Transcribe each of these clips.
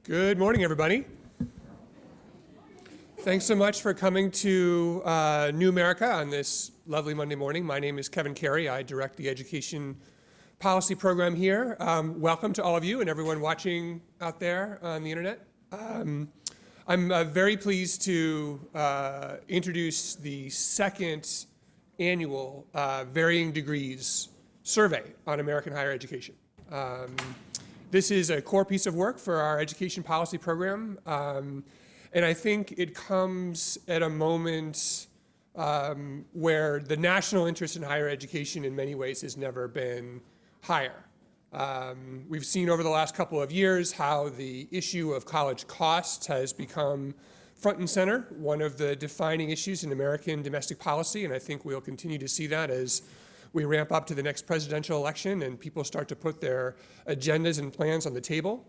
Good morning, everybody. Thanks so much for coming to New America on this lovely Monday morning. My name is Kevin Carey. I direct the education policy program here. Welcome to all of you and everyone watching out there on the internet. I'm very pleased to introduce the second annual Varying Degrees survey on American higher education. This is a core piece of work for our education policy program, and I think it comes at a moment where the national interest in higher education in many ways has never been higher. We've seen over the last couple of years how the issue of college costs has become front and center, one of the defining issues in American domestic policy, and I think we'll continue to see that as we ramp up to the next presidential election and people start to put their agendas and plans on the table.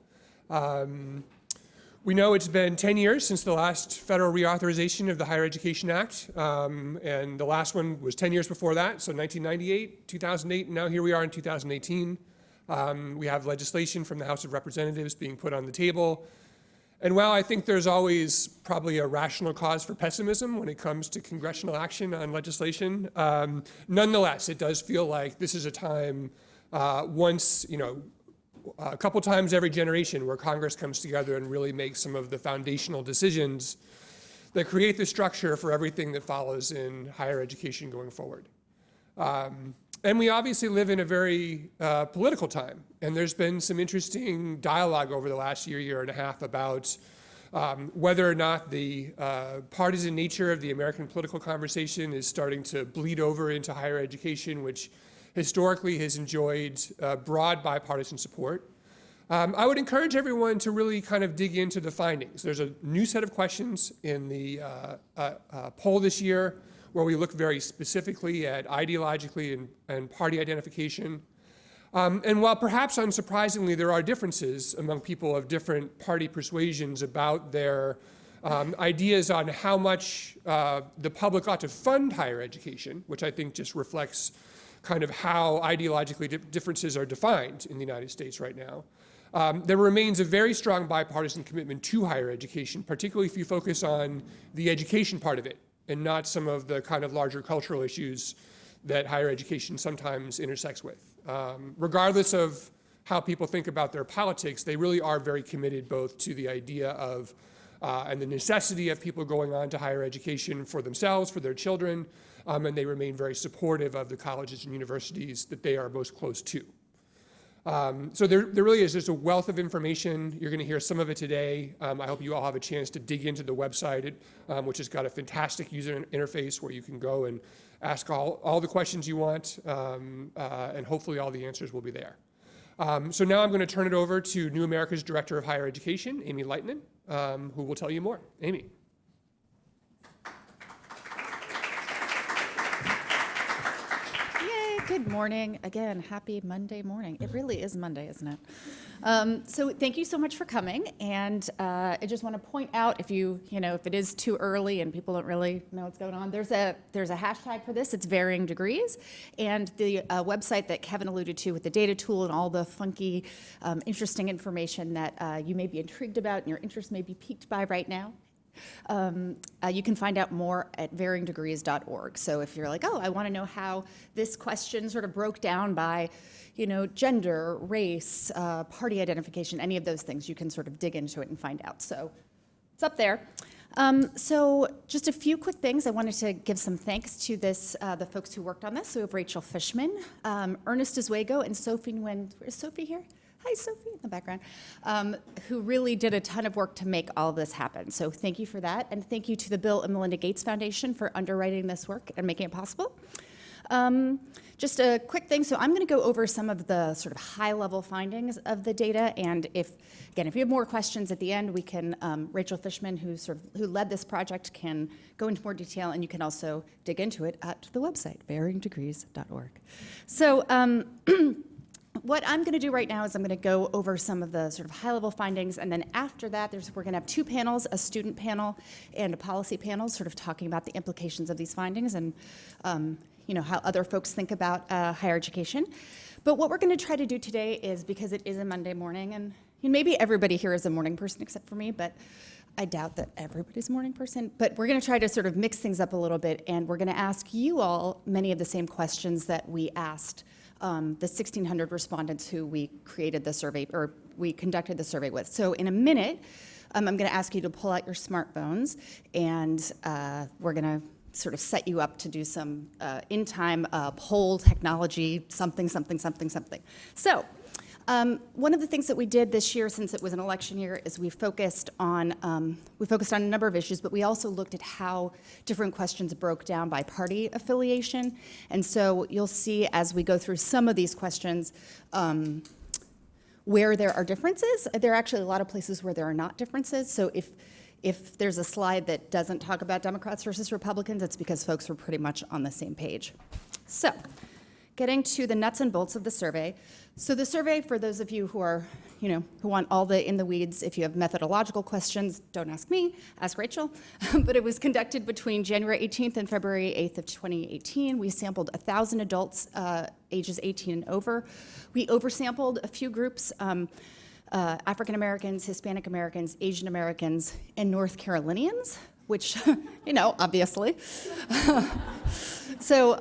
We know it's been 10 years since the last federal reauthorization of the Higher Education Act, and the last one was 10 years before that, so 1998, 2008, and now here we are in 2018. We have legislation from the House of Representatives being put on the table. And while I think there's always probably a rational cause for pessimism when it comes to congressional action on legislation, nonetheless, it does feel like this is a time a couple times every generation where Congress comes together and really makes some of the foundational decisions that create the structure for everything that follows in higher education going forward. And we obviously live in a very political time, and there's been some interesting dialogue over the last year and a half about whether or not the partisan nature of the American political conversation is starting to bleed over into higher education, which historically has enjoyed broad bipartisan support. I would encourage everyone to really kind of dig into the findings. There's a new set of questions in the poll this year where we look very specifically at ideologically and party identification. And while perhaps unsurprisingly there are differences among people of different party persuasions about their ideas on how much the public ought to fund higher education, which I think just reflects kind of how ideologically differences are defined in the United States right now. There remains a very strong bipartisan commitment to higher education, particularly if you focus on the education part of it, and not some of the kind of larger cultural issues that higher education sometimes intersects with. Regardless of how people think about their politics, they really are very committed both to the idea of and the necessity of people going on to higher education for themselves, for their children, and they remain very supportive of the colleges and universities that they are most close to. So there really is just a wealth of information. You're going to hear some of it today. I hope you all have a chance to dig into the website, which has got a fantastic user interface where you can go and ask all the questions you want, and hopefully all the answers will be there. So now I'm going to turn it over to New America's Director of Higher Education, Amy Lightman, who will tell you more. Amy. Good morning. Again, happy Monday morning. It really is Monday, isn't it? So thank you so much for coming. And I just want to point out, if if it is too early and people don't really know what's going on, there's a hashtag for this. It's Varying Degrees. And the website that Kevin alluded to with the data tool and all the funky, interesting information that you may be intrigued about and your interest may be piqued by right now. You can find out more at varyingdegrees.org. So if you're like, oh, I want to know how this question sort of broke down by, gender, race, party identification, any of those things, you can sort of dig into it and find out. So it's up there. So just a few quick things. I wanted to give some thanks to the folks who worked on this. So we have Rachel Fishman, Ernest Oswego, and Sophie Nguyen. Is Sophie here? Hi, Sophie, in the background, who really did a ton of work to make all of this happen. So thank you for that. And thank you to the Bill and Melinda Gates Foundation for underwriting this work and making it possible. Just a quick thing. So I'm going to go over some of the sort of high-level findings of the data. And if you have more questions at the end, we can, Rachel Fishman, who led this project, can go into more detail. And you can also dig into it at the website, varyingdegrees.org. So what I'm going to do right now is I'm going to go over some of the sort of high-level findings, and then after that, we're going to have two panels, a student panel and a policy panel, sort of talking about the implications of these findings and how other folks think about higher education. But what we're going to try to do today is, because it is a Monday morning and maybe everybody here is a morning person except for me, but I doubt that everybody's a morning person. But we're going to try to sort of mix things up a little bit, and we're going to ask you all many of the same questions that we asked the 1,600 respondents who we created the survey, or we conducted the survey with. So in a minute, I'm going to ask you to pull out your smartphones, and we're going to sort of set you up to do some in-time poll technology, something. So one of the things that we did this year, since it was an election year, is we focused on a number of issues, but we also looked at how different questions broke down by party affiliation. And so you'll see as we go through some of these questions where there are differences. There are actually a lot of places where there are not differences. So if there's a slide that doesn't talk about Democrats versus Republicans, it's because folks were pretty much on the same page. So getting to the nuts and bolts of the survey. So the survey, for those of you who are, who want all the in the weeds, if you have methodological questions, don't ask me, ask Rachel. But it was conducted between January 18th and February 8th of 2018. We sampled 1,000 adults ages 18 and over. We oversampled a few groups, African Americans, Hispanic Americans, Asian Americans, and North Carolinians, which, obviously. So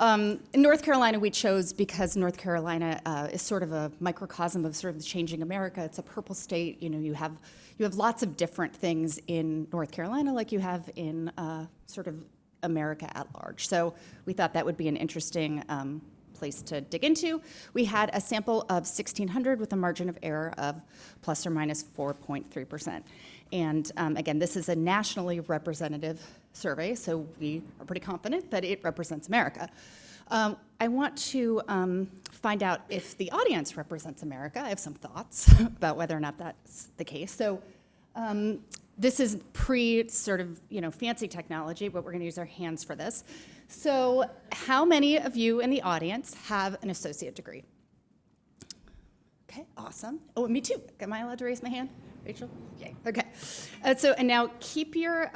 in North Carolina, we chose because North Carolina is sort of a microcosm of sort of the changing America. It's a purple state. You have lots of different things in North Carolina like you have in sort of America at large. So we thought that would be an interesting place to dig into. We had a sample of 1,600 with a margin of error of plus or minus 4.3%. And again, this is a nationally representative survey, so we are pretty confident that it represents America. I want to find out if the audience represents America. I have some thoughts about whether or not that's the case. So this is pre sort of fancy technology, but we're going to use our hands for this. So how many of you in the audience have an associate degree? Okay, awesome. Oh, me too. Am I allowed to raise my hand, Rachel? Yay. Okay. And now keep your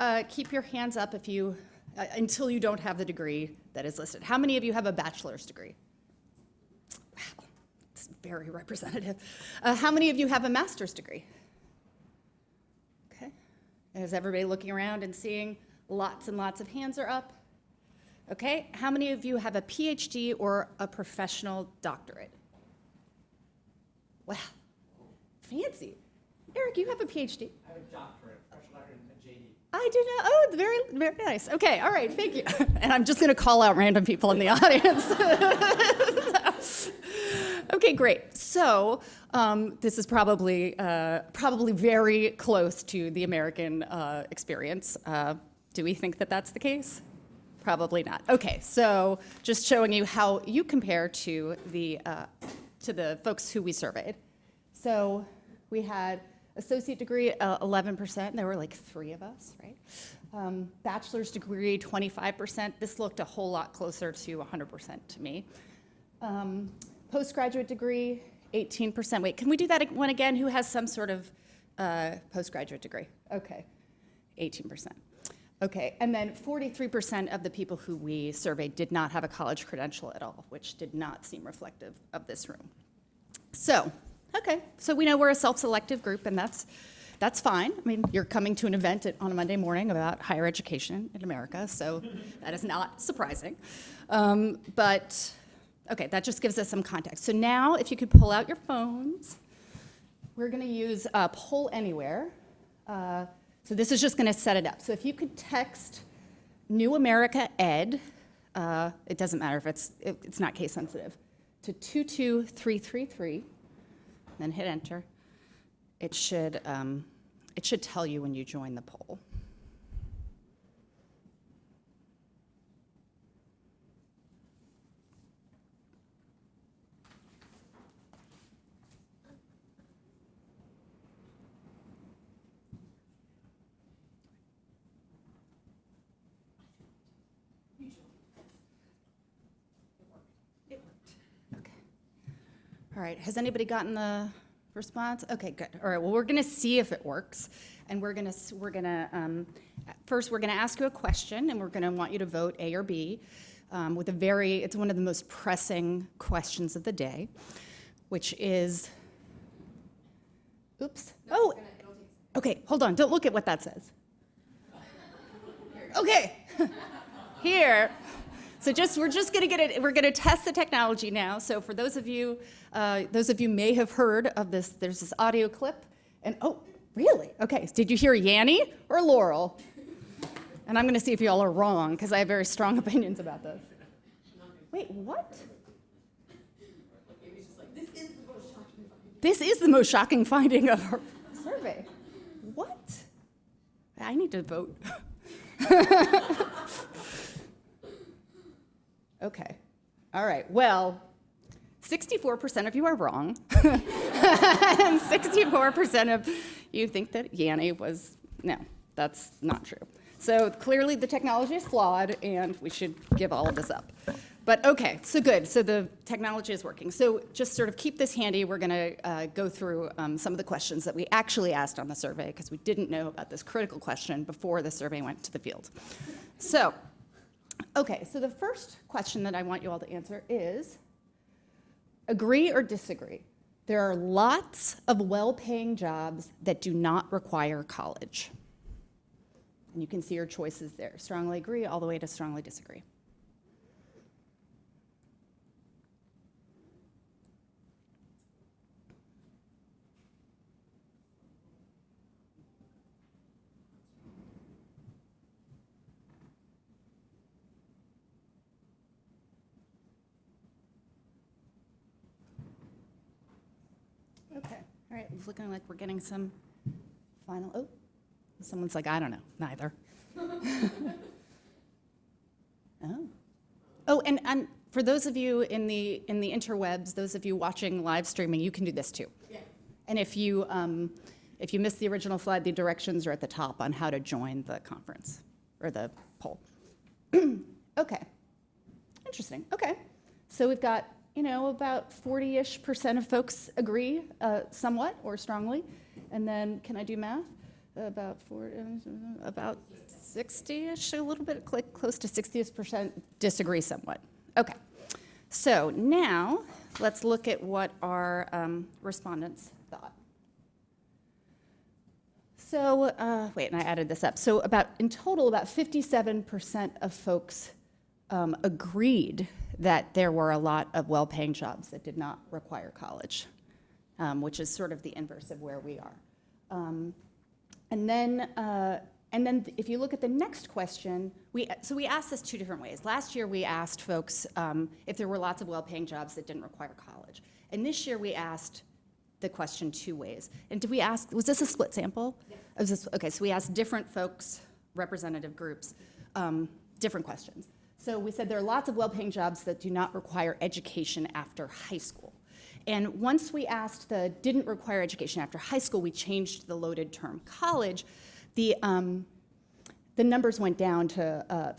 hands up if you until you don't have the degree that is listed. How many of you have a bachelor's degree? Wow, it's very representative. How many of you have a master's degree? Okay. Is everybody looking around and seeing lots and lots of hands are up? Okay. How many of you have a PhD or a professional doctorate? Wow, fancy. Eric, you have a PhD. I have a doctorate, professional doctorate, and a JD. I do not. Oh, very, very nice. Okay, all right, thank you. And I'm just going to call out random people in the audience. Okay, great. So this is probably very close to the American experience. Do we think that that's the case? Probably not. Okay, so just showing you how you compare to the folks who we surveyed. So we had associate degree, 11%. There were like 3 of us, right? Bachelor's degree, 25%. This looked a whole lot closer to 100% to me. Postgraduate degree, 18%. Wait, can we do that one again? Who has some sort of postgraduate degree? Okay, 18%. Okay, and then 43% of the people who we surveyed did not have a college credential at all, which did not seem reflective of this room. So, okay, so we know we're a self-selective group, and that's fine. I mean, you're coming to an event on a Monday morning about higher education in America, so that is not surprising. But, okay, that just gives us some context. So now, if you could pull out your phones, we're going to use Poll Anywhere. So this is just going to set it up. So if you could text New America Ed, it doesn't matter if it's not case sensitive, to 22333, then hit enter. It should tell you when you join the poll. All right, has anybody gotten the response? Okay, good. All right, well, we're gonna see if it works. And first we're gonna ask you a question, and we're gonna want you to vote A or B it's one of the most pressing questions of the day, which is, Oops. Oh, okay, hold on. Don't look at what that says. Okay. Here. So we're just going to get it. We're going to test the technology now. So for those of you may have heard of this. There's this audio clip, and oh, really? Okay. Did you hear Yanni or Laurel? And I'm going to see if you all are wrong because I have very strong opinions about this. Wait, what? This is the most shocking finding of our survey. What? I need to vote. Okay. All right. Well, 64% of you are wrong. And 64% of you think that Yanni was, no, that's not true. So clearly the technology is flawed and we should give all of this up. But okay, so good. So the technology is working. So just sort of keep this handy. We're going to go through some of the questions that we actually asked on the survey because we didn't know about this critical question before the survey went to the field. So, okay, so the first question that I want you all to answer is, agree or disagree? There are lots of well-paying jobs that do not require college. And you can see your choices there. Strongly agree all the way to strongly disagree. Okay, all right, it's looking like we're getting some final, oh, someone's like, I don't know, neither. Oh, and for those of you in the interwebs, those of you watching live streaming, you can do this too. Yeah. And if you missed the original slide, the directions are at the top on how to join the conference or the poll. Okay, interesting. Okay, so we've got about 40-ish% of folks agree somewhat or strongly, and then can I do math? About 60-ish, a little bit close to 60% disagree somewhat. Okay, so now let's look at what our respondents thought. So, wait, and I added this up. So in total, about 57% of folks agreed that there were a lot of well-paying jobs that did not require college, which is sort of the inverse of where we are. And then if you look at the next question, we asked this two different ways. Last year we asked folks if there were lots of well-paying jobs that didn't require college. And this year we asked the question two ways. And did we ask, was this a split sample? Yes. Okay, so we asked different folks, representative groups, different questions. So we said there are lots of well-paying jobs that do not require education after high school. And once we asked the didn't require education after high school, we changed the loaded term college. The numbers went down to,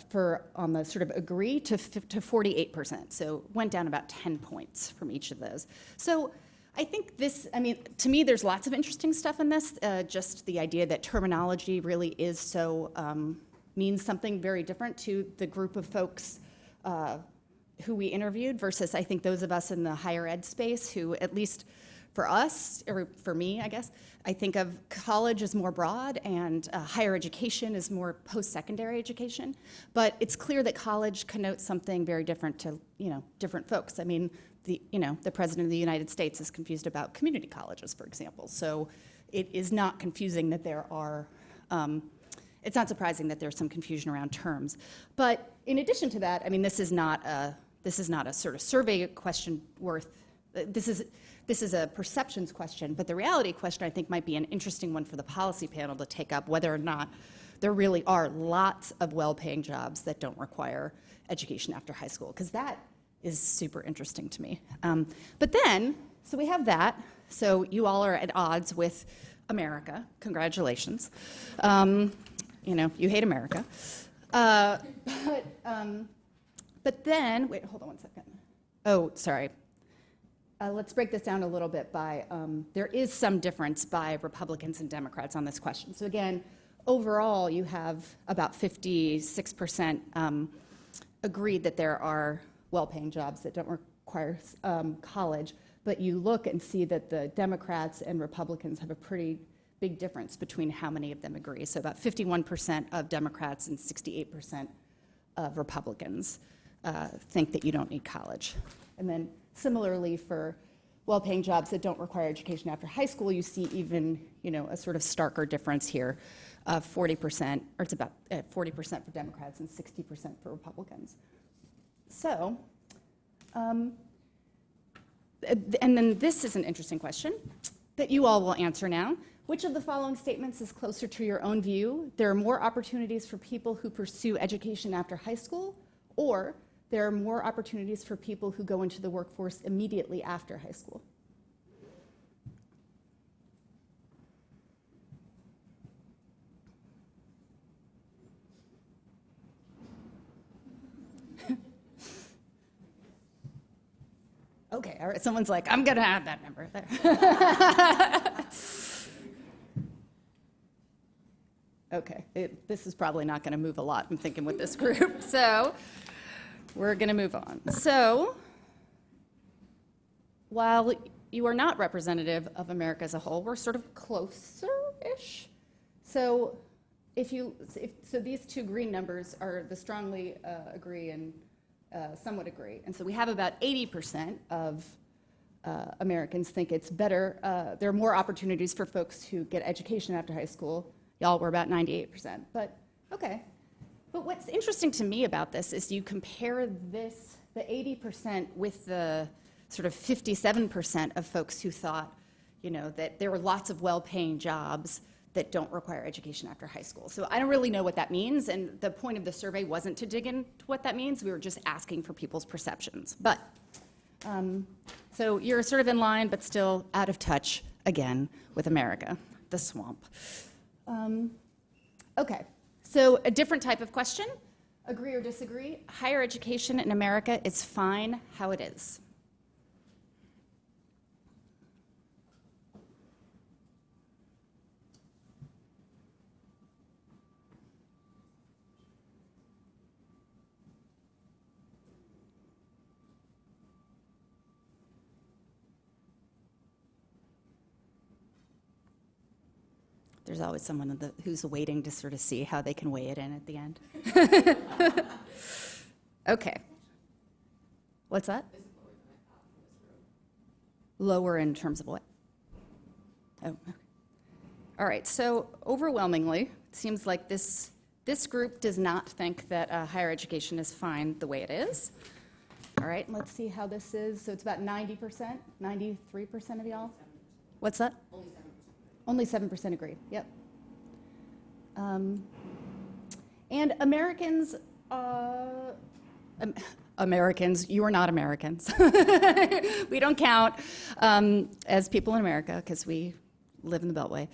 on the sort of agree to 48%. So went down about 10 points from each of those. So I think to me, there's lots of interesting stuff in this. Just the idea that terminology really is so, means something very different to the group of folks who we interviewed versus I think those of us in the higher ed space who, at least for us, or for me, I guess, I think of college as more broad and higher education is more post-secondary education. But it's clear that college connotes something very different to, different folks. I mean, the President of the United States is confused about community colleges, for example. So it is not confusing that there are, it's not surprising that there's some confusion around terms. But in addition to that, I mean, this is not a sort of survey question worth, this is a perceptions question, but the reality question I think might be an interesting one for the policy panel to take up, whether or not there really are lots of well-paying jobs that don't require education after high school, because that is super interesting to me. But then, so we have that. So you all are at odds with America. Congratulations. You hate America. But then, wait, hold on one second. Oh, sorry. Let's break this down a little bit by, there is some difference by Republicans and Democrats on this question. So again, overall, you have about 56% agreed that there are well-paying jobs that don't require college. but you look and see that the Democrats and Republicans have a pretty big difference between how many of them agree. So about 51% of Democrats and 68% of Republicans think that you don't need college. And then similarly for well-paying jobs that don't require education after high school, you see even, a sort of starker difference here of 40%, or it's about 40% for Democrats and 60% for Republicans. So, and then this is an interesting question that you all will answer now. Which of the following statements is closer to your own view? There are more opportunities for people who pursue education after high school, or there are more opportunities for people who go into the workforce immediately after high school. Okay, all right, someone's like, I'm gonna add that number there. Okay, this is probably not gonna move a lot, I'm thinking, with this group, so we're gonna move on. So, while you are not representative of America as a whole, we're sort of closer-ish. So, so these two green numbers are the strongly agree and somewhat agree. And so we have about 80% of Americans think it's better. There are more opportunities for folks who get education after high school. Y'all were about 98%, but okay. But what's interesting to me about this is you compare this, the 80% with the sort of 57% of folks who thought, that there were lots of well-paying jobs that don't require education after high school. So I don't really know what that means, and the point of the survey wasn't to dig into what that means. We were just asking for people's perceptions. But, so you're sort of in line, but still out of touch, again, with America, the swamp. Okay, so a different type of question. Agree or disagree? Higher education in America is fine how it is. There's always someone who's waiting to sort of see how they can weigh it in at the end. Okay. What's that? Lower in terms of what? Oh, okay. All right, so overwhelmingly, it seems like this group does not think that higher education is fine the way it is. All right, let's see how this is. So it's about 90%, 93% of y'all? What's that? Only 7% agree, yep. And Americans, Americans, you are not Americans. We don't count as people in America because we live in the Beltway.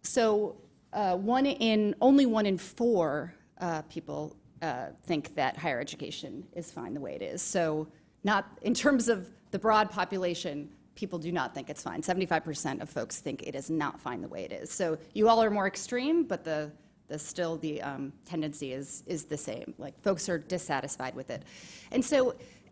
So only one in four people think that higher education is fine the way it is. So not in terms of the broad population, people do not think it's fine. 75% of folks think it is not fine the way it is. So you all are more extreme, but the tendency is the same. Like, folks are dissatisfied with it.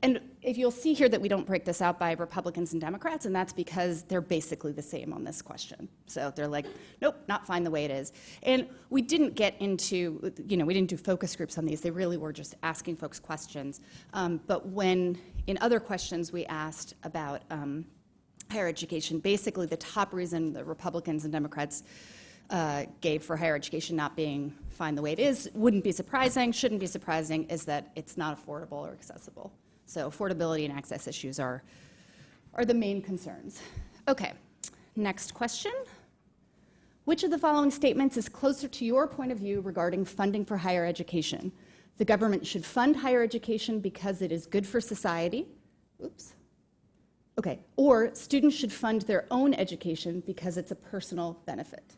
And if you'll see here that we don't break this out by Republicans and Democrats, and that's because they're basically the same on this question. So they're like, nope, not fine the way it is. And we didn't get into, we didn't do focus groups on these. They really were just asking folks questions. But when in other questions we asked about higher education, basically the top reason the Republicans and Democrats gave for higher education not being fine the way it is wouldn't be surprising, shouldn't be surprising, is that it's not affordable or accessible. So affordability and access issues are the main concerns. Okay, next question. Which of the following statements is closer to your point of view regarding funding for higher education? The government should fund higher education because it is good for society. Oops. Okay, or students should fund their own education because it's a personal benefit.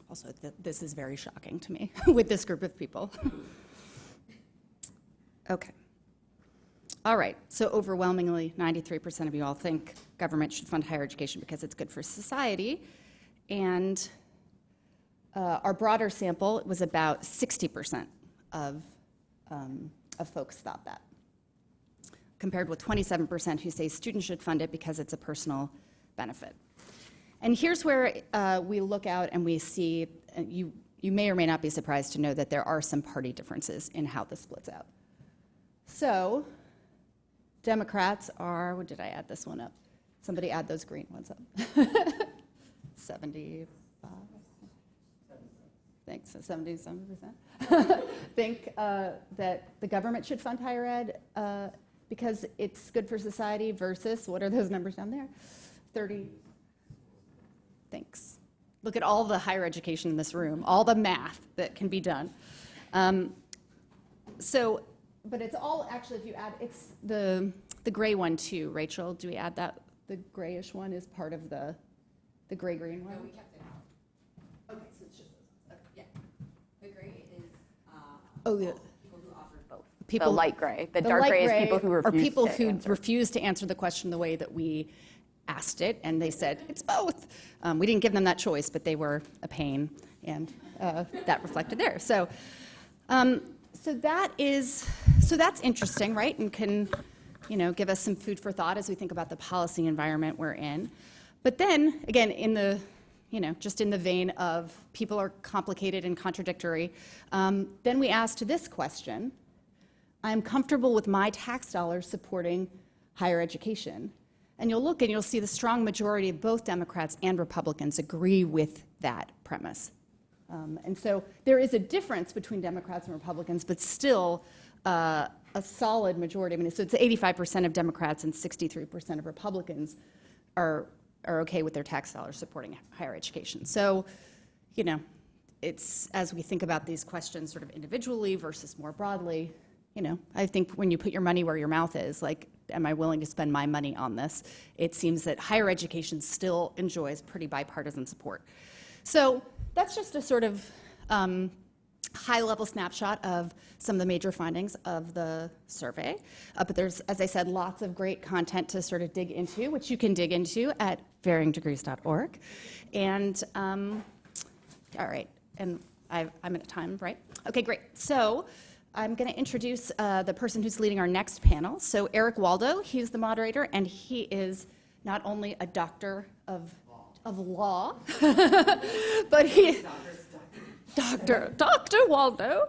Also, this is very shocking to me with this group of people. Okay. All right, so overwhelmingly, 93% of you all think government should fund higher education because it's good for society. And our broader sample was about 60% of folks thought that, compared with 27% who say students should fund it because it's a personal benefit. And here's where we look out and we see, you may or may not be surprised to know that there are some party differences in how this splits out. So Democrats are, what did I add this one up? Somebody add those green ones up. 75. Thanks, 77%. Think that the government should fund higher ed because it's good for society versus, what are those numbers down there? 30. Thanks. Look at all the higher education in this room, all the math that can be done. But it's all actually, if you add, it's the gray one too. Rachel, do we add that? The grayish one is part of the gray-green one? No, we kept it out. Okay, so it's just those ones. Okay, yeah. The gray is people who offered both. The light gray. The dark light gray is people who refuse are people to who answer. refuse to answer the question the way that we asked it, and they said it's both. We didn't give them that choice, but they were a pain, and that reflected there. So that's interesting, right? And can give us some food for thought as we think about the policy environment we're in. But then again, just in the vein of people are complicated and contradictory, then we asked this question: I'm comfortable with my tax dollars supporting higher education. And you'll look and you'll see the strong majority of both Democrats and Republicans agree with that premise. And so there is a difference between Democrats and Republicans, but still a solid majority. I mean, so it's 85% of Democrats and 63% of Republicans are okay with their tax dollars supporting higher education. So, it's as we think about these questions sort of individually versus more broadly, I think when you put your money where your mouth is, like, am I willing to spend my money on this? It seems that higher education still enjoys pretty bipartisan support. So that's just a sort of high-level snapshot of some of the major findings of the survey. But there's, as I said, lots of great content to sort of dig into, which you can dig into at varyingdegrees.org. And all right, and I'm at time, right? Okay, great. So I'm going to introduce the person who's leading our next panel. So Eric Waldo, he's the moderator, and he is not only a doctor of law, but Dr. Waldo.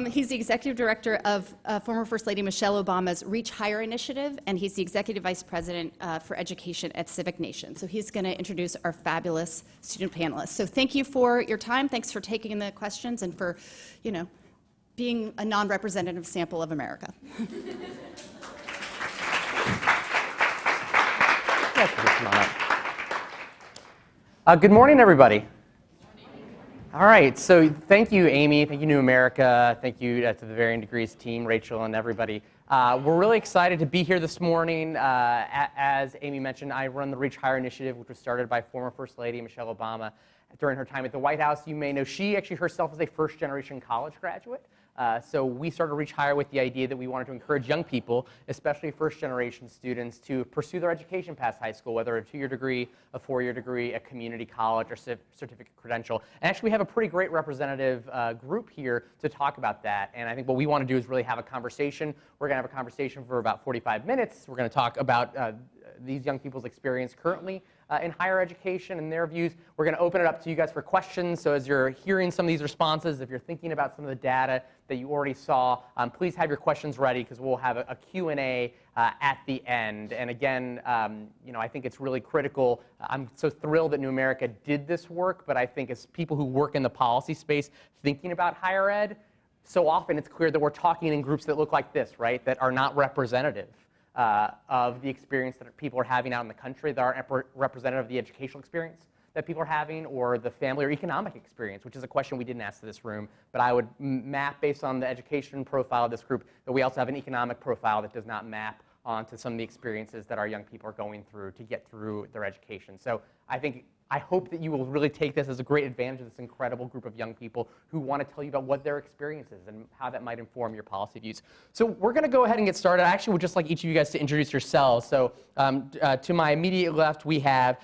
He's the executive director of former First Lady Michelle Obama's Reach Higher initiative, and he's the executive vice president for education at Civic Nation. So he's going to introduce our fabulous student panelists. So thank you for your time. Thanks for taking the questions and for, being a non-representative sample of America. Good morning, everybody. All right, so thank you, Amy. Thank you, New America. Thank you to the Varying Degrees team, Rachel, and everybody. We're really excited to be here this morning. As Amy mentioned, I run the Reach Higher initiative, which was started by former First Lady Michelle Obama during her time at the White House. You may know she actually herself is a first-generation college graduate. So we started Reach Higher with the idea that we wanted to encourage young people, especially first-generation students, to pursue their education past high school, whether a 2-year degree, a 4-year degree, a community college, or certificate credential. And actually, we have a pretty great representative group here to talk about that. And I think what we want to do is really have a conversation. We're going to have a conversation for about 45 minutes. We're going to talk about these young people's experience currently in higher education and their views. We're going to open it up to you guys for questions. So as you're hearing some of these responses, if you're thinking about some of the data that you already saw, please have your questions ready because we'll have a Q&A at the end. And again, I think it's really critical. I'm so thrilled that New America did this work, but I think as people who work in the policy space thinking about higher ed, so often it's clear that we're talking in groups that look like this, right, that are not representative of the experience that people are having out in the country, that aren't representative of the educational experience that people are having, or the family or economic experience, which is a question we didn't ask to this room. But I would map based on the education profile of this group that we also have an economic profile that does not map onto some of the experiences that our young people are going through to get through their education. So I think I hope that you will really take this as a great advantage of this incredible group of young people who want to tell you about what their experience is and how that might inform your policy views. So we're going to go ahead and get started. I actually would just like each of you guys to introduce yourselves. So to my immediate left, we have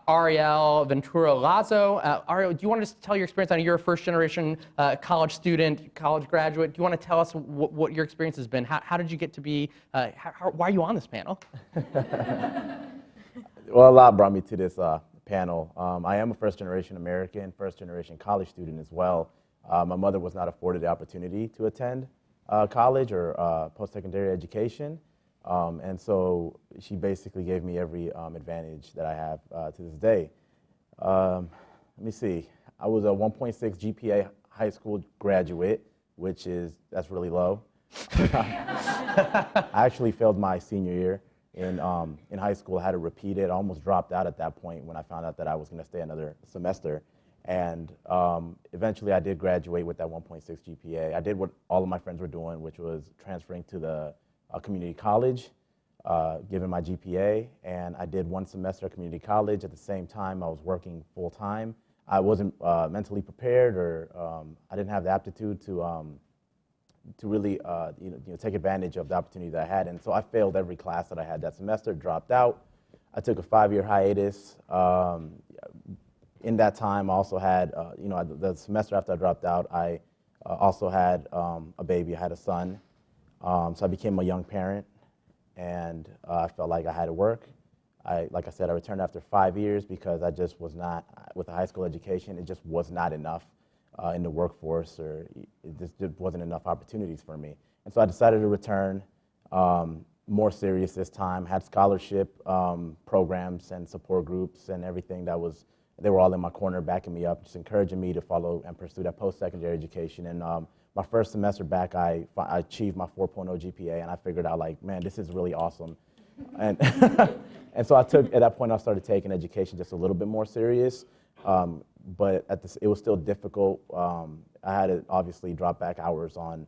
Ariel Ventura Lazo. Ariel, do you want to just tell your experience? I know you're a first-generation college student, college graduate. Do you want to tell us what your experience has been? How did you get to be, why are you on this panel? Well, a lot brought me to this panel. I am a first-generation American, first-generation college student as well. My mother was not afforded the opportunity to attend college or post-secondary education, and so she basically gave me every advantage that I have to this day. Let me see. I was a 1.6 GPA high school graduate, that's really low. I actually failed my senior year. In high school, I had to repeat it. I almost dropped out at that point when I found out that I was going to stay another semester. And eventually, I did graduate with that 1.6 GPA. I did what all of my friends were doing, which was transferring to the community college, given my GPA. And I did one semester at community college. At the same time, I was working full time. I wasn't mentally prepared, or I didn't have the aptitude to really take advantage of the opportunity that I had. And so I failed every class that I had that semester, dropped out. I took a 5-year hiatus. In that time, I also had, the semester after I dropped out, I also had a baby. I had a son. So I became a young parent, and I felt like I had to work. Like I said, I returned after 5 years because I just was not, with a high school education, it just was not enough. In the workforce, or there wasn't enough opportunities for me. And so I decided to return, more serious this time, had scholarship programs and support groups and everything they were all in my corner backing me up, just encouraging me to follow and pursue that post-secondary education. And my first semester back, I achieved my 4.0 GPA, and I figured out, like, man, this is really awesome. And, and so at that point, I started taking education just a little bit more serious. But it was still difficult. I had to obviously drop back hours on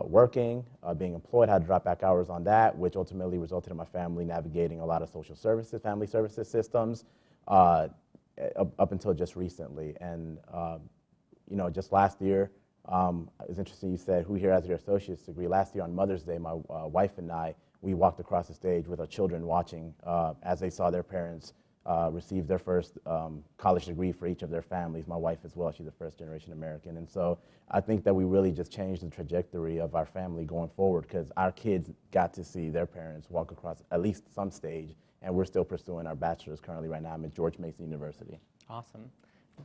working, being employed. I had to drop back hours on that, which ultimately resulted in my family navigating a lot of social services, family services systems, up until just recently. And just last year, it's interesting you said, who here has their associate's degree? Last year on Mother's Day, my wife and I, we walked across the stage with our children watching as they saw their parents received their first college degree for each of their families. My wife as well, she's a first-generation American. And so I think that we really just changed the trajectory of our family going forward, because our kids got to see their parents walk across at least some stage, and we're still pursuing our bachelor's currently right now. I'm at George Mason University. Awesome.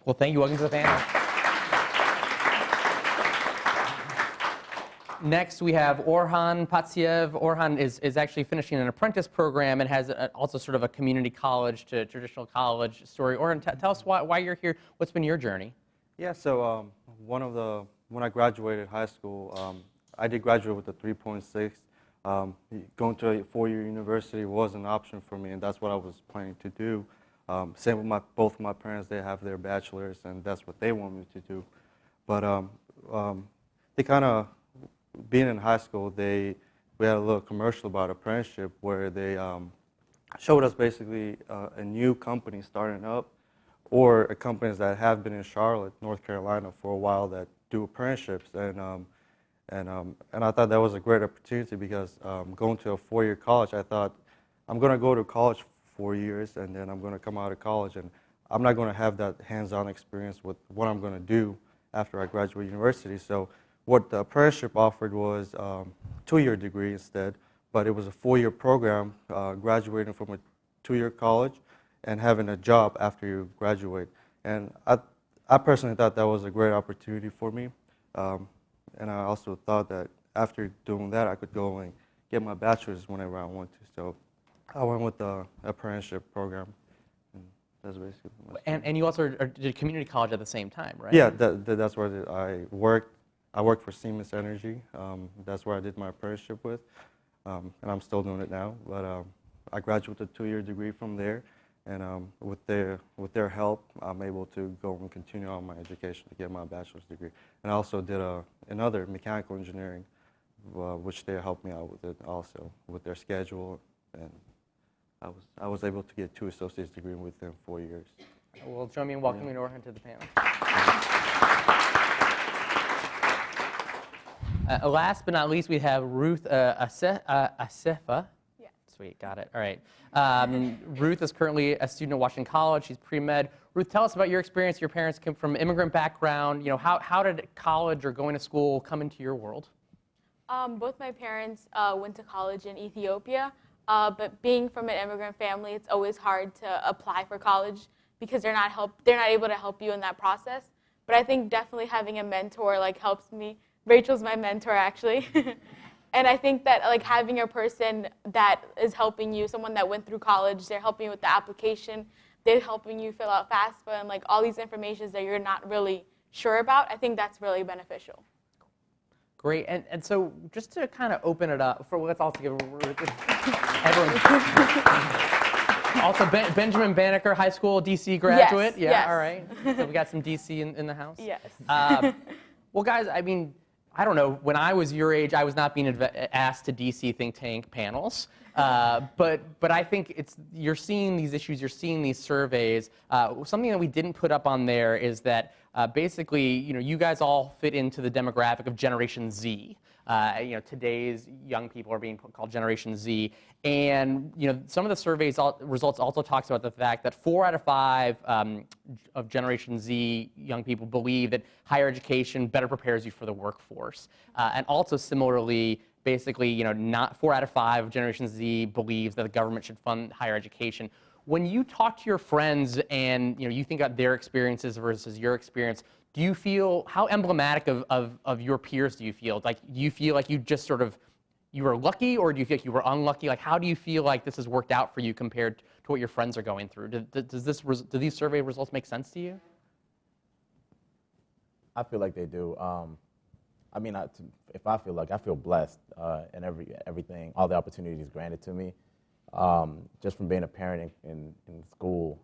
Well, thank you. Welcome to the panel. Next, we have Orhan Patel. Orhan is actually finishing an apprentice program and has also sort of a community college to traditional college story. Orhan, tell us why you're here. What's been your journey? Yeah, so when I graduated high school, I did graduate with a 3.6. Going to a 4-year university was an option for me, and that's what I was planning to do. Same with both of my parents. They have their bachelors, and that's what they want me to do. But they kind of, being in high school, we had a little commercial about apprenticeship where they showed us basically a new company starting up, or companies that have been in Charlotte, North Carolina for a while that do apprenticeships. And I thought that was a great opportunity because going to a 4-year college, I thought I'm going to go to college for 4 years and then I'm going to come out of college and I'm not going to have that hands-on experience with what I'm going to do after I graduate university. So what the apprenticeship offered was a 2-year degree instead, but it was a 4-year program, graduating from a 2-year college and having a job after you graduate. And I personally thought that was a great opportunity for me. And I also thought that after doing that, I could go and get my bachelor's whenever I want to. So I went with the apprenticeship program. And that's basically my story. And you also did community college at the same time, right? Yeah, that's where I worked. I worked for Siemens Energy. That's where I did my apprenticeship with, and I'm still doing it now. But I graduated with a 2-year degree from there, and with their help, I'm able to go and continue on my education to get my bachelor's degree. And I also did another mechanical engineering, which they helped me out with it also, with their schedule, and I was able to get 2 associate's degrees within 4 years. Well, join me in welcoming Orhan to the panel. Last but not least, we have Ruth Asefa. Yeah. Sweet, got it. All right. Ruth is currently a student at Washington College. She's pre-med. Ruth, tell us about your experience. Your parents came from immigrant background. How did college or going to school come into your world? Both my parents went to college in Ethiopia, but being from an immigrant family, it's always hard to apply for college because they're not able to help you in that process. But I think definitely having a mentor helps me. Rachel's my mentor actually, and I think that having a person that is helping you, someone that went through college, they're helping you with the application, they're helping you fill out FAFSA and all these information that you're not really sure about. I think that's really beneficial. Great, and so just to kind of open it up, let's also give everyone. Also, Benjamin Banneker, high school, DC graduate. Yes, Yeah, yes. all right. So we got some DC in the house. Yes. Well, guys, I mean, I don't know. When I was your age, I was not being asked to DC think tank panels. But I think you're seeing these issues, you're seeing these surveys. Something that we didn't put up on there is that basically, you guys all fit into the demographic of Generation Z. Today's young people are being called Generation Z, and some of the surveys results also talks about the fact that 4 out of 5 of Generation Z young people believe that higher education better prepares you for the workforce, and also similarly, basically, not 4 out of 5 of Generation Z believes that the government should fund higher education. When you talk to your friends and you think about their experiences versus your experience, do you feel, how emblematic of your peers do you feel? Do you feel like you just you were lucky, or do you feel like you were unlucky? How do you feel like this has worked out for you compared to what your friends are going through? Do these survey results make sense to you? I feel like they do. I mean, if I feel blessed in everything, all the opportunities granted to me, just from being a parent in school,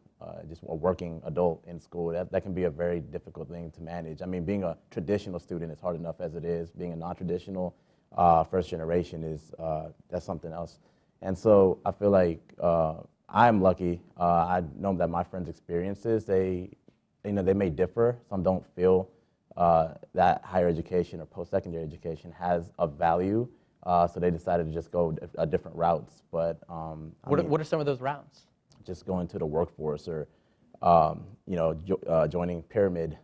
just a working adult in school, that can be a very difficult thing to manage. I mean, being a traditional student is hard enough as it is. Being a non-traditional first generation that's something else. And so I feel like I'm lucky. I know that my friends' experiences, they may differ. Some don't feel that higher education or post-secondary education has a value, so they decided to just go different routes. But what are some of those routes? Just going to the workforce, or joining pyramid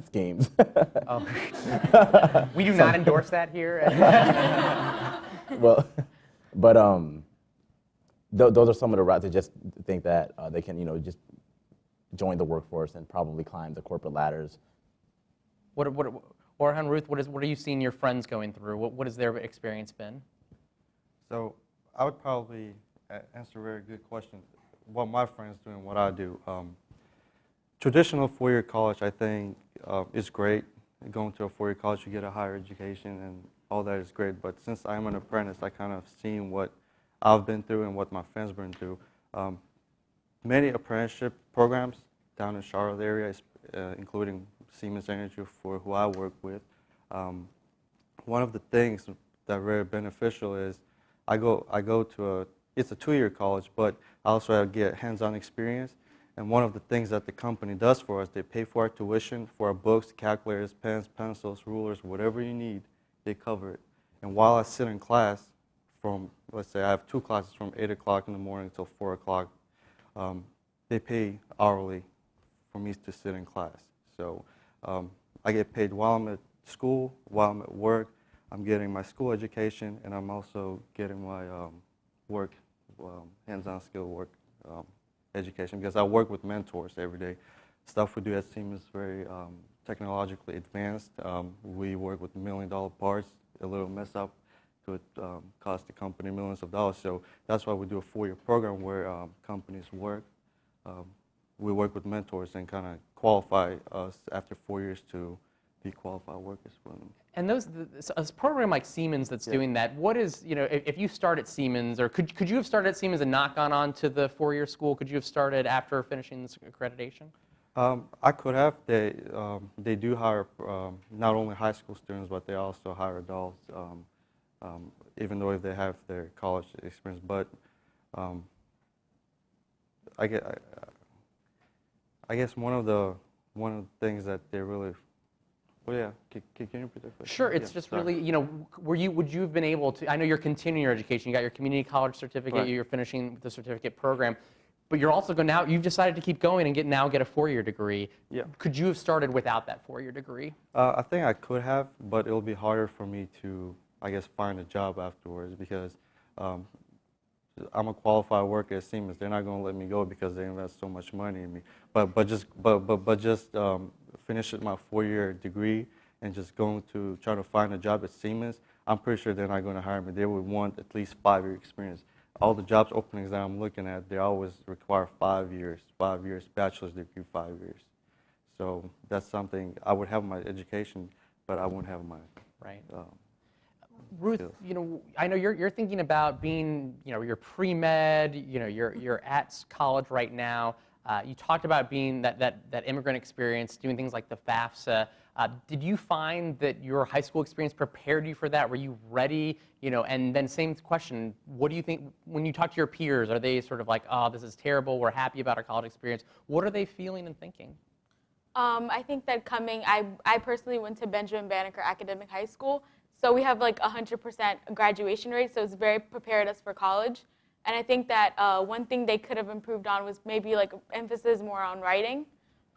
schemes. Oh. We do not endorse that here. Well, but those are some of the routes. They just think that they can just join the workforce and probably climb the corporate ladders. Orhan, Ruth, what are you seeing your friends going through? What has their experience been? So I would probably answer a very good question. What my friends do and what I do. Traditional four-year college, I think, is great. Going to a four-year college, you get a higher education, and all that is great. But since I'm an apprentice, I kind of seen what I've been through and what my friends been through. Many apprenticeship programs down in Charlotte area, including Siemens Energy, for who I work with. One of the things that are very beneficial is I go to it's a 2-year college, but I also get hands-on experience. And one of the things that the company does for us, they pay for our tuition, for our books, calculators, pens, pencils, rulers, whatever you need, they cover it. And while I sit in class from, let's say I have 2 classes from 8 o'clock in the morning till 4 o'clock, they pay hourly for me to sit in class. So I get paid while I'm at school, while I'm at work. I'm getting my school education, and I'm also getting my work, hands-on skill work education, because I work with mentors every day. Stuff we do at Siemens is very technologically advanced. We work with $1 million parts. A little mess up could cost the company millions of dollars. So that's why we do a 4-year program where companies work. We work with mentors and kind of qualify us after 4 years to be qualified workers for them. And a program like Siemens that's doing that, what is, if you start at Siemens, or could you have started at Siemens and not gone on to the 4-year school? Could you have started after finishing this accreditation? I could have. They do hire not only high school students, but they also hire adults, even though if they have their college experience. But I guess one of the things that they really, well, yeah, can you repeat that question? Sure, it's Yeah, just sorry. really, would you have been able to, I know you're continuing your education, you got your community college certificate, Right. you're finishing the certificate program, but you're also going now, you've decided to keep going and now get a 4-year degree. Yeah. Could you have started without that 4-year degree? I think I could have, but it'll be harder for me to, I guess, find a job afterwards because I'm a qualified worker at Siemens. They're not going to let me go because they invest so much money in me. But just finishing my 4-year degree and just going to try to find a job at Siemens, I'm pretty sure they're not going to hire me. They would want at least 5-year experience. All the jobs openings that I'm looking at, they always require 5 years, bachelor's degree, 5 years. So that's something, I would have my education, but I wouldn't have my Right. Ruth, I know you're thinking about being, you're pre-med, you're at college right now. You talked about being that immigrant experience, doing things like the FAFSA. Did you find that your high school experience prepared you for that? Were you ready? And then same question, what do you think, when you talk to your peers, are they sort of like, oh, this is terrible, we're happy about our college experience? What are they feeling and thinking? I think that I personally went to Benjamin Banneker Academic High School, so we have like 100% graduation rate, so it's very prepared us for college. And I think that one thing they could have improved on was maybe like emphasis more on writing.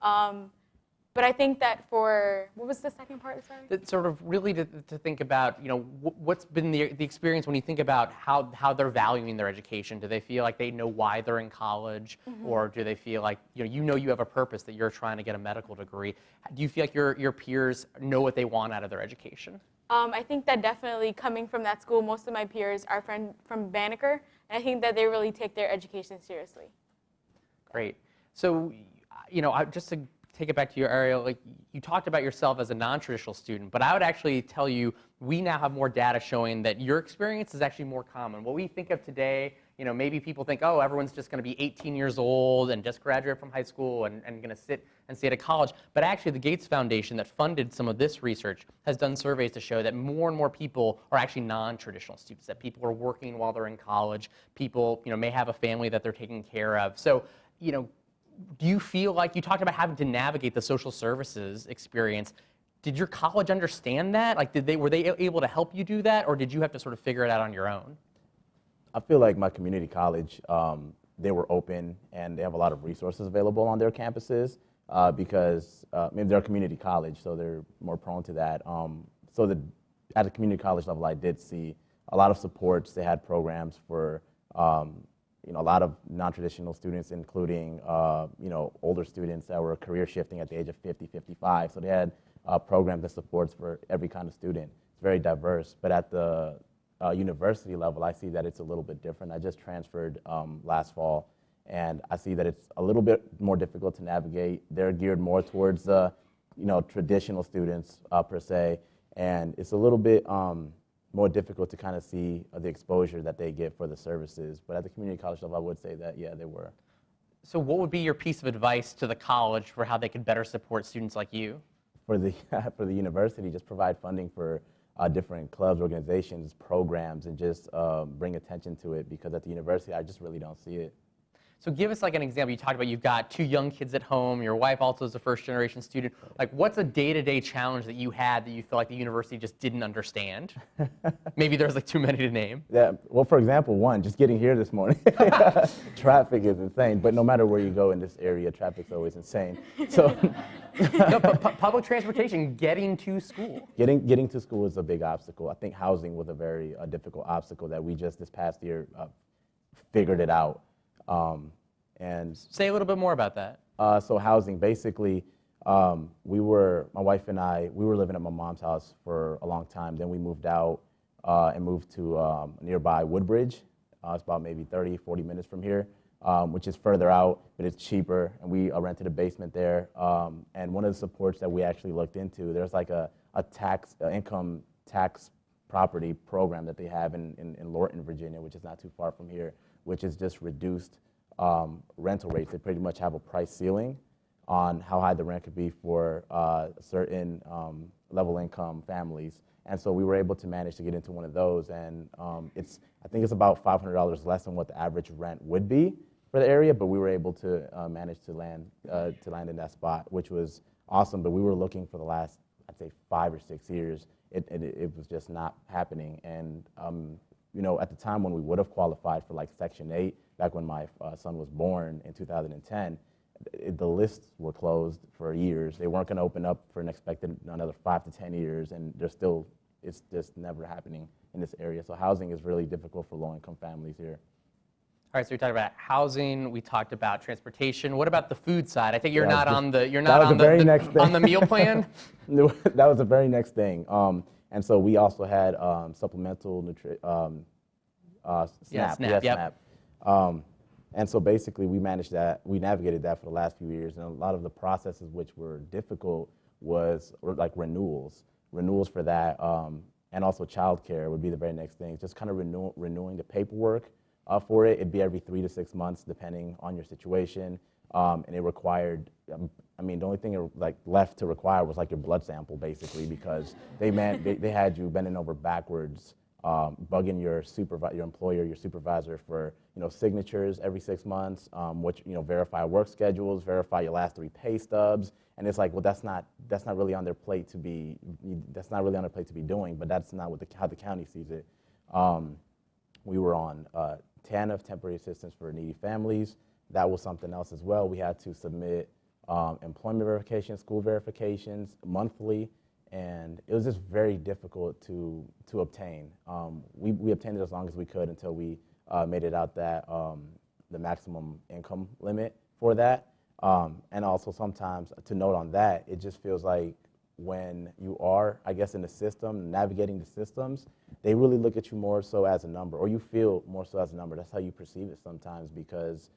But I think that what was the second part, sorry? It's sort of really to think about, what's been the experience when you think about how they're valuing their education. Do they feel like they know why they're in college? Mm-hmm. Or do they feel like, you have a purpose that you're trying to get a medical degree? Do you feel like your peers know what they want out of their education? I think that definitely coming from that school, most of my peers are from Banneker, and I think that they really take their education seriously. Great. So, just to take it back to your area, like you talked about yourself as a non-traditional student, but I would actually tell you we now have more data showing that your experience is actually more common. What we think of today, maybe people think, oh, everyone's just going to be 18 years old and just graduate from high school and going to sit and stay at a college. But actually, the Gates Foundation that funded some of this research has done surveys to show that more and more people are actually non-traditional students, that people are working while they're in college. People, may have a family that they're taking care of. So, do you feel like you talked about having to navigate the social services experience? Did your college understand that? Like, were they able to help you do that, or did you have to sort of figure it out on your own? I feel like my community college, they were open and they have a lot of resources available on their campuses because they're a community college, so they're more prone to that. At a community college level, I did see a lot of supports. They had programs for a lot of non-traditional students, including older students that were career shifting at the age of 50, 55. So they had programs and supports for every kind of student. It's very diverse. But at the university level, I see that it's a little bit different. I just transferred last fall, and I see that it's a little bit more difficult to navigate. They're geared more towards traditional students per se, and it's a little bit more difficult to kind of see the exposure that they get for the services. But at the community college level, I would say that, yeah, they were. So what would be your piece of advice to the college for how they could better support students like you? For the university, just provide funding for different clubs, organizations, programs, and just bring attention to it, because at the university, I just really don't see it. So give us like an example. You talked about you've got 2 young kids at home. Your wife also is a first-generation student. Like, what's a day-to-day challenge that you had that you feel like the university just didn't understand? Maybe there's like too many to name. Yeah. Well, for example, one, just getting here this morning. Traffic is insane. But no matter where you go in this area, traffic's always insane. So No, but public transportation, getting to school. getting to school is a big obstacle. I think housing was a very difficult obstacle that we just this past year figured it out. And Say a little bit more about that. so housing, basically, my wife and I, we were living at my mom's house for a long time. Then we moved out and moved to nearby Woodbridge. It's about maybe 30, 40 minutes from here, which is further out, but it's cheaper. And we rented a basement there. And one of the supports that we actually looked into, there's like a income tax property program that they have in Lorton, Virginia, which is not too far from here, which is just reduced rental rates. They pretty much have a price ceiling on how high the rent could be for certain level income families. And so we were able to manage to get into one of those, and I think it's about $500 less than what the average rent would be. for the area, but we were able to manage to land in that spot, which was awesome. But we were looking for the last, I'd say, 5 or 6 years. It was just not happening. And you know, at the time when we would have qualified for like Section 8, back when my son was born in 2010, the lists were closed for years. They weren't going to open up for an expected another 5 to 10 years, and it's just never happening in this area. So housing is really difficult for low-income families here. All right, so we talked about housing, we talked about transportation. What about the food side? I think you're Yeah, not just- on the That on the meal plan. That was the very next thing. And so we also had supplemental SNAP. SNAP, yep. SNAP. And so basically we managed that, we navigated that for the last few years, and a lot of the processes which were difficult were like renewals for that, and also childcare would be the very next thing. Just kind of renewing the paperwork for it. It'd be every 3 to 6 months depending on your situation, and it required, I mean, the only thing like left to require was like your blood sample basically, because they had you bending over backwards, bugging your employer, your supervisor for, you know, signatures every 6 months, which, you know, verify work schedules, verify your last 3 pay stubs, and it's like, well, that's not really on their plate to be doing, but that's not how the county sees it. We were on TANF, temporary assistance for needy families. That was something else as well. We had to submit employment verifications, school verifications monthly, and it was just very difficult to obtain. We obtained it as long as we could until we made it out that the maximum income limit for that. And also sometimes, to note on that, it just feels like when you are, I guess, in the system, navigating the systems, they really look at you more so as a number, or you feel more so as a number. That's how you perceive it sometimes, because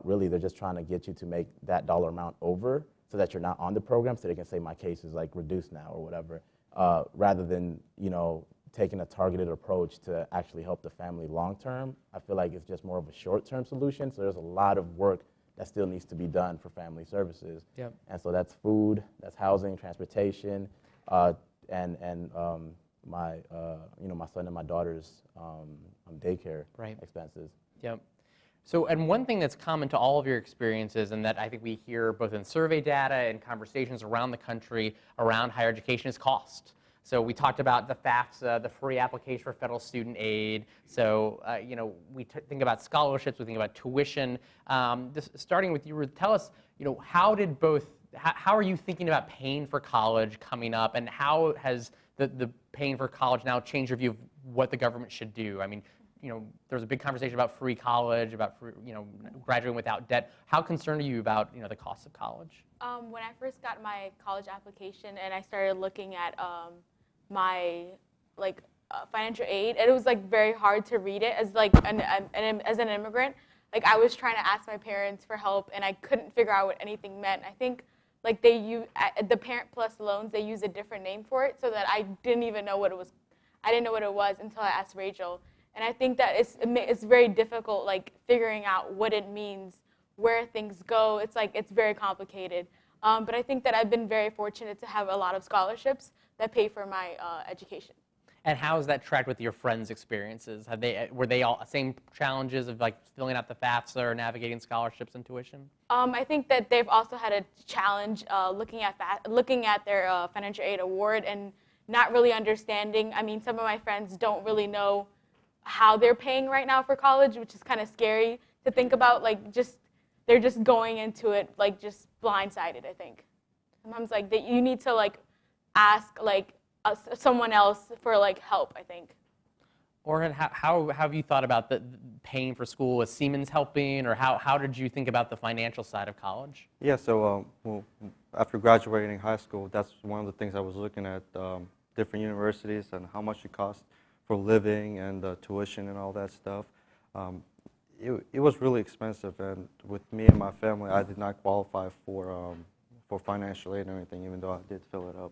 really they're just trying to get you to make that dollar amount over so that you're not on the program, so they can say my case is like reduced now or whatever, rather than, you know, taking a targeted approach to actually help the family long term. I feel like it's just more of a short-term solution, so there's a lot of work that still needs to be done for family services. Yep. And so that's food, that's housing, transportation, and my you know, my son and my daughter's daycare Right. expenses. Yep. So, and one thing that's common to all of your experiences, and that I think we hear both in survey data and conversations around the country around higher education, is cost. So we talked about the FAFSA, the free application for federal student aid. So, you know, we think about scholarships, we think about tuition. Starting with you, Ruth, tell us, you know, how are you thinking about paying for college coming up, and how has the paying for college now changed your view of what the government should do? I mean, you know, there's a big conversation about free college, about free, you know, graduating without debt. How concerned are you about, you know, the cost of college? When I first got my college application and I started looking at my financial aid, it was like very hard to read it as like as an immigrant. Like I was trying to ask my parents for help and I couldn't figure out what anything meant. I think like they use the Parent Plus loans, they use a different name for it, so that I didn't even know what it was. I didn't know what it was until I asked Rachel. And I think that it's very difficult, like figuring out what it means, where things go. It's like it's very complicated. But I think that I've been very fortunate to have a lot of scholarships that pay for my education. And how has that tracked with your friends' experiences? Were they all same challenges of like filling out the FAFSA or navigating scholarships and tuition? I think that they've also had a challenge looking at their financial aid award and not really understanding. I mean, some of my friends don't really know how they're paying right now for college, which is kind of scary to think about. Like, they're just going into it like just blindsided. I think sometimes like you need to like ask like someone else for like help, I think. Orhan, how have you thought about the paying for school? Was Siemens helping, or how did you think about the financial side of college? Yeah, so well, after graduating high school, that's one of the things I was looking at, different universities and how much it costs for living and tuition and all that stuff. It was really expensive, and with me and my family, I did not qualify for financial aid or anything, even though I did fill it up.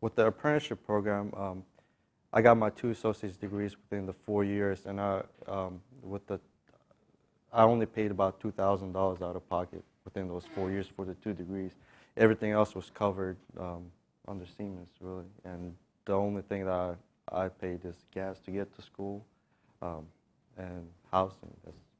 With the apprenticeship program, I got my 2 associate's degrees within the 4 years, and I only paid about $2,000 out of pocket within those 4 years for the 2 degrees. Everything else was covered under Siemens, really, and the only thing that I paid is gas to get to school and housing.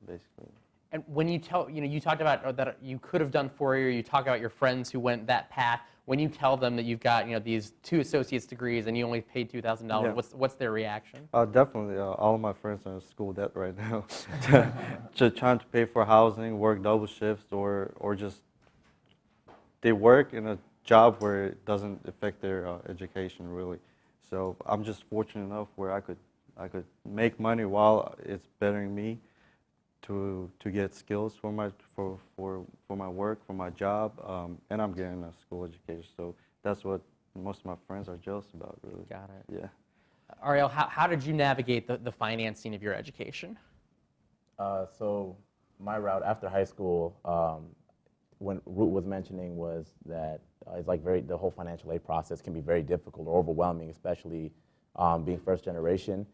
basically. And when you tell, you talked about that you could have done 4 years, you talk about your friends who went that path. When you tell them that you've got, these 2 associate's degrees and you only paid $2,000, Yeah. what's their reaction? Definitely, all of my friends are in school debt right now, just trying to pay for housing, work double shifts, or just they work in a job where it doesn't affect their education really. So I'm just fortunate enough where I could make money while it's bettering me to get skills for my work, for my job, and I'm getting a school education. So that's what most of my friends are jealous about, really. Got it. Yeah. Ariel, how did you navigate the financing of your education? So my route after high school, when Ruth was mentioning, was that it's like the whole financial aid process can be very difficult or overwhelming, especially being first generation,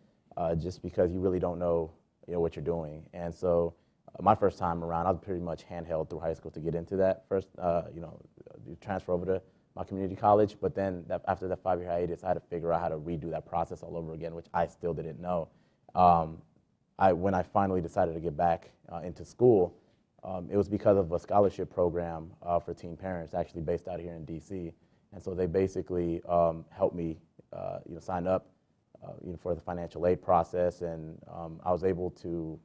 just because you really don't know what you're doing. And so my first time around, I was pretty much handheld through high school to get into that first, transfer over to my community college. But then after that 5-year hiatus, I had to figure out how to redo that process all over again, which I still didn't know. When I finally decided to get back into school, it was because of a scholarship program for teen parents, actually based out here in DC. And so they basically helped me, sign up for the financial aid process, and I was able to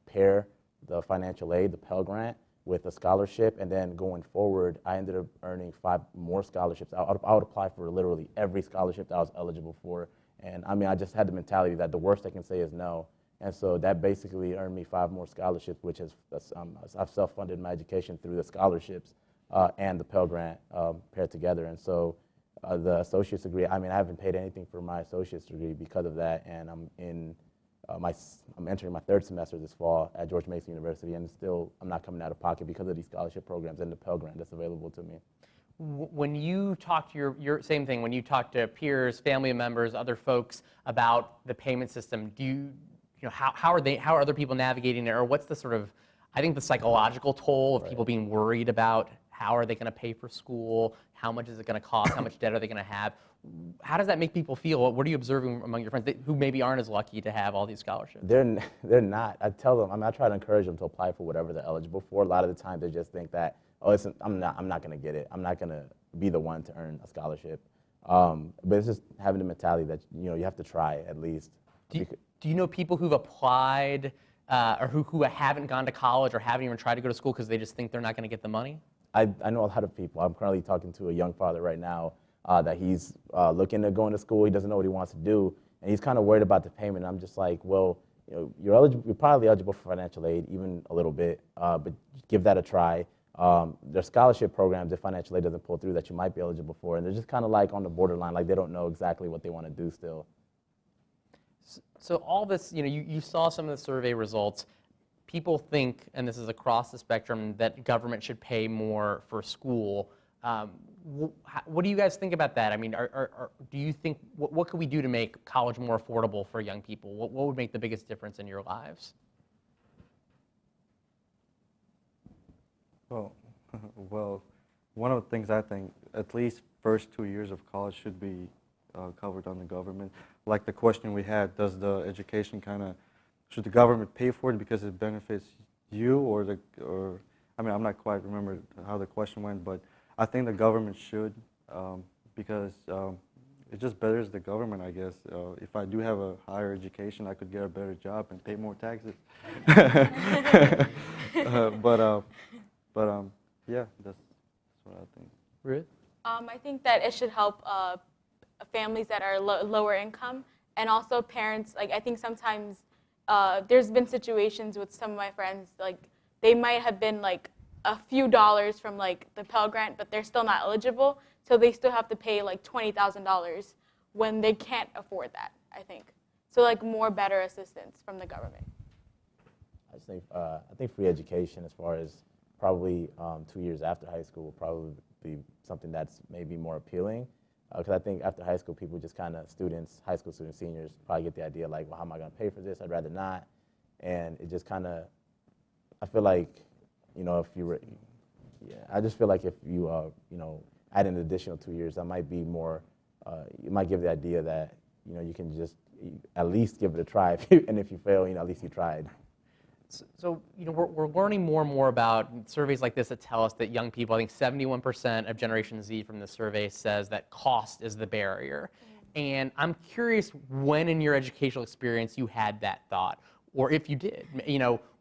pair the financial aid, the Pell Grant, with a scholarship, and then going forward, I ended up earning 5 more scholarships. I would apply for literally every scholarship that I was eligible for, and I just had the mentality that the worst I can say is no, and so that basically earned me 5 more scholarships, which is I've self-funded my education through the scholarships and the Pell Grant paired together, and so. The associate's degree, I haven't paid anything for my associate's degree because of that, and I'm entering my 3rd semester this fall at George Mason University, and still I'm not coming out of pocket because of these scholarship programs and the Pell Grant that's available to me. When you talk to your same thing, when you talk to peers, family members, other folks about the payment system, how are other people navigating it, or what's the sort of, I think the psychological toll of people being worried about how are they going to pay for school, how much is it going to cost, how much debt are they going to have? How does that make people feel? What are you observing among your friends who maybe aren't as lucky to have all these scholarships? They're not. I tell them, I try to encourage them to apply for whatever they're eligible for. A lot of the time they just think that, I'm not going to get it. I'm not going to be the one to earn a scholarship. But it's just having the mentality that, you have to try at least. Do you know people who've applied or who haven't gone to college or haven't even tried to go to school because they just think they're not going to get the money? I know a lot of people. I'm currently talking to a young father right now that he's looking to go into school. He doesn't know what he wants to do, and he's kind of worried about the payment. I'm just like, well, you're probably eligible for financial aid, even a little bit, but give that a try. There's scholarship programs if financial aid doesn't pull through that you might be eligible for, and they're just kind of like on the borderline, like they don't know exactly what they want to do still. So all this, you saw some of the survey results. People think, and this is across the spectrum, that government should pay more for school. What do you guys think about that? Do you think, what could we do to make college more affordable for young people? What would make the biggest difference in your lives? Well, one of the things I think, at least first 2 years of college should be covered on the government. Like the question we had, does the education should the government pay for it because it benefits you or I'm not quite remember how the question went, but I think the government should because it just betters the government, I guess. If I do have a higher education, I could get a better job and pay more taxes. Yeah, that's what I think. Ruth? I think that it should help families that are lower income, and also parents. Like, I think sometimes there's been situations with some of my friends, like they might have been like a few dollars from like the Pell Grant, but they're still not eligible, so they still have to pay like $20,000 when they can't afford that, I think. So like more better assistance from the government. I think free education, as far as probably 2 years after high school, will probably be something that's maybe more appealing. Because I think after high school, people just high school students, seniors, probably get the idea like, well, how am I going to pay for this? I'd rather not. And it just I feel like, if you were, I just feel like if you, add an additional 2 years, that might be more, you might give the idea that, you can just at least give it a try. And if you fail, at least you tried. So we're learning more and more about surveys like this that tell us that young people, I think 71% of Generation Z from the survey says that cost is the barrier. And I'm curious when in your educational experience you had that thought, or if you did.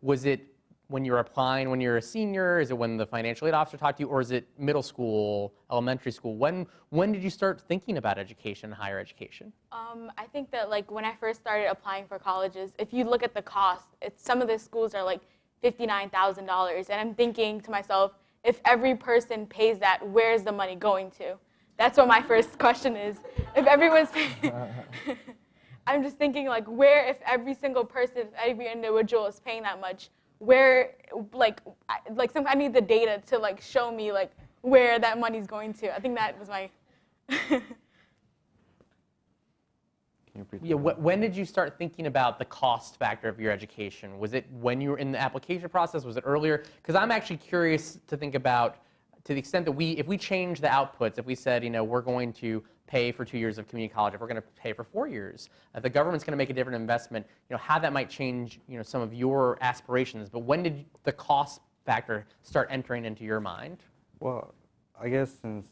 Was it when you were applying when you're a senior? Is it when the financial aid officer talked to you, or is it middle school, elementary school? When did you start thinking about education, higher education? I think that like when I first started applying for colleges, if you look at the cost, some of the schools are like $59,000, and I'm thinking to myself, if every person pays that, where's the money going to? That's what my first question is. If everyone's paying, I'm just thinking like where, if every single person, if every individual is paying that much, where, I need the data to like show me like where that money's going to. I think that was my. Yeah, when did you start thinking about the cost factor of your education? Was it when you were in the application process? Was it earlier? Because I'm actually curious to think about, to the extent that if we change the outputs, if we said, we're going to pay for 2 years of community college, if we're going to pay for 4 years, if the government's going to make a different investment, how that might change, some of your aspirations. But when did the cost factor start entering into your mind? Well, I guess since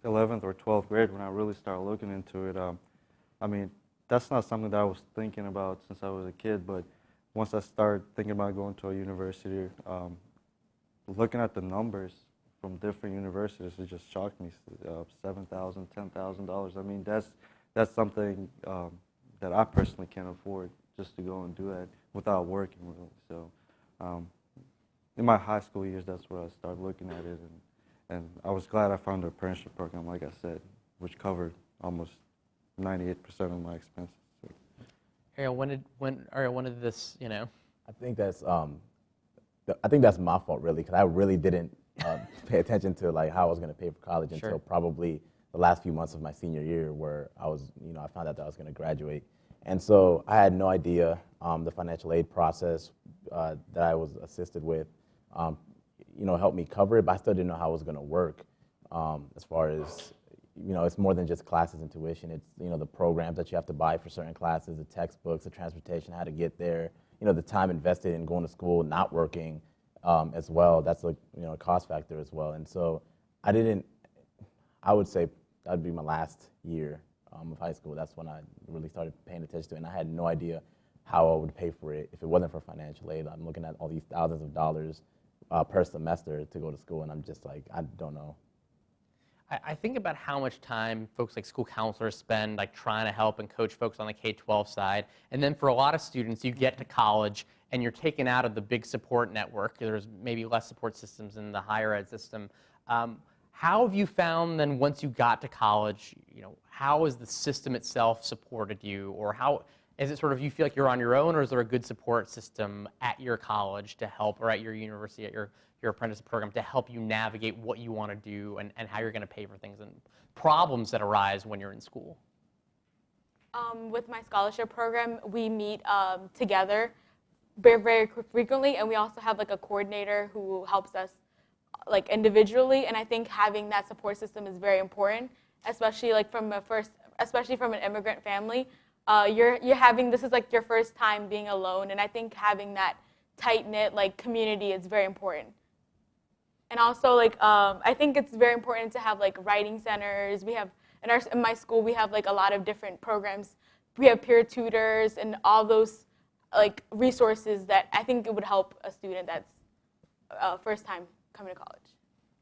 11th or 12th grade when I really started looking into it, I mean, that's not something that I was thinking about since I was a kid, but once I started thinking about going to a university, looking at the numbers from different universities, it just shocked me. $7,000, $10,000. I mean, that's something that I personally can't afford just to go and do that without working really. So, in my high school years, that's where I started looking at it, and I was glad I found the apprenticeship program, like I said, which covered almost 98% of my expenses. Ariel, when did this, I think that's my fault really, because I really didn't pay attention to like how I was going to pay for college until probably the last few months of my senior year, where I was, I found out that I was going to graduate, and so I had no idea the financial aid process that I was assisted with, helped me cover it, but I still didn't know how it was going to work. As far as it's more than just classes and tuition. It's the programs that you have to buy for certain classes, the textbooks, the transportation, how to get there. The time invested in going to school, not working. As well, that's a cost factor as well. And so I would say that would be my last year of high school. That's when I really started paying attention to it, and I had no idea how I would pay for it if it wasn't for financial aid. I'm looking at all these thousands of dollars per semester to go to school, and I'm just like, I don't know. I think about how much time folks like school counselors spend like trying to help and coach folks on the K-12 side. And then for a lot of students, you get to college and you're taken out of the big support network. There's maybe less support systems in the higher ed system. How have you found then once you got to college, how has the system itself supported you? Or how is it sort of you feel like you're on your own, or is there a good support system at your college to help, or at your university, at your apprenticeship program to help you navigate what you want to do and how you're going to pay for things and problems that arise when you're in school? With my scholarship program, we meet together very, very frequently, and we also have like a coordinator who helps us like individually. And I think having that support system is very important, especially like especially from an immigrant family. You're having, this is like your first time being alone, and I think having that tight-knit like community is very important. And also like I think it's very important to have like writing centers. We have in my school we have like a lot of different programs. We have peer tutors and all those like resources that I think it would help a student that's first time coming to college.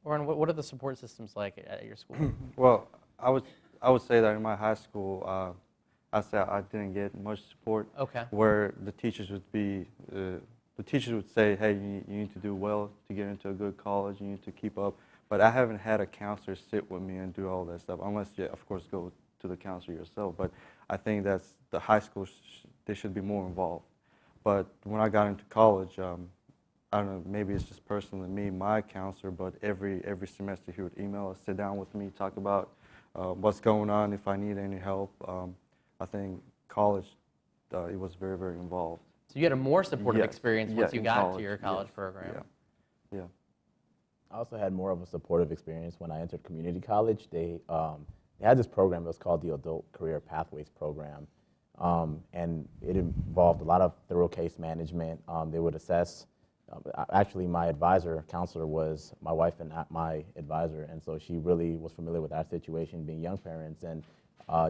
Orhan, what are the support systems like at your school? Well, I would say that in my high school, I said I didn't get much support. Okay. Where the teachers would be, the teachers would say, hey, you need to do well to get into a good college. You need to keep up. But I haven't had a counselor sit with me and do all that stuff, unless you, of course, go to the counselor yourself. But I think that's the high school. They should be more involved. But when I got into college, I don't know, maybe it's just personally me, my counselor, but every semester he would email us, sit down with me, talk about what's going on, if I need any help. I think college, it was very, very involved. So you had a more supportive experience once you got college, to your college program. Yeah. I also had more of a supportive experience when I entered community college. They had this program, it was called the Adult Career Pathways Program. And it involved a lot of thorough case management. They would assess. Actually, my advisor, counselor, was my wife and my advisor, and so she really was familiar with our situation, being young parents, and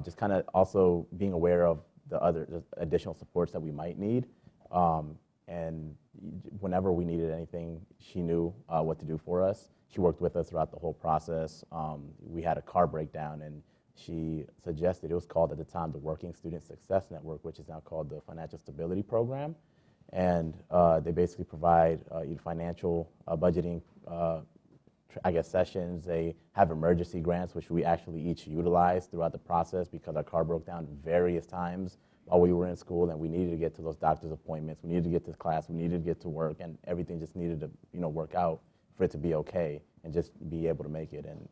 just kind of also being aware of the additional supports that we might need. And whenever we needed anything, she knew what to do for us. She worked with us throughout the whole process. We had a car breakdown, and she suggested, it was called at the time the Working Student Success Network, which is now called the Financial Stability Program. And they basically provide financial budgeting, sessions. They have emergency grants, which we actually each utilized throughout the process because our car broke down various times while we were in school, and we needed to get to those doctor's appointments. We needed to get to class. We needed to get to work, and everything just needed to work out for it to be okay and just be able to make it. And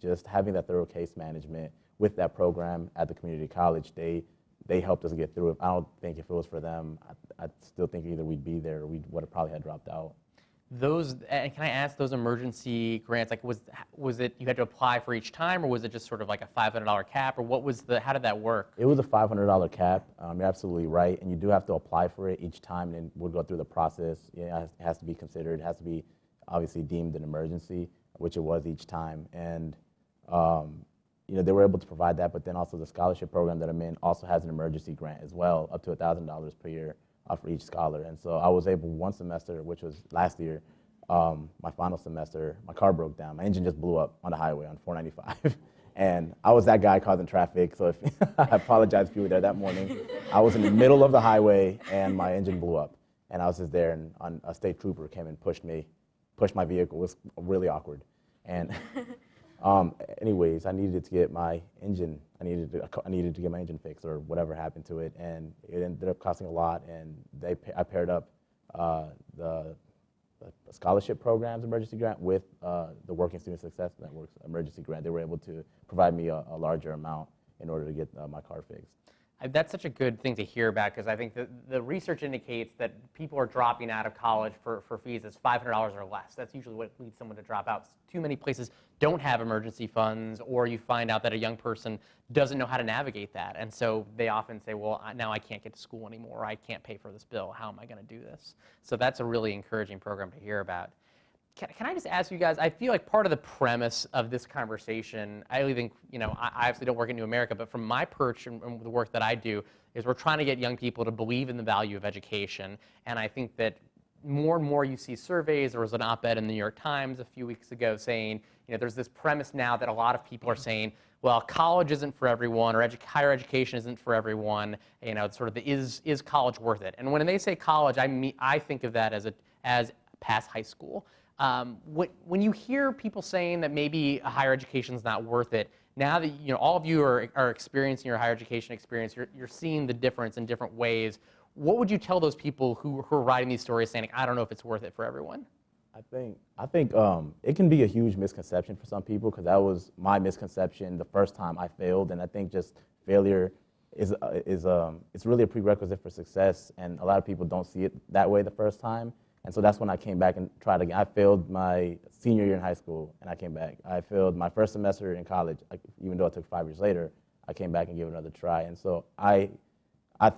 just having that thorough case management with that program at the community college, they helped us get through it. I don't think if it was for them, I still think either we'd be there or we would have probably had dropped out. And can I ask, those emergency grants, like was it you had to apply for each time, or was it just sort of like a $500 cap, or how did that work? It was a $500 cap. You're absolutely right, and you do have to apply for it each time, and we'll go through the process. It has to be considered. It has to be obviously deemed an emergency, which it was each time. And they were able to provide that, but then also the scholarship program that I'm in also has an emergency grant as well, up to $1,000 per year for each scholar. And so I was able, one semester, which was last year, my final semester, my car broke down. My engine just blew up on the highway on 495. And I was that guy causing traffic, so I apologize if you were there that morning. I was in the middle of the highway, and my engine blew up. And I was just there, and a state trooper came and pushed my vehicle. It was really awkward. And anyways, I needed to get my engine, I needed to get my engine fixed or whatever happened to it, and it ended up costing a lot, and I paired up the scholarship program's emergency grant with the Working Student Success Network's emergency grant. They were able to provide me a larger amount in order to get my car fixed. That's such a good thing to hear about, because I think the research indicates that people are dropping out of college for fees that's $500 or less. That's usually what leads someone to drop out. Too many places don't have emergency funds, or you find out that a young person doesn't know how to navigate that. And so they often say, well, now I can't get to school anymore. I can't pay for this bill. How am I going to do this? So that's a really encouraging program to hear about. Can I just ask you guys, I feel like part of the premise of this conversation, I really think, I obviously don't work at New America, but from my perch and the work that I do, is we're trying to get young people to believe in the value of education. And I think that more and more you see surveys. There was an op-ed in the New York Times a few weeks ago saying, there's this premise now that a lot of people are saying, well, college isn't for everyone, or higher education isn't for everyone. Sort of is college worth it? And when they say college, I think of that as past high school. When you hear people saying that maybe a higher education is not worth it, now that all of you are experiencing your higher education experience, you're seeing the difference in different ways. What would you tell those people who are writing these stories saying, I don't know if it's worth it for everyone? I think it can be a huge misconception for some people, because that was my misconception the first time I failed, and I think just failure it's really a prerequisite for success, and a lot of people don't see it that way the first time. And so that's when I came back and tried again. I failed my senior year in high school, and I came back. I failed my first semester in college, even though it took 5 years later. I came back and gave it another try. And so I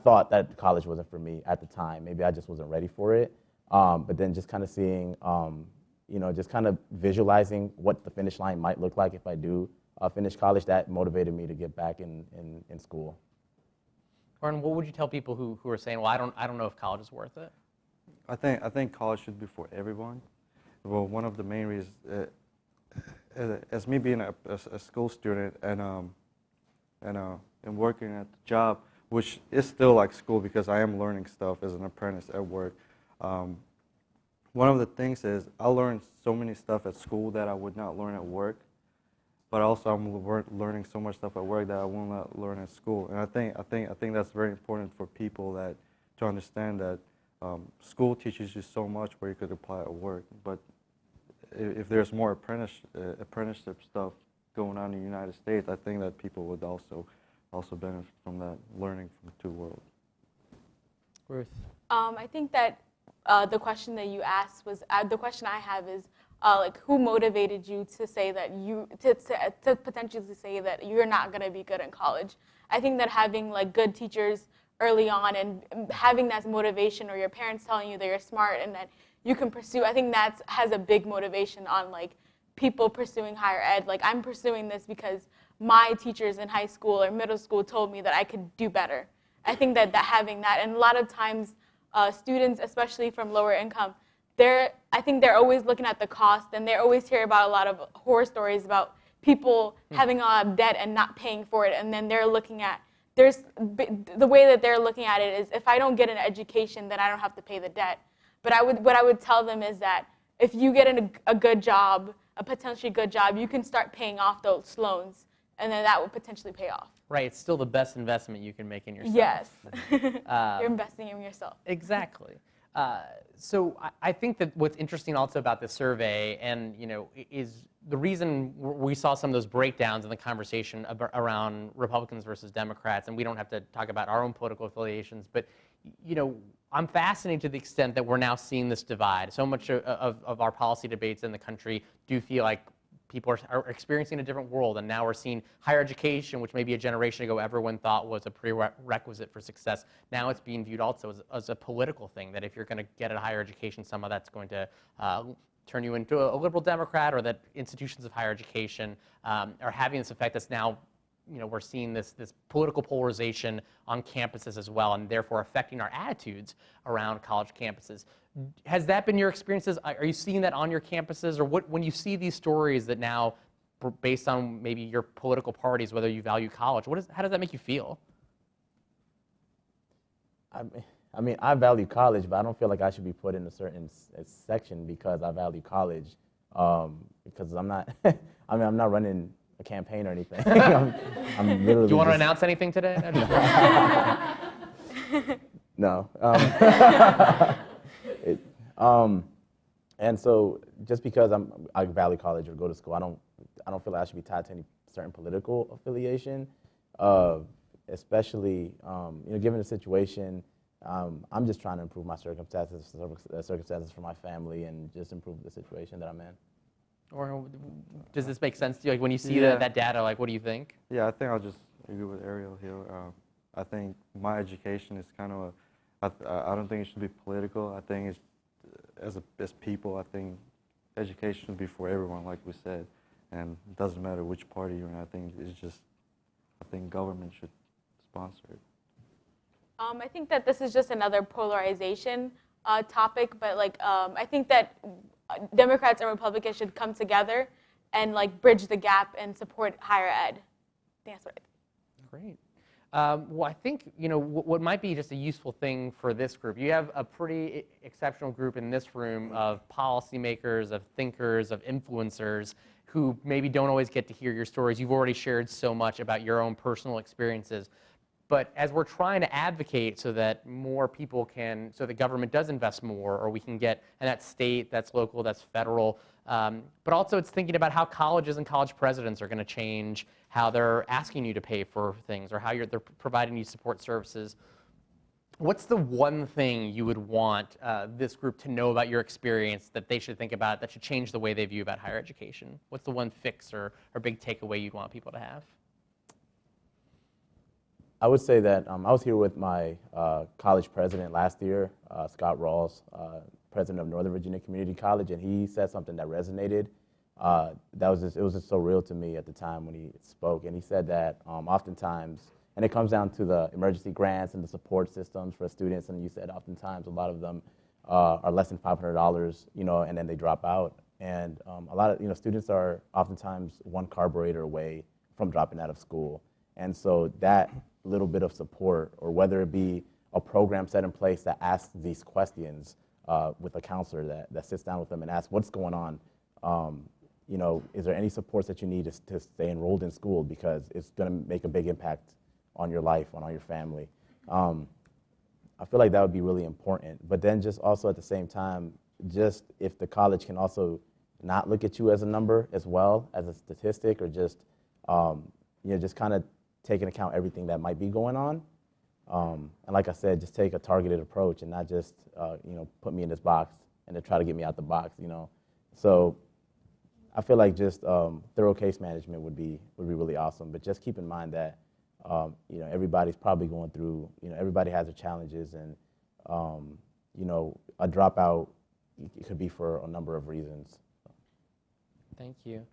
thought that college wasn't for me at the time. Maybe I just wasn't ready for it. But then just kind of seeing, just kind of visualizing what the finish line might look like if I do finish college, that motivated me to get back in school. Orhan, what would you tell people who are saying, well, I don't know if college is worth it? I think college should be for everyone. Well, one of the main reasons, as me being a school student and working at the job, which is still like school because I am learning stuff as an apprentice at work. One of the things is I learned so many stuff at school that I would not learn at work, but also I'm learning so much stuff at work that I will not learn at school. And I think that's very important for people to understand that. School teaches you so much where you could apply at work, but if there's more apprenticeship stuff going on in the United States, I think that people would also benefit from that, learning from the two worlds. Ruth? I think that the question that you asked was, the question I have is, who motivated you to say that to potentially say that you're not going to be good in college? I think that having like good teachers early on and having that motivation, or your parents telling you that you're smart and that you can pursue, I think that has a big motivation on like people pursuing higher ed. Like, I'm pursuing this because my teachers in high school or middle school told me that I could do better. I think that having that, and a lot of times students, especially from lower income, I think they're always looking at the cost, and they always hear about a lot of horror stories about people having a lot of debt and not paying for it, and then they're looking at, the way that they're looking at it is, if I don't get an education, then I don't have to pay the debt. But what I would tell them is that if you get a good job, a potentially good job, you can start paying off those loans, and then that will potentially pay off. Right, it's still the best investment you can make in yourself. Yes, you're investing in yourself. Exactly. So I think that what's interesting also about this survey, and is the reason we saw some of those breakdowns in the conversation around Republicans versus Democrats, and we don't have to talk about our own political affiliations, but I'm fascinated to the extent that we're now seeing this divide. So much of our policy debates in the country do feel like people are experiencing a different world, and now we're seeing higher education, which maybe a generation ago everyone thought was a prerequisite for success. Now it's being viewed also as a political thing, that if you're going to get a higher education, somehow that's going to turn you into a liberal Democrat, or that institutions of higher education are having this effect that's now, we're seeing this political polarization on campuses as well, and therefore affecting our attitudes around college campuses. Has that been your experiences? Are you seeing that on your campuses, or when you see these stories that now, based on maybe your political parties, whether you value college, how does that make you feel? I mean, I value college, but I don't feel like I should be put in a certain section because I value college. Because I'm not, I'm not running a campaign or anything. I'm literally. Do you want to announce anything today? No. And so just because I value college or go to school, I don't feel like I should be tied to any certain political affiliation. Especially, given the situation, I'm just trying to improve my circumstances for my family, and just improve the situation that I'm in. Or does this make sense to you? Like, when you see that data, like, what do you think? Yeah, I think I'll just agree with Ariel here. I think my education is kind of I don't think it should be political. I think it's, as people, I think education should be for everyone, like we said, and it doesn't matter which party you're in. I think government should sponsor it. I think that this is just another polarization topic, but I think that Democrats and Republicans should come together and bridge the gap and support higher ed. I think that's what I think. Great. Well, I think what might be just a useful thing for this group. You have a pretty exceptional group in this room of policymakers, of thinkers, of influencers who maybe don't always get to hear your stories. You've already shared so much about your own personal experiences. But as we're trying to advocate so that more people can, so the government does invest more, or we can get, and that's state, that's local, that's federal, but also it's thinking about how colleges and college presidents are going to change how they're asking you to pay for things, or how they're providing you support services. What's the one thing you would want this group to know about your experience that they should think about, that should change the way they view about higher education? What's the one fix or big takeaway you'd want people to have? I would say that I was here with my college president last year, Scott Rawls, president of Northern Virginia Community College, and he said something that resonated. It was just so real to me at the time when he spoke, and he said that oftentimes, and it comes down to the emergency grants and the support systems for students, and you said oftentimes a lot of them are less than $500, and then they drop out, and a lot of students are oftentimes one carburetor away from dropping out of school, and so that little bit of support, or whether it be a program set in place that asks these questions with a counselor that sits down with them and asks what's going on. Is there any supports that you need to stay enrolled in school, because it's going to make a big impact on your life, on your family. I feel like that would be really important. But then just also at the same time, just if the college can also not look at you as a number as well, as a statistic, or just just kind of take into account everything that might be going on. And like I said, just take a targeted approach and not just, put me in this box and then try to get me out the box, So I feel like just thorough case management would be really awesome. But just keep in mind that You know, everybody's probably going through, you know, everybody has their challenges, and, you know, a dropout, it could be for a number of reasons. Thank you.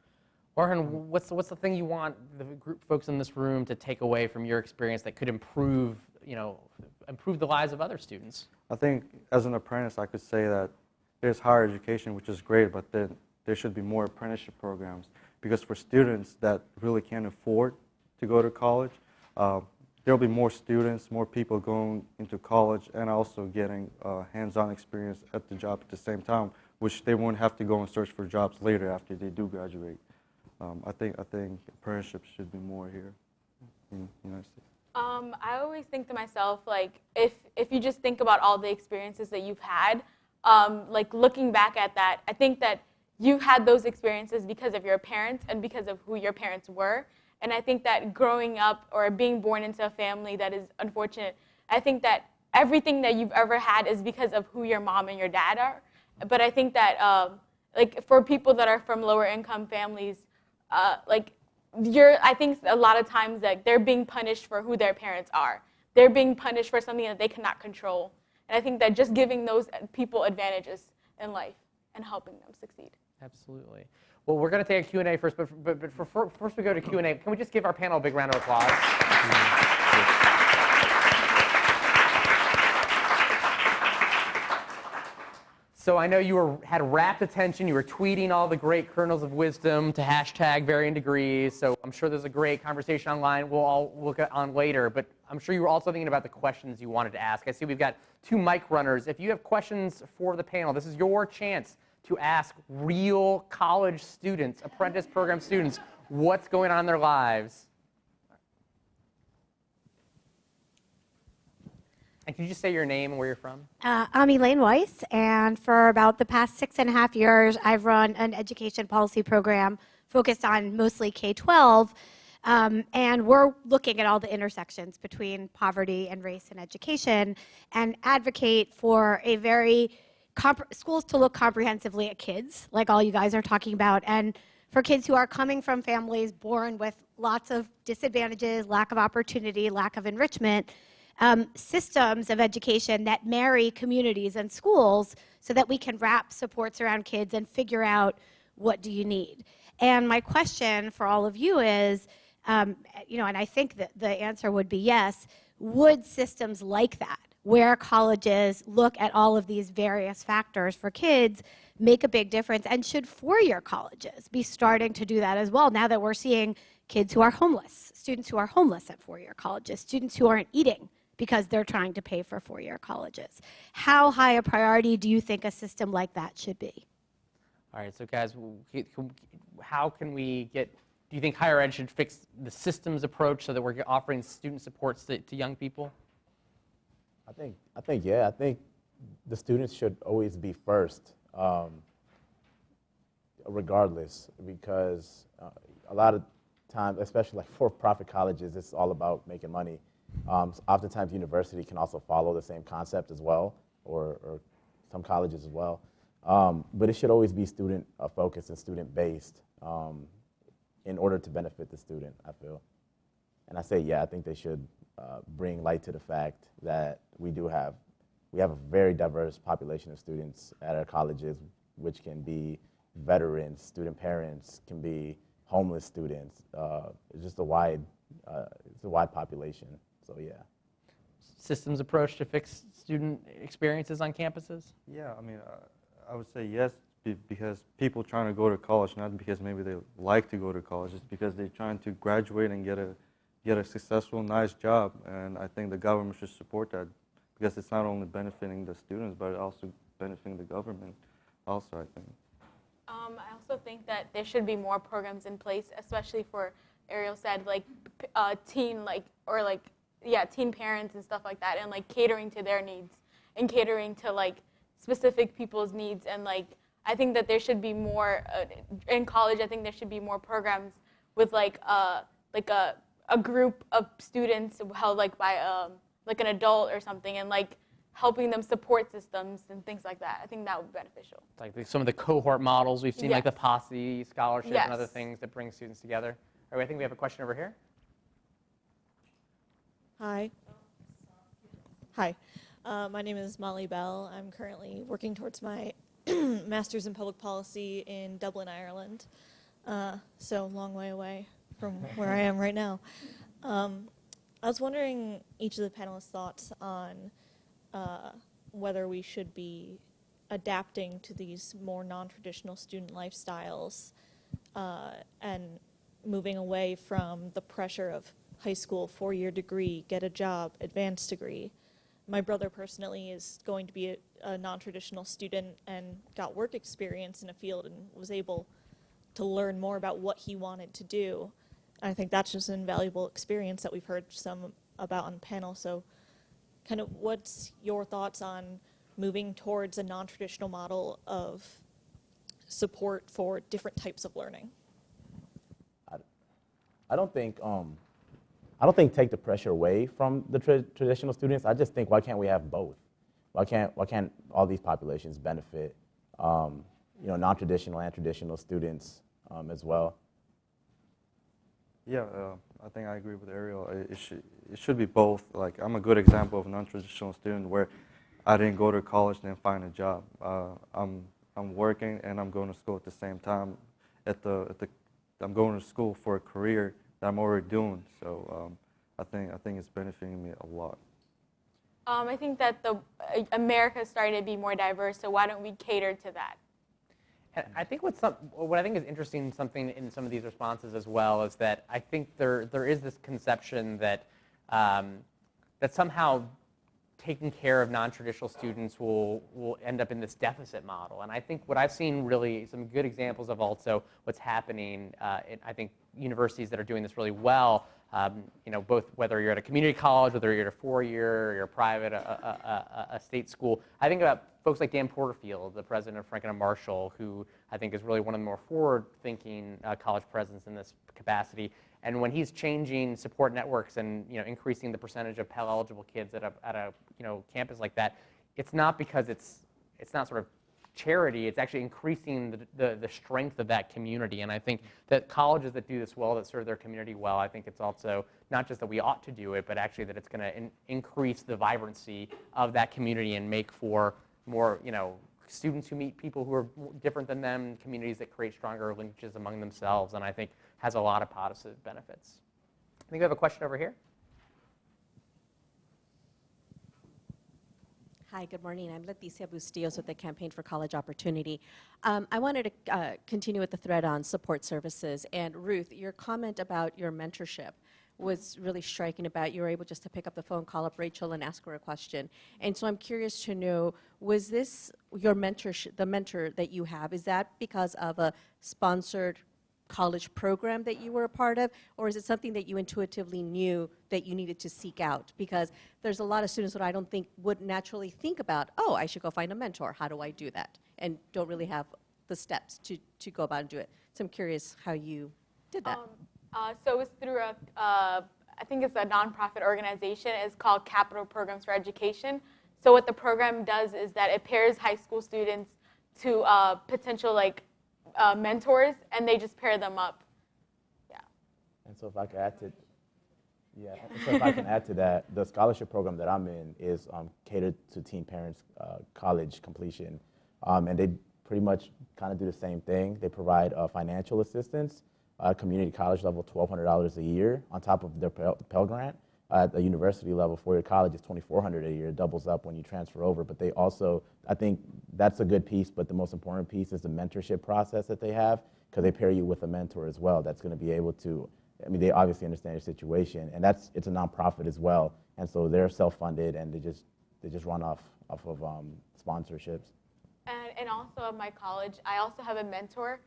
Orhan, what's the thing you want the group folks in this room to take away from your experience that could improve, you know, improve the lives of other students? I think as an apprentice, I could say that there's higher education, which is great, but then there should be more apprenticeship programs, because for students that really can't afford to go to college, there'll be more students, more people going into college and also getting hands-on experience at the job at the same time, which they won't have to go and search for jobs later after they do graduate. I think apprenticeships should be more here in the United States. I always think to myself, like, if you just think about all the experiences that you've had, like looking back at that, I think that you've had those experiences because of your parents and because of who your parents were. And I think that growing up or being born into a family that is unfortunate, I think that everything that you've ever had is because of who your mom and your dad are. But I think that, like, for people that are from lower income families, like, I think a lot of times that they're being punished for who their parents are. They're being punished for something that they cannot control. And I think that just giving those people advantages in life and helping them succeed. Absolutely. Well, we're going to take a Q&A first, but first we go to Q&A. Can we just give our panel a big round of applause? So I know you had rapt attention. You were tweeting all the great kernels of wisdom to hashtag varying degrees. So I'm sure there's a great conversation online we'll all look at on later. But I'm sure you were also thinking about the questions you wanted to ask. I see we've got 2 mic runners. If you have questions for the panel, this is your chance to ask real college students, apprentice program students, what's going on in their lives. And can you just say your name and where you're from? I'm Elaine Weiss, and for about the past 6.5 years, I've run an education policy program focused on mostly K-12, and we're looking at all the intersections between poverty and race and education, and advocate for a very schools to look comprehensively at kids, like all you guys are talking about, and for kids who are coming from families born with lots of disadvantages, lack of opportunity, lack of enrichment, systems of education that marry communities and schools so that we can wrap supports around kids and figure out what do you need. And my question for all of you is, you know, and I think that the answer would be yes, would systems like that, where colleges look at all of these various factors for kids, make a big difference? And should four-year colleges be starting to do that as well, now that we're seeing kids who are homeless, students who are homeless at four-year colleges, students who aren't eating because they're trying to pay for four-year colleges? How high a priority do you think a system like that should be? All right, so guys, how can we get, do you think higher ed should fix the systems approach so that we're offering student supports to young people? I think yeah. I think the students should always be first, regardless, because a lot of times, especially like for-profit colleges, it's all about making money. Oftentimes, university can also follow the same concept as well, or some colleges as well. But it should always be student-focused and student-based in order to benefit the student, I feel. And I say, yeah, I think they should bring light to the fact that we have a very diverse population of students at our colleges, which can be veterans, student parents, can be homeless students. It's just a wide population. So yeah. Systems approach to fix student experiences on campuses? Yeah, I mean, I would say yes, because people trying to go to college, not because maybe they like to go to college, it's because they're trying to graduate and get a successful, nice job. And I think the government should support that, because it's not only benefiting the students, but also benefiting the government also, I think. I also think that there should be more programs in place, especially for, Ariel said, like teen parents and stuff like that, and like catering to their needs and catering to like specific people's needs. And like, I think that there should be more in college. I think there should be more programs with like a group of students held like by like an adult or something, and like helping them support systems and things like that. I think that would be beneficial. Like some of the cohort models we've seen, like the Posse Scholarship Yes. and other things that bring students together. All right, I think we have a question over here. Hi. Hi. My name is Molly Bell. I'm currently working towards my master's in public policy in Dublin, Ireland. So long way away from where I am right now. I was wondering each of the panelists' thoughts on whether we should be adapting to these more non-traditional student lifestyles and moving away from the pressure of high school, 4-year degree, get a job, advanced degree. My brother personally is going to be a non-traditional student and got work experience in a field and was able to learn more about what he wanted to do. I think that's just an invaluable experience that we've heard some about on the panel. So kind of what's your thoughts on moving towards a non-traditional model of support for different types of learning? I don't think take the pressure away from the traditional students. I just think, why can't we have both? Why can't all these populations benefit, non-traditional and traditional students as well? Yeah, I think I agree with Ariel. It should be both. Like, I'm a good example of a non-traditional student where I didn't go to college and then find a job. I'm working and I'm going to school at the same time. I'm going to school for a career that I'm already doing. So I think it's benefiting me a lot. I think that America is starting to be more diverse, so why don't we cater to that? And I think what I think is interesting, something in some of these responses as well, is that I think there is this conception that that somehow taking care of non-traditional students will end up in this deficit model. And I think what I've seen really some good examples of also what's happening I think universities that are doing this really well, both whether you're at a community college, whether you're at a 4-year, or you're private, a state school. I think about folks like Dan Porterfield, the president of Franklin and Marshall, who I think is really one of the more forward-thinking college presidents in this capacity. And when he's changing support networks and increasing the percentage of Pell-eligible kids at a campus like that, it's not because it's not sort of charity. It's actually increasing the strength of that community. And I think that colleges that do this well, that serve their community well, I think it's also not just that we ought to do it, but actually that it's going to increase the vibrancy of that community and make for more students who meet people who are different than them, communities that create stronger linkages among themselves, and I think has a lot of positive benefits. I think we have a question over here. Hi, good morning. I'm Leticia Bustillos with the Campaign for College Opportunity. I wanted to continue with the thread on support services. And Ruth, your comment about your mentorship was really striking about you were able just to pick up the phone, call up Rachel, and ask her a question. And so I'm curious to know, was this your mentorship, the mentor that you have, is that because of a sponsored college program that you were a part of, or is it something that you intuitively knew that you needed to seek out? Because there's a lot of students that I don't think would naturally think about, oh, I should go find a mentor. How do I do that? And don't really have the steps to go about and do it. So I'm curious how you did that. So it was through I think it's a nonprofit organization. It's called Capital Programs for Education. So what the program does is that it pairs high school students to potential mentors, and they just pair them up. Yeah. And so if I can add to that, the scholarship program that I'm in is catered to teen parents' college completion, and they pretty much kind of do the same thing. They provide financial assistance, community college level, $1,200 a year on top of their Pell Grant. At the university level, 4-year college is $2,400 a year. It doubles up when you transfer over. But they also, I think that's a good piece, but the most important piece is the mentorship process that they have, because they pair you with a mentor as well that's going to be able to, they obviously understand your situation, and it's a nonprofit as well, and so they're self-funded, and they just run off of sponsorships. And also at my college, I also have a mentor,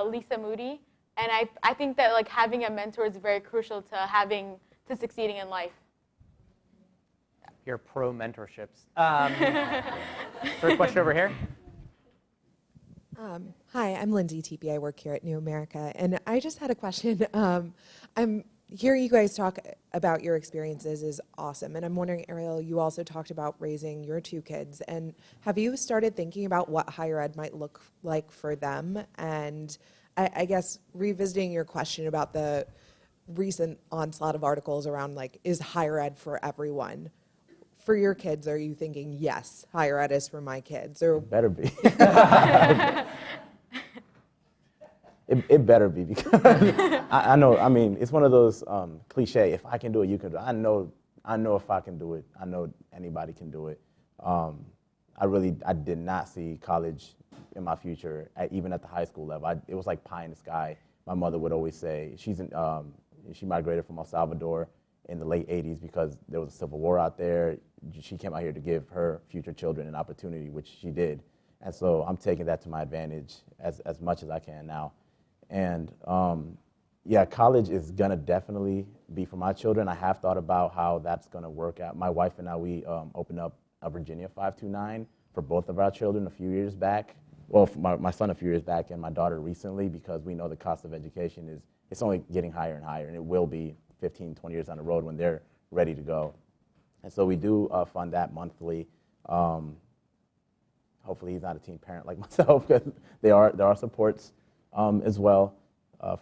Lisa Moody, and I think that having a mentor is very crucial to succeeding in life. You're pro mentorships. First question over here. Hi, I'm Lindsay Teepee. I work here at New America, and I just had a question. I'm hearing you guys talk about your experiences is awesome, and I'm wondering, Ariel, you also talked about raising your 2 kids, and have you started thinking about what higher ed might look like for them? And I guess revisiting your question about the recent onslaught of articles around like, is higher ed for everyone? For your kids, are you thinking, yes, higher ed is for my kids? Or Better be. It better be, because I know, I mean, it's one of those cliche, if I can do it, you can do it. I know if I can do it. I know anybody can do it. I did not see college in my future, even at the high school level. It was like pie in the sky. My mother would always say, she migrated from El Salvador in the late 80s because there was a civil war out there. She came out here to give her future children an opportunity, which she did. And so I'm taking that to my advantage as much as I can now. And yeah, college is gonna definitely be for my children. I have thought about how that's gonna work out. My wife and I, we opened up a Virginia 529 for both of our children a few years back. Well, for my son a few years back and my daughter recently, because we know the cost of education it's only getting higher and higher, and it will be 15, 20 years down the road when they're ready to go. And so we do fund that monthly. Hopefully he's not a teen parent like myself, because there are supports as well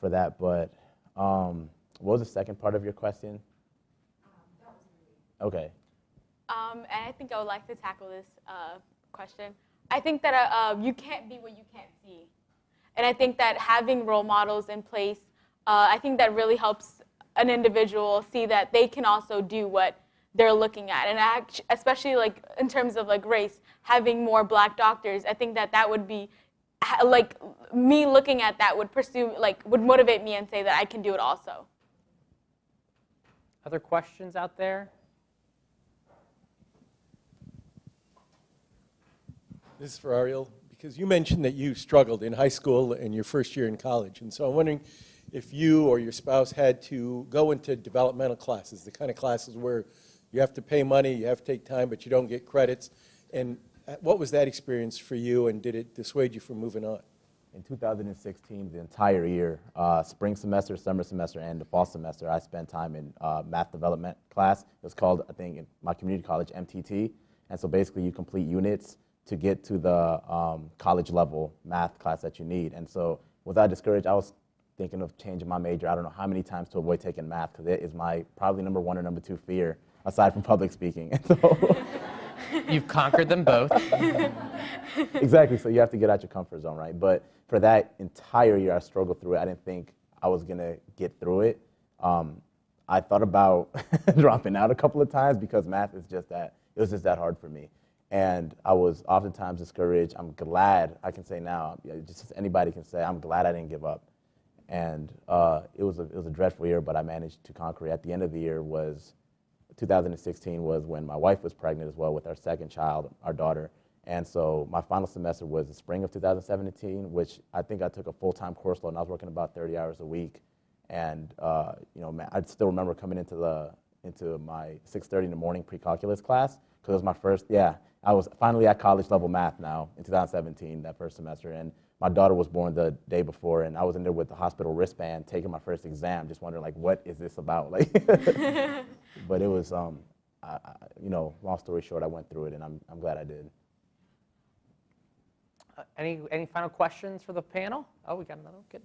for that. But what was the second part of your question? Okay. And I think I would like to tackle this question. I think that you can't be what you can't see. And I think that having role models in place, I think that really helps an individual see that they can also do what they're looking at. And especially like in terms of like race, having more black doctors, I think that would be like me looking at that would motivate me and say that I can do it also. Other questions out there? This is for Ariel, because you mentioned that you struggled in high school and your first year in college. And so I'm wondering if you or your spouse had to go into developmental classes, the kind of classes where you have to pay money, you have to take time, but you don't get credits. And what was that experience for you, and did it dissuade you from moving on? In 2016, the entire year, spring semester, summer semester, and the fall semester, I spent time in math development class. It was called, I think, in my community college, MTT. And so basically you complete units to get to the college level math class that you need. And so was I discouraged? I was thinking of changing my major. I don't know how many times to avoid taking math, because it is my probably number 1 or number 2 fear, aside from public speaking. And so You've conquered them both. Exactly, so you have to get out your comfort zone, right? But for that entire year, I struggled through it. I didn't think I was gonna get through it. I thought about dropping out a couple of times because math is just that, it was just that hard for me. And I was oftentimes discouraged. I'm glad, I can say now, just as anybody can say, I'm glad I didn't give up. And it was a dreadful year, but I managed to conquer it. At the end of the year 2016 was when my wife was pregnant as well with our second child, our daughter. And so my final semester was the spring of 2017, which I think I took a full-time course load, and I was working about 30 hours a week. And I still remember coming into my 6:30 in the morning pre-calculus class, because it was my first, I was finally at college level math now in 2017, that first semester. And my daughter was born the day before, and I was in there with the hospital wristband taking my first exam, just wondering, like, what is this about? Like, but it was, long story short, I went through it, and I'm glad I did. Any final questions for the panel? Oh, we got another one. Good.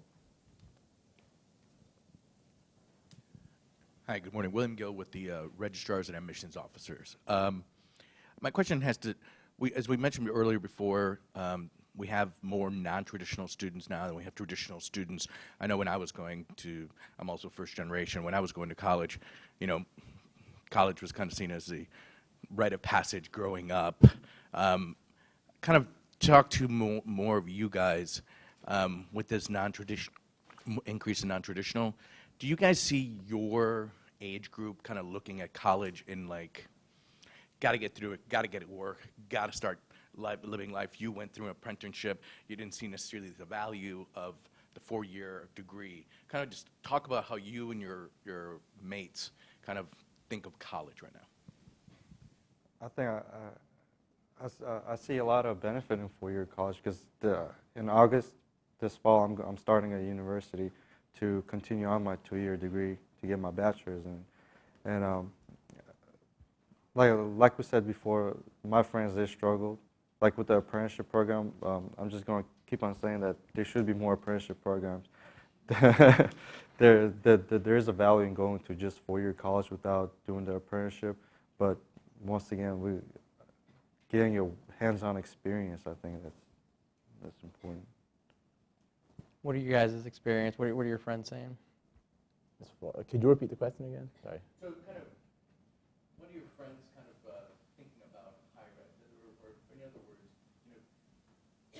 Hi, good morning. William Gill with the Registrars and Admissions Officers. My question has to, as we mentioned earlier before, we have more non-traditional students now than we have traditional students. I know when I was I'm also first generation, when I was going to college, college was kind of seen as the rite of passage growing up. Kind of talk to more of you guys with this increase in non-traditional. Do you guys see your age group kind of looking at college in like, got to get through it, got to get it work, got to start living life? You went through an apprenticeship. You didn't see necessarily the value of the 4-year degree. Kind of just talk about how you and your mates kind of think of college right now. I think I see a lot of benefit in 4-year college, because in August, this fall, I'm starting at university to continue on my 2-year degree to get my bachelor's. And like we said before, my friends, they struggled. Like with the apprenticeship program, I'm just going to keep on saying that there should be more apprenticeship programs. there is a value in going to just four-year college without doing the apprenticeship, but once again, getting your hands-on experience, I think that's important. What are you guys' experience? What are your friends saying? Could you repeat the question again? Sorry. So kind of, what are your friends kind of thinking about higher ed? Or in other words, you know,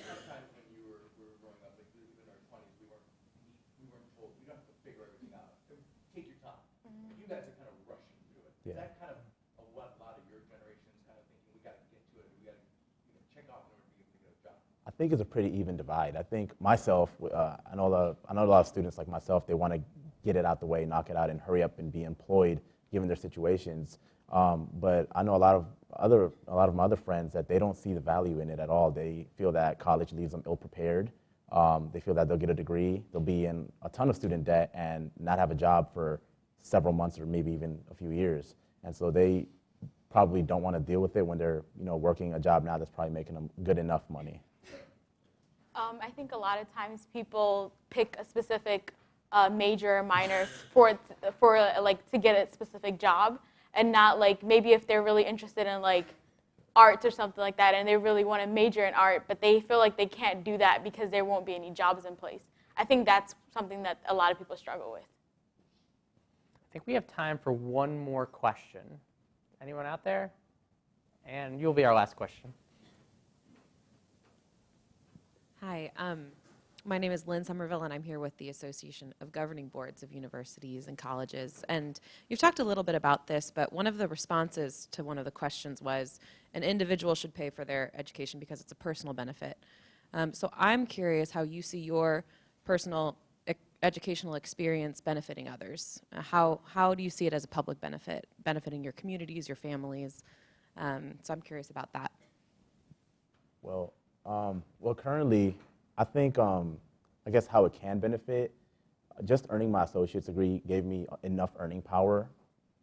there's times when you were growing up, like even in our 20s, we weren't told, you don't have to figure everything out. Take your time. You guys are kind of rushing through it. Yeah. Is that kind of a lot of your generation's kind of thinking, we got to get to it, we got to check off in order to be able to get a job? I think it's a pretty even divide. I think myself, I know a lot of students like myself, they want to get it out the way, knock it out, and hurry up and be employed given their situations. But I know a lot of my other friends that they don't see the value in it at all. They feel that college leaves them ill-prepared. They feel that they'll get a degree, they'll be in a ton of student debt and not have a job for several months or maybe even a few years. And so they probably don't want to deal with it when they're working a job now that's probably making them good enough money. I think a lot of times people pick a specific major or minor for like to get a specific job, and not like maybe if they're really interested in like arts or something like that and they really want to major in art, but they feel like they can't do that because there won't be any jobs in place. I think that's something that a lot of people struggle with. I think we have time for one more question. Anyone out there? And you'll be our last question. Hi, my name is Lynn Somerville, and I'm here with the Association of Governing Boards of Universities and Colleges. And you've talked a little bit about this, but one of the responses to one of the questions was an individual should pay for their education because it's a personal benefit. So I'm curious how you see your personal educational experience benefiting others. How do you see it as a public benefit, benefiting your communities, your families? So I'm curious about that. Well, currently, I think, I guess how it can benefit, just earning my associate's degree gave me enough earning power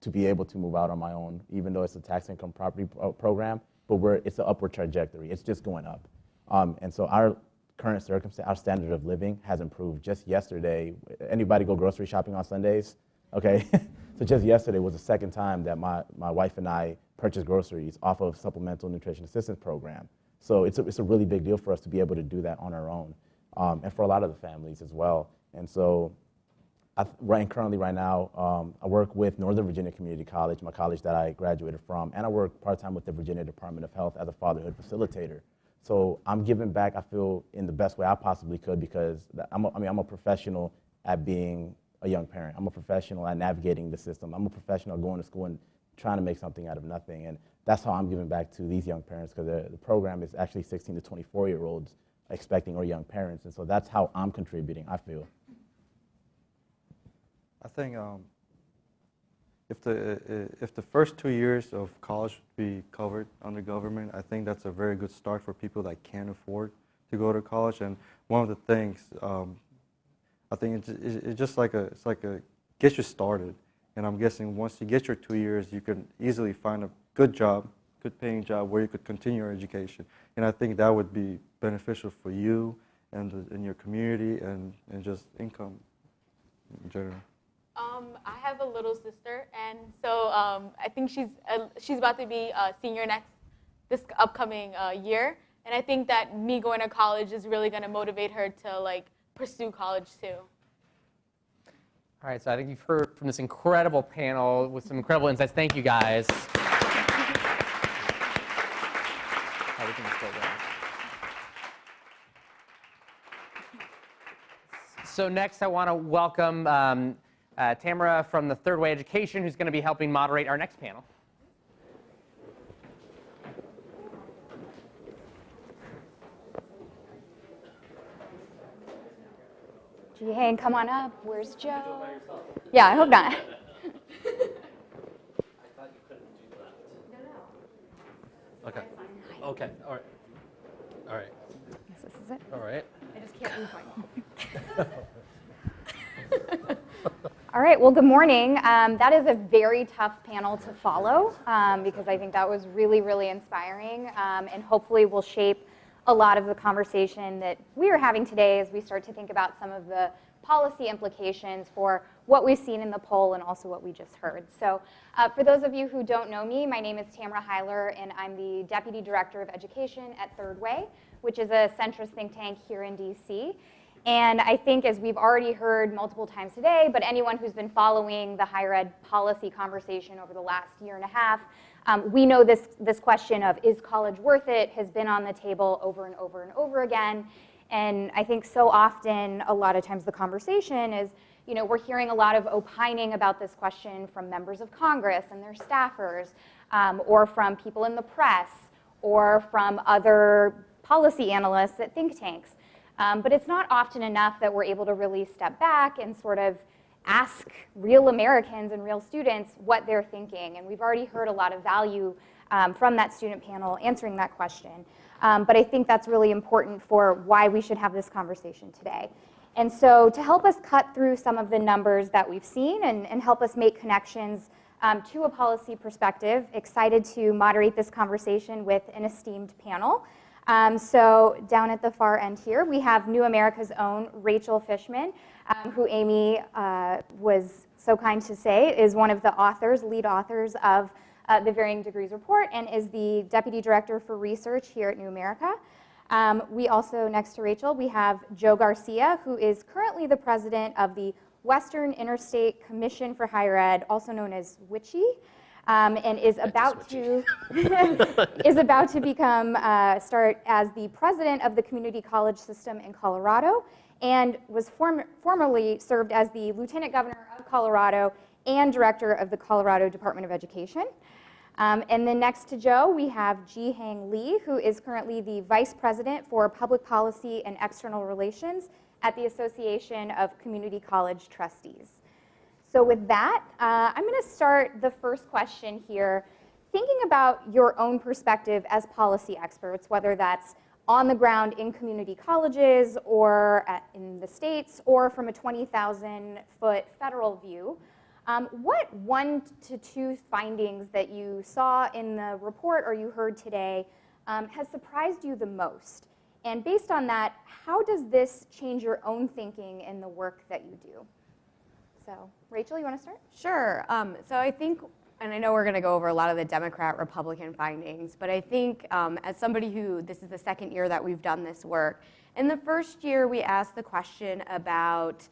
to be able to move out on my own, even though it's a tax income property program, but it's an upward trajectory. It's just going up. And so our current circumstance, our standard of living has improved. Just yesterday, anybody go grocery shopping on Sundays? Okay. So just yesterday was the second time that my wife and I purchased groceries off of Supplemental Nutrition Assistance Program. So it's a really big deal for us to be able to do that on our own, and for a lot of the families as well. And so currently right now, I work with Northern Virginia Community College, my college that I graduated from, and I work part-time with the Virginia Department of Health as a fatherhood facilitator. So I'm giving back, I feel, in the best way I possibly could, because I'm a professional at being a young parent. I'm a professional at navigating the system. I'm a professional going to school and trying to make something out of nothing. And that's how I'm giving back to these young parents, because the program is actually 16 to 24-year-olds expecting or young parents. And so that's how I'm contributing, I feel. I think if the first 2 years of college would be covered under government, I think that's a very good start for people that can't afford to go to college. And one of the things, I think it's just like get you started. And I'm guessing once you get your 2 years, you can easily find a good job, good paying job where you could continue your education. And I think that would be beneficial for you and your community and just income in general. I have a little sister, and so I think she's about to be a senior this upcoming year, and I think that me going to college is really going to motivate her to like pursue college too. All right, so I think you've heard from this incredible panel with some incredible insights. Thank you, guys. So next, I want to welcome Tamara from the Third Way Education, who's going to be helping moderate our next panel. Jihan, come on up. Where's Joe? Yeah, I hope not. I thought you couldn't do that. No. Okay. Okay. All right. All right. Yes, this is it. All right. I just can't move mine. All right, well, good morning. That is a very tough panel to follow because I think that was really, really inspiring and hopefully will shape a lot of the conversation that we are having today as we start to think about some of the policy implications for what we've seen in the poll and also what we just heard. So for those of you who don't know me, my name is Tamara Heiler, and I'm the Deputy Director of Education at Third Way, which is a centrist think tank here in DC. And I think, as we've already heard multiple times today, but anyone who's been following the higher ed policy conversation over the last year and a half, we know this question of, is college worth it, has been on the table over and over and over again. And I think so often, a lot of times the conversation is, we're hearing a lot of opining about this question from members of Congress and their staffers, or from people in the press, or from other policy analysts at think tanks. But it's not often enough that we're able to really step back and sort of ask real Americans and real students what they're thinking. And we've already heard a lot of value from that student panel answering that question. But I think that's really important for why we should have this conversation today. And so to help us cut through some of the numbers that we've seen and help us make connections to a policy perspective, excited to moderate this conversation with an esteemed panel. So down at the far end here, we have New America's own Rachel Fishman, who Amy was so kind to say is one of the authors, lead authors of the Varying Degrees Report, and is the Deputy Director for Research here at New America. We also, next to Rachel, we have Joe Garcia, who is currently the president of the Western Interstate Commission for Higher Ed, also known as WICHE. And is about to start as the president of the community college system in Colorado, and was formerly served as the lieutenant governor of Colorado and director of the Colorado Department of Education. And then next to Joe, we have Ji-Hang Lee, who is currently the vice president for public policy and external relations at the Association of Community College Trustees. So with that, I'm going to start the first question here, thinking about your own perspective as policy experts, whether that's on the ground in community colleges or in the states, or from a 20,000-foot federal view. What 1 to 2 findings that you saw in the report or you heard today has surprised you the most? And based on that, how does this change your own thinking in the work that you do? So, Rachel, you want to start? Sure. So I think, and I know we're going to go over a lot of the Democrat-Republican findings, but I think as somebody who, this is the second year that we've done this work, in the first year we asked the question about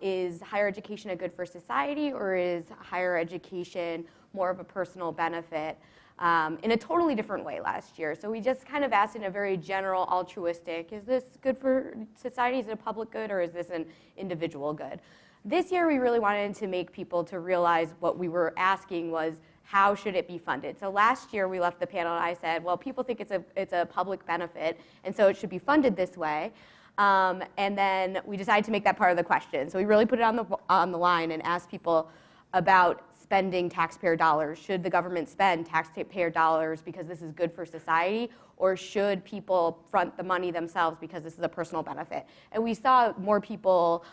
is higher education a good for society, or is higher education more of a personal benefit, in a totally different way last year. So we just kind of asked in a very general, altruistic, is this good for society, is it a public good, or is this an individual good? This year, we really wanted to make people to realize what we were asking was, how should it be funded? So last year, we left the panel and I said, well, people think it's a public benefit, and so it should be funded this way. And then we decided to make that part of the question. So we really put it on the line and asked people about spending taxpayer dollars. Should the government spend taxpayer dollars because this is good for society, or should people front the money themselves because this is a personal benefit? And we saw more people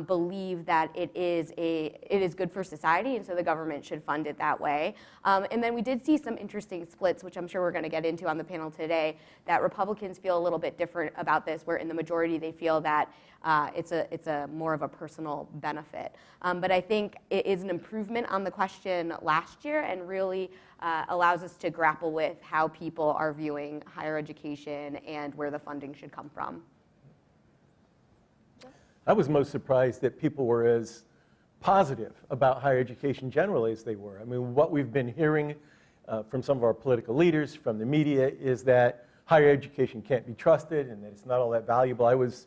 believe that it is good for society, and so the government should fund it that way. And then we did see some interesting splits, which I'm sure we're going to get into on the panel today, that Republicans feel a little bit different about this, where in the majority they feel that it's a more of a personal benefit. But I think it is an improvement on the question last year, and really allows us to grapple with how people are viewing higher education and where the funding should come from. I was most surprised that people were as positive about higher education generally as they were. I mean, what we've been hearing from some of our political leaders, from the media, is that higher education can't be trusted and that it's not all that valuable. I was,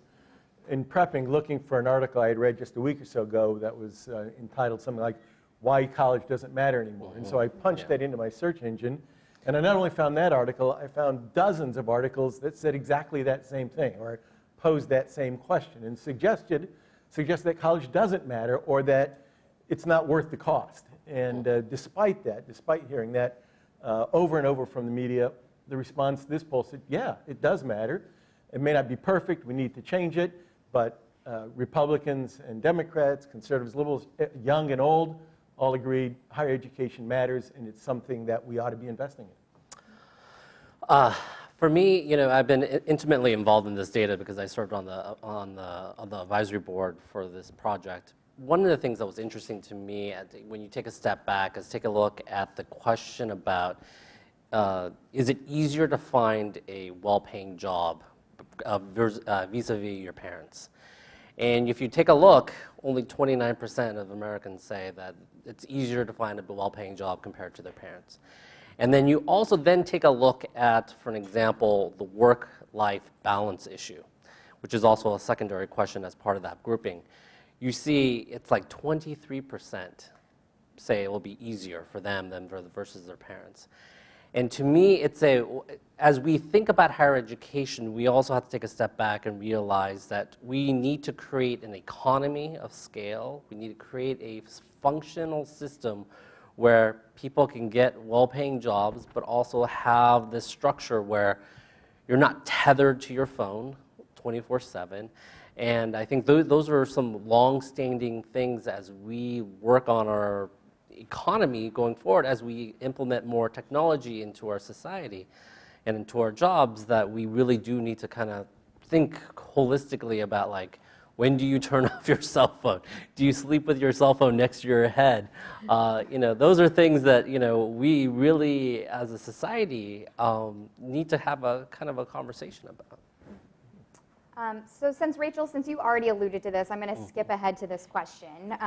in prepping, looking for an article I had read just a week or so ago that was entitled something like, "Why College Doesn't Matter Anymore." And so I punched that into my search engine, and I not only found that article, I found dozens of articles that said exactly that same thing, or posed that same question, and suggested that college doesn't matter, or that it's not worth the cost. And despite hearing that over and over from the media, the response to this poll said, yeah, it does matter. It may not be perfect, we need to change it, but Republicans and Democrats, conservatives, liberals, young and old, all agreed higher education matters, and it's something that we ought to be investing in. For me, I've been intimately involved in this data because I served on the advisory board for this project. One of the things that was interesting to me when you take a step back is take a look at the question about is it easier to find a well-paying job vis-a-vis your parents? And if you take a look, only 29% of Americans say that it's easier to find a well-paying job compared to their parents. And then you also then take a look at, for an example, the work-life balance issue, which is also a secondary question as part of that grouping. You see it's like 23% say it will be easier for them than versus their parents. And to me, as we think about higher education, we also have to take a step back and realize that we need to create an economy of scale. We need to create a functional system where people can get well-paying jobs, but also have this structure where you're not tethered to your phone 24/7. And I think those are some long-standing things as we work on our economy going forward, as we implement more technology into our society and into our jobs, that we really do need to kind of think holistically about, like, when do you turn off your cell phone? Do you sleep with your cell phone next to your head? Those are things that we really, as a society, need to have a kind of a conversation about. So since you already alluded to this, I'm going to skip ahead to this question.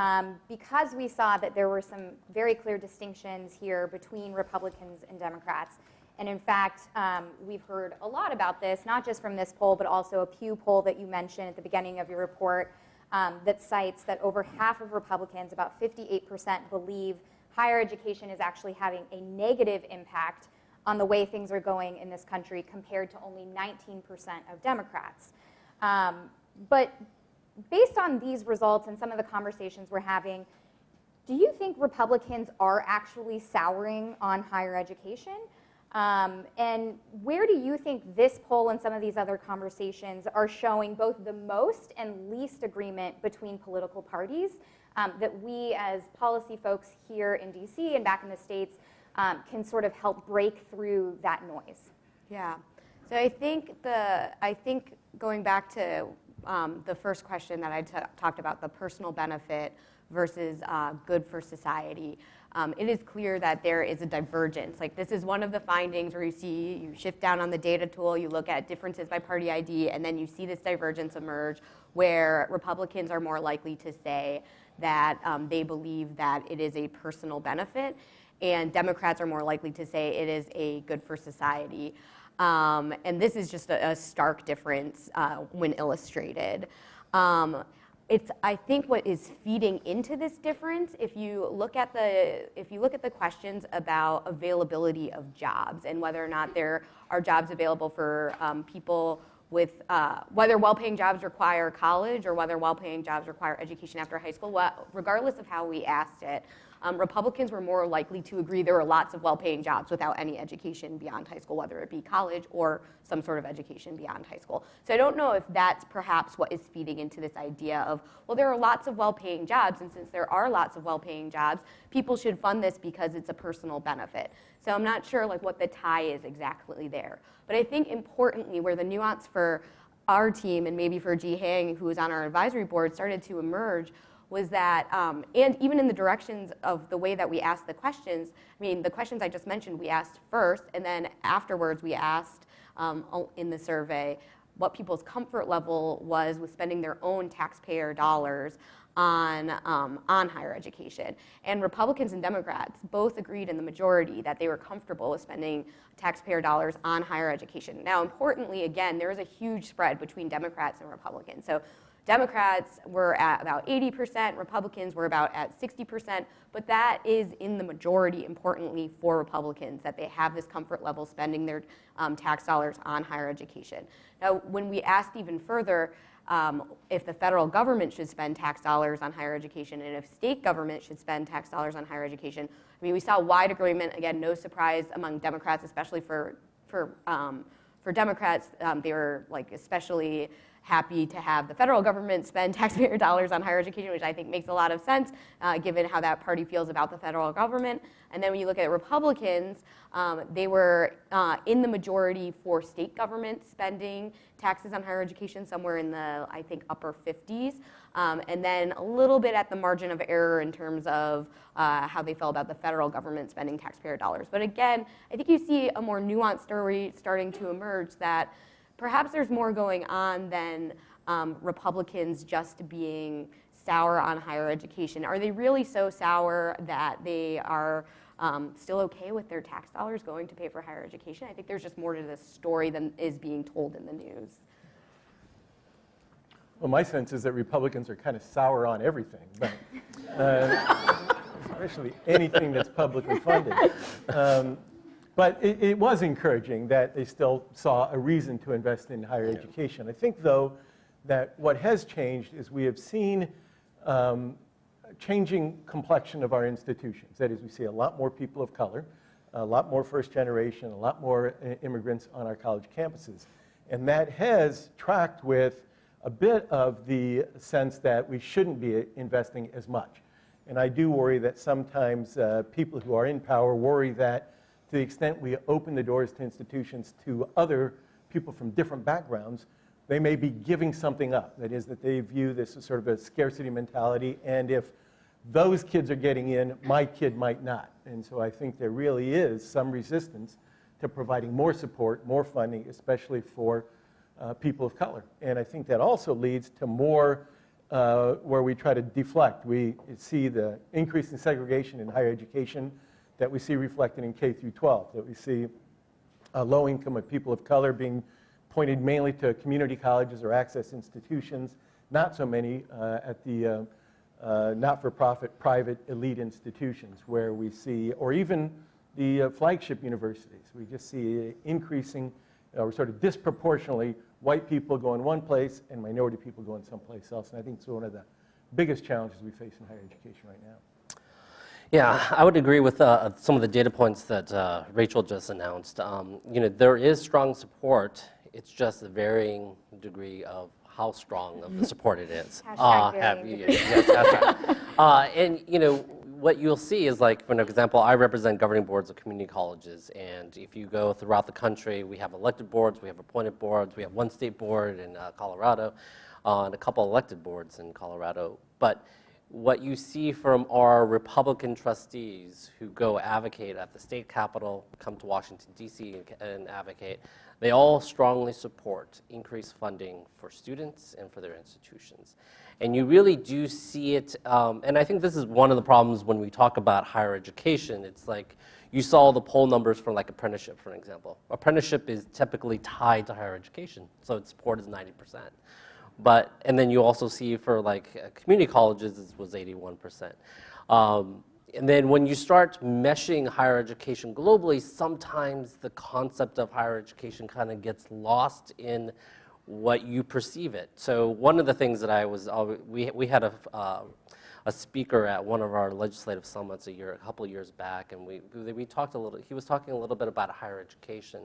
Because we saw that there were some very clear distinctions here between Republicans and Democrats. And in fact, we've heard a lot about this, not just from this poll, but also a Pew poll that you mentioned at the beginning of your report that cites that over half of Republicans, about 58%, believe higher education is actually having a negative impact on the way things are going in this country compared to only 19% of Democrats. But based on these results and some of the conversations we're having, do you think Republicans are actually souring on higher education? And where do you think this poll and some of these other conversations are showing both the most and least agreement between political parties that we as policy folks here in DC and back in the States can sort of help break through that noise? Yeah. So I think going back to the first question that I talked about, the personal benefit versus good for society, it is clear that there is a divergence. Like, this is one of the findings where you shift down on the data tool, you look at differences by party ID, and then you see this divergence emerge where Republicans are more likely to say that they believe that it is a personal benefit, and Democrats are more likely to say it is a good for society. And this is just a stark difference when illustrated. I think what is feeding into this difference, if you look at the questions about availability of jobs and whether or not there are jobs available for people with whether well-paying jobs require college or whether well-paying jobs require education after high school, regardless of how we asked it, Republicans were more likely to agree there are lots of well-paying jobs without any education beyond high school, whether it be college or some sort of education beyond high school. So I don't know if that's perhaps what is feeding into this idea of, well, there are lots of well-paying jobs, and since there are lots of well-paying jobs, people should fund this because it's a personal benefit. So I'm not sure what the tie is exactly there. But I think importantly, where the nuance for our team and maybe for Ji Hang, who is on our advisory board, started to emerge was that, and even in the directions of the way that we asked the questions, I mean, the questions I just mentioned, we asked first, and then afterwards we asked in the survey what people's comfort level was with spending their own taxpayer dollars on higher education. And Republicans and Democrats both agreed in the majority that they were comfortable with spending taxpayer dollars on higher education. Now, importantly, again, there is a huge spread between Democrats and Republicans. So Democrats were at about 80%, Republicans were about at 60%, but that is in the majority, importantly, for Republicans, that they have this comfort level spending their tax dollars on higher education. Now, when we asked even further if the federal government should spend tax dollars on higher education and if state government should spend tax dollars on higher education, I mean, we saw wide agreement, again, no surprise among Democrats, especially for Democrats, they were especially happy to have the federal government spend taxpayer dollars on higher education, which I think makes a lot of sense given how that party feels about the federal government. And then when you look at Republicans, they were in the majority for state government spending taxes on higher education, somewhere in the, I think, upper 50s. And then a little bit at the margin of error in terms of how they felt about the federal government spending taxpayer dollars. But again, I think you see a more nuanced story starting to emerge that perhaps there's more going on than Republicans just being sour on higher education. Are they really so sour that they are still okay with their tax dollars going to pay for higher education? I think there's just more to this story than is being told in the news. Well, my sense is that Republicans are kind of sour on everything, but especially anything that's publicly funded. But it was encouraging that they still saw a reason to invest in higher education. I think, though, that what has changed is we have seen changing complexion of our institutions. That is, we see a lot more people of color, a lot more first generation, a lot more immigrants on our college campuses. And that has tracked with a bit of the sense that we shouldn't be investing as much. And I do worry that sometimes people who are in power worry that to the extent we open the doors to institutions to other people from different backgrounds, they may be giving something up. That is, that they view this as sort of a scarcity mentality, and if those kids are getting in, my kid might not. And so I think there really is some resistance to providing more support, more funding, especially for people of color. And I think that also leads to more where we try to deflect. We see the increase in segregation in higher education that we see reflected in K through 12, that we see low income of people of color being pointed mainly to community colleges or access institutions, not so many at the not-for-profit private elite institutions where we see, or even the flagship universities. We just see increasing, or sort of disproportionately, white people going one place and minority people going someplace else. And I think it's one of the biggest challenges we face in higher education right now. Yeah, I would agree with some of the data points that Rachel just announced. There is strong support. It's just a varying degree of how strong of the support it is. And what you'll see is, like, for an example, I represent governing boards of community colleges, and if you go throughout the country, we have elected boards, we have appointed boards, we have one state board in Colorado, and a couple elected boards in Colorado. But what you see from our Republican trustees who go advocate at the state capitol, come to Washington, D.C. and advocate, they all strongly support increased funding for students and for their institutions. And you really do see it, and I think this is one of the problems when we talk about higher education. It's like you saw the poll numbers for like apprenticeship, for example. Apprenticeship is typically tied to higher education, so its support is 90%. And then you also see for like community colleges, it was 81%. And then when you start meshing higher education globally, sometimes the concept of higher education kind of gets lost in what you perceive it. So one of the things that we had a speaker at one of our legislative summits a couple of years back, and we talked a little. He was talking a little bit about higher education.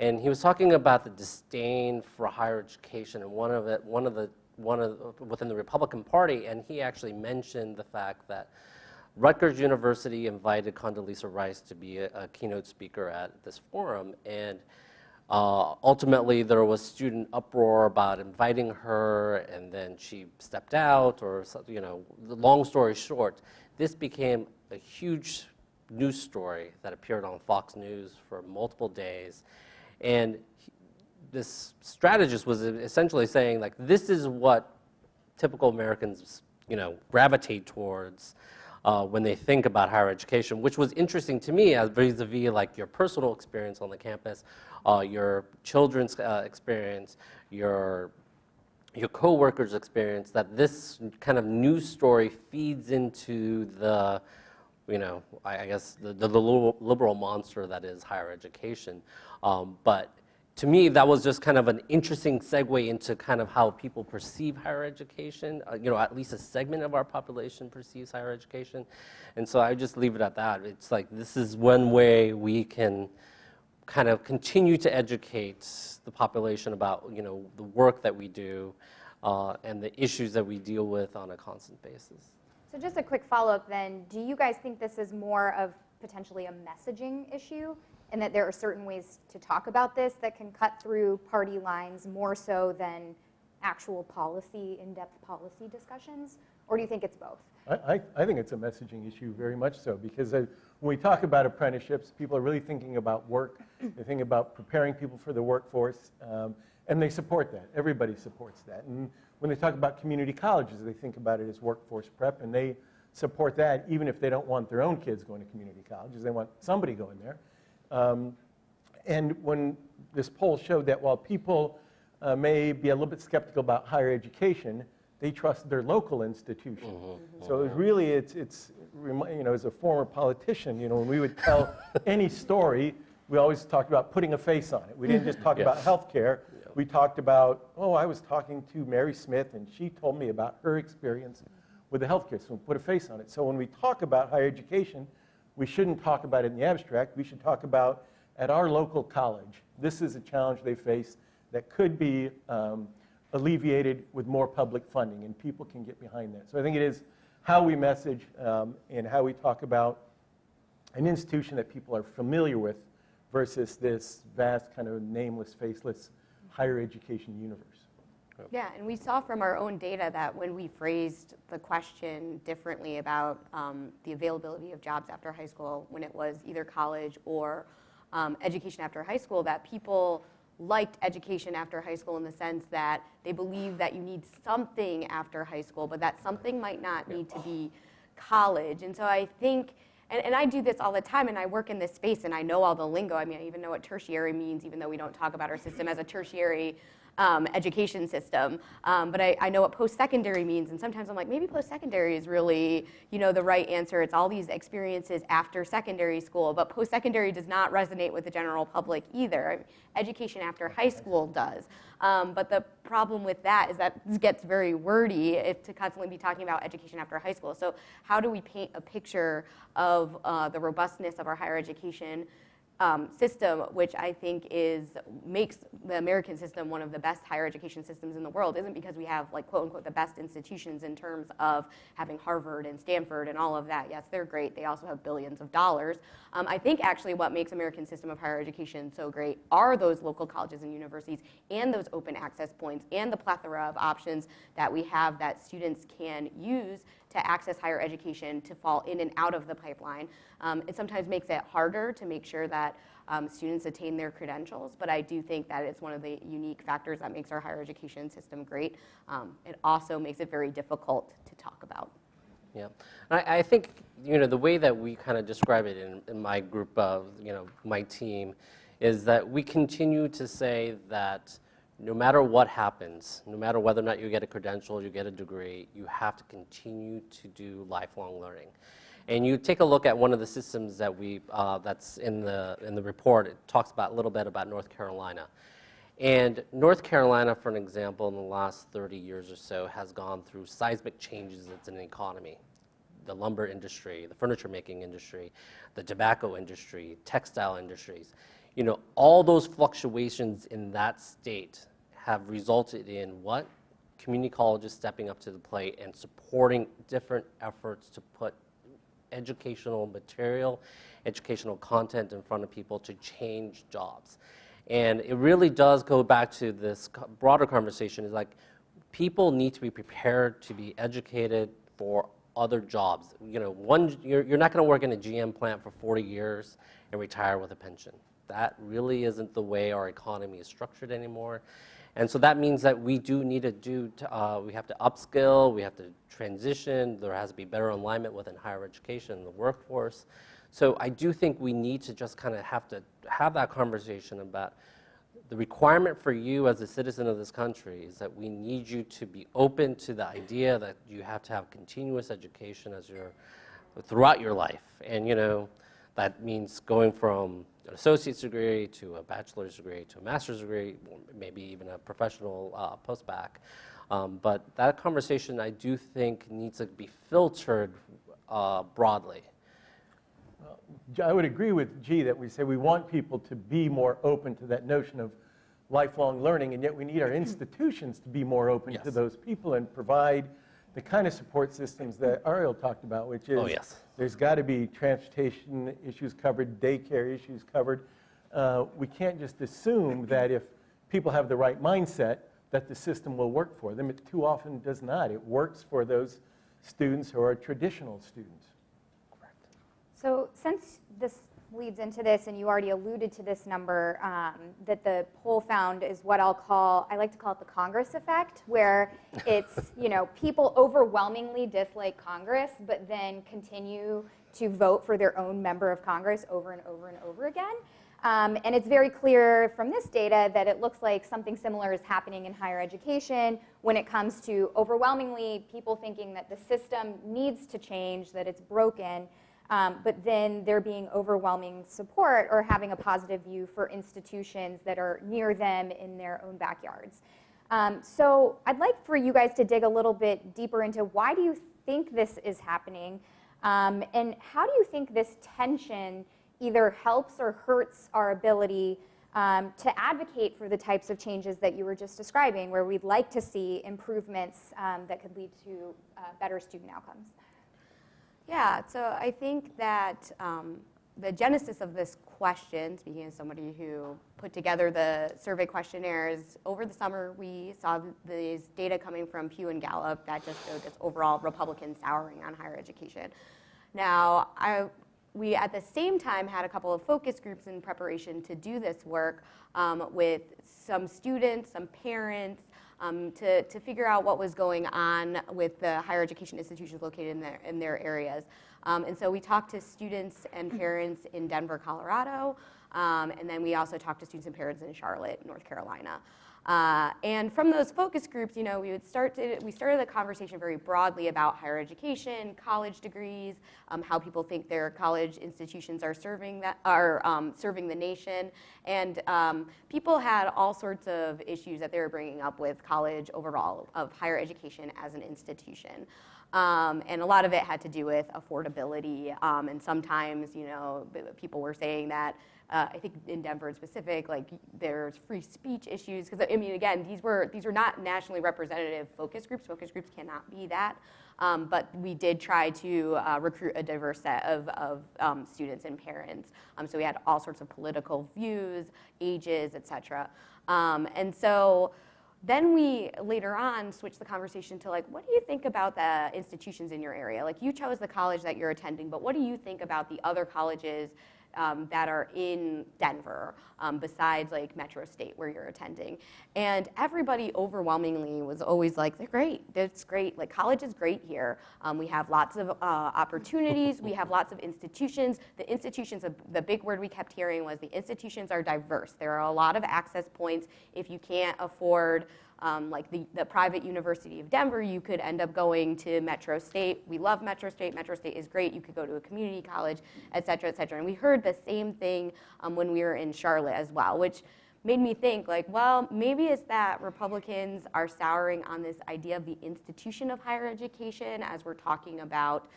And he was talking about the disdain for higher education, and within the Republican Party, and he actually mentioned the fact that Rutgers University invited Condoleezza Rice to be a keynote speaker at this forum, and ultimately there was student uproar about inviting her, and then she stepped out, or long story short, this became a huge news story that appeared on Fox News for multiple days. And this strategist was essentially saying, like, this is what typical Americans, gravitate towards when they think about higher education, which was interesting to me as vis-a-vis like your personal experience on the campus, your children's experience, your co-workers' experience, that this kind of news story feeds into the, I guess the liberal monster that is higher education. But to me, that was just kind of an interesting segue into kind of how people perceive higher education. At least a segment of our population perceives higher education. And so I just leave it at that. It's like, this is one way we can kind of continue to educate the population about, the work that we do and the issues that we deal with on a constant basis. So just a quick follow-up then, do you guys think this is more of potentially a messaging issue, and that there are certain ways to talk about this that can cut through party lines more so than actual policy, in-depth policy discussions? Or do you think it's both? I think it's a messaging issue very much so, because when we talk about apprenticeships, people are really thinking about work. They think about preparing people for the workforce, and they support that. Everybody supports that. And when they talk about community colleges, they think about it as workforce prep, and they support that even if they don't want their own kids going to community colleges. They want somebody going there. And when this poll showed that while people may be a little bit skeptical about higher education, they trust their local institution. So it really, it's as a former politician, when we would tell any story, we always talked about putting a face on it. We didn't just talk about healthcare. We talked about, I was talking to Mary Smith, and she told me about her experience with the healthcare, so we put a face on it. So when we talk about higher education, we shouldn't talk about it in the abstract. We should talk about, at our local college, this is a challenge they face that could be alleviated with more public funding, and people can get behind that. So I think it is how we message and how we talk about an institution that people are familiar with versus this vast kind of nameless, faceless higher education universe. Yeah, and we saw from our own data that when we phrased the question differently about the availability of jobs after high school, when it was either college or education after high school, that people liked education after high school in the sense that they believe that you need something after high school, but that something might not need to be college. And so I think, and I do this all the time, and I work in this space, and I know all the lingo. I mean, I even know what tertiary means, even though we don't talk about our system as a tertiary education system. But I know what post-secondary means, and sometimes I'm like, maybe post-secondary is really, the right answer. It's all these experiences after secondary school, but post-secondary does not resonate with the general public either. Education after high school does. But the problem with that is that this gets very wordy to constantly be talking about education after high school. So how do we paint a picture of the robustness of our higher education system, which I think makes the American system one of the best higher education systems in the world, isn't because we have, like, quote unquote, the best institutions in terms of having Harvard and Stanford and all of that. Yes, they're great. They also have billions of dollars. I think actually what makes American system of higher education so great are those local colleges and universities and those open access points and the plethora of options that we have that students can use to access higher education, to fall in and out of the pipeline. It sometimes makes it harder to make sure that students attain their credentials, but I do think that it's one of the unique factors that makes our higher education system great. It also makes it very difficult to talk about. Yeah, I think the way that we kind of describe it in my group of my team is that we continue to say that no matter what happens, no matter whether or not you get a credential, you get a degree, you have to continue to do lifelong learning. And you take a look at one of the systems that that's in the report. It talks about a little bit about North Carolina. And North Carolina, for an example, in the last 30 years or so, has gone through seismic changes in the economy. The lumber industry, the furniture making industry, the tobacco industry, textile industries. All those fluctuations in that state have resulted in what? Community colleges stepping up to the plate and supporting different efforts to put educational material, educational content in front of people to change jobs. And it really does go back to this broader conversation, is like people need to be prepared to be educated for other jobs. You're not going to work in a GM plant for 40 years and retire with a pension. That really isn't the way our economy is structured anymore. And so that means that we do need to we have to upskill, we have to transition, there has to be better alignment within higher education and the workforce. So I do think we need to just kind of have to have that conversation about the requirement for you as a citizen of this country is that we need you to be open to the idea that you have to have continuous education throughout your life. And that means going from an associate's degree to a bachelor's degree to a master's degree, maybe even a professional post-bac. But that conversation, I do think, needs to be filtered broadly. I would agree with G that we say we want people to be more open to that notion of lifelong learning, and yet we need our institutions to be more open to those people and provide the kind of support systems that Ariel talked about, which is there's got to be transportation issues covered, daycare issues covered. We can't just assume that if people have the right mindset that the system will work for them. It too often does not. It works for those students who are traditional students. So since this leads into this, and you already alluded to this number that the poll found is what I like to call it the Congress effect, where it's, people overwhelmingly dislike Congress, but then continue to vote for their own member of Congress over and over and over again. And it's very clear from this data that it looks like something similar is happening in higher education when it comes to overwhelmingly people thinking that the system needs to change, that it's broken, but then there being overwhelming support or having a positive view for institutions that are near them in their own backyards. So I'd like for you guys to dig a little bit deeper into why do you think this is happening, and how do you think this tension either helps or hurts our ability to advocate for the types of changes that you were just describing, where we'd like to see improvements that could lead to better student outcomes? Yeah, so I think that the genesis of this question, speaking as somebody who put together the survey questionnaires, over the summer we saw these data coming from Pew and Gallup that just showed this overall Republican souring on higher education. Now, we at the same time had a couple of focus groups in preparation to do this work with some students, some parents, to figure out what was going on with the higher education institutions located in their areas. And so we talked to students and parents in Denver, Colorado, and then we also talked to students and parents in Charlotte, North Carolina. And from those focus groups, we started the conversation very broadly about higher education, college degrees, how people think their college institutions are serving the nation, and people had all sorts of issues that they were bringing up with college overall, of higher education as an institution. And a lot of it had to do with affordability, and sometimes, people were saying that. I think in Denver in specific, like there's free speech issues, because again, these were not nationally representative focus groups. Focus groups cannot be that, but we did try to recruit a diverse set of students and parents. So we had all sorts of political views, ages, et cetera. And so then we later on switched the conversation to what do you think about the institutions in your area? Like, you chose the college that you're attending, but what do you think about the other colleges that are in Denver, besides Metro State where you're attending? And everybody overwhelmingly was always like, they're great, that's great, college is great here. We have lots of opportunities, we have lots of institutions. The institutions, the big word we kept hearing was the institutions are diverse. There are a lot of access points. If you can't afford the private University of Denver, you could end up going to Metro State. We love Metro State. Metro State is great. You could go to a community college, et cetera, et cetera. And we heard the same thing when we were in Charlotte as well, which made me think, well, maybe it's that Republicans are souring on this idea of the institution of higher education, as we're talking about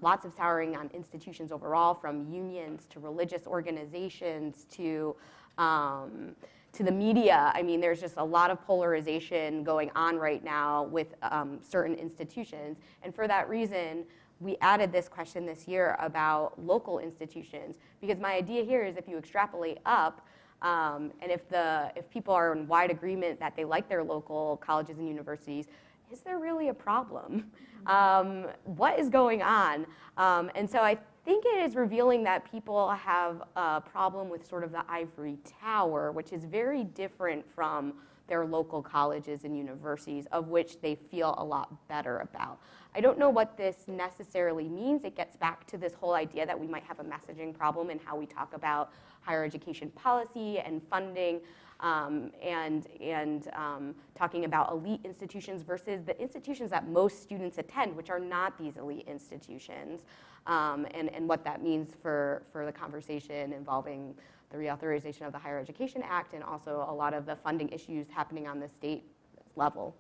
lots of souring on institutions overall, from unions to religious organizations to the media. I mean, there's just a lot of polarization going on right now with certain institutions. And for that reason, we added this question this year about local institutions, because my idea here is if you extrapolate up, and if people are in wide agreement that they like their local colleges and universities, is there really a problem? What is going on? And so I think it is revealing that people have a problem with sort of the ivory tower, which is very different from their local colleges and universities, of which they feel a lot better about. I don't know what this necessarily means. It gets back to this whole idea that we might have a messaging problem in how we talk about higher education policy and funding, and talking about elite institutions versus the institutions that most students attend, which are not these elite institutions, and what that means for the conversation involving the reauthorization of the Higher Education Act, and also a lot of the funding issues happening on the state level.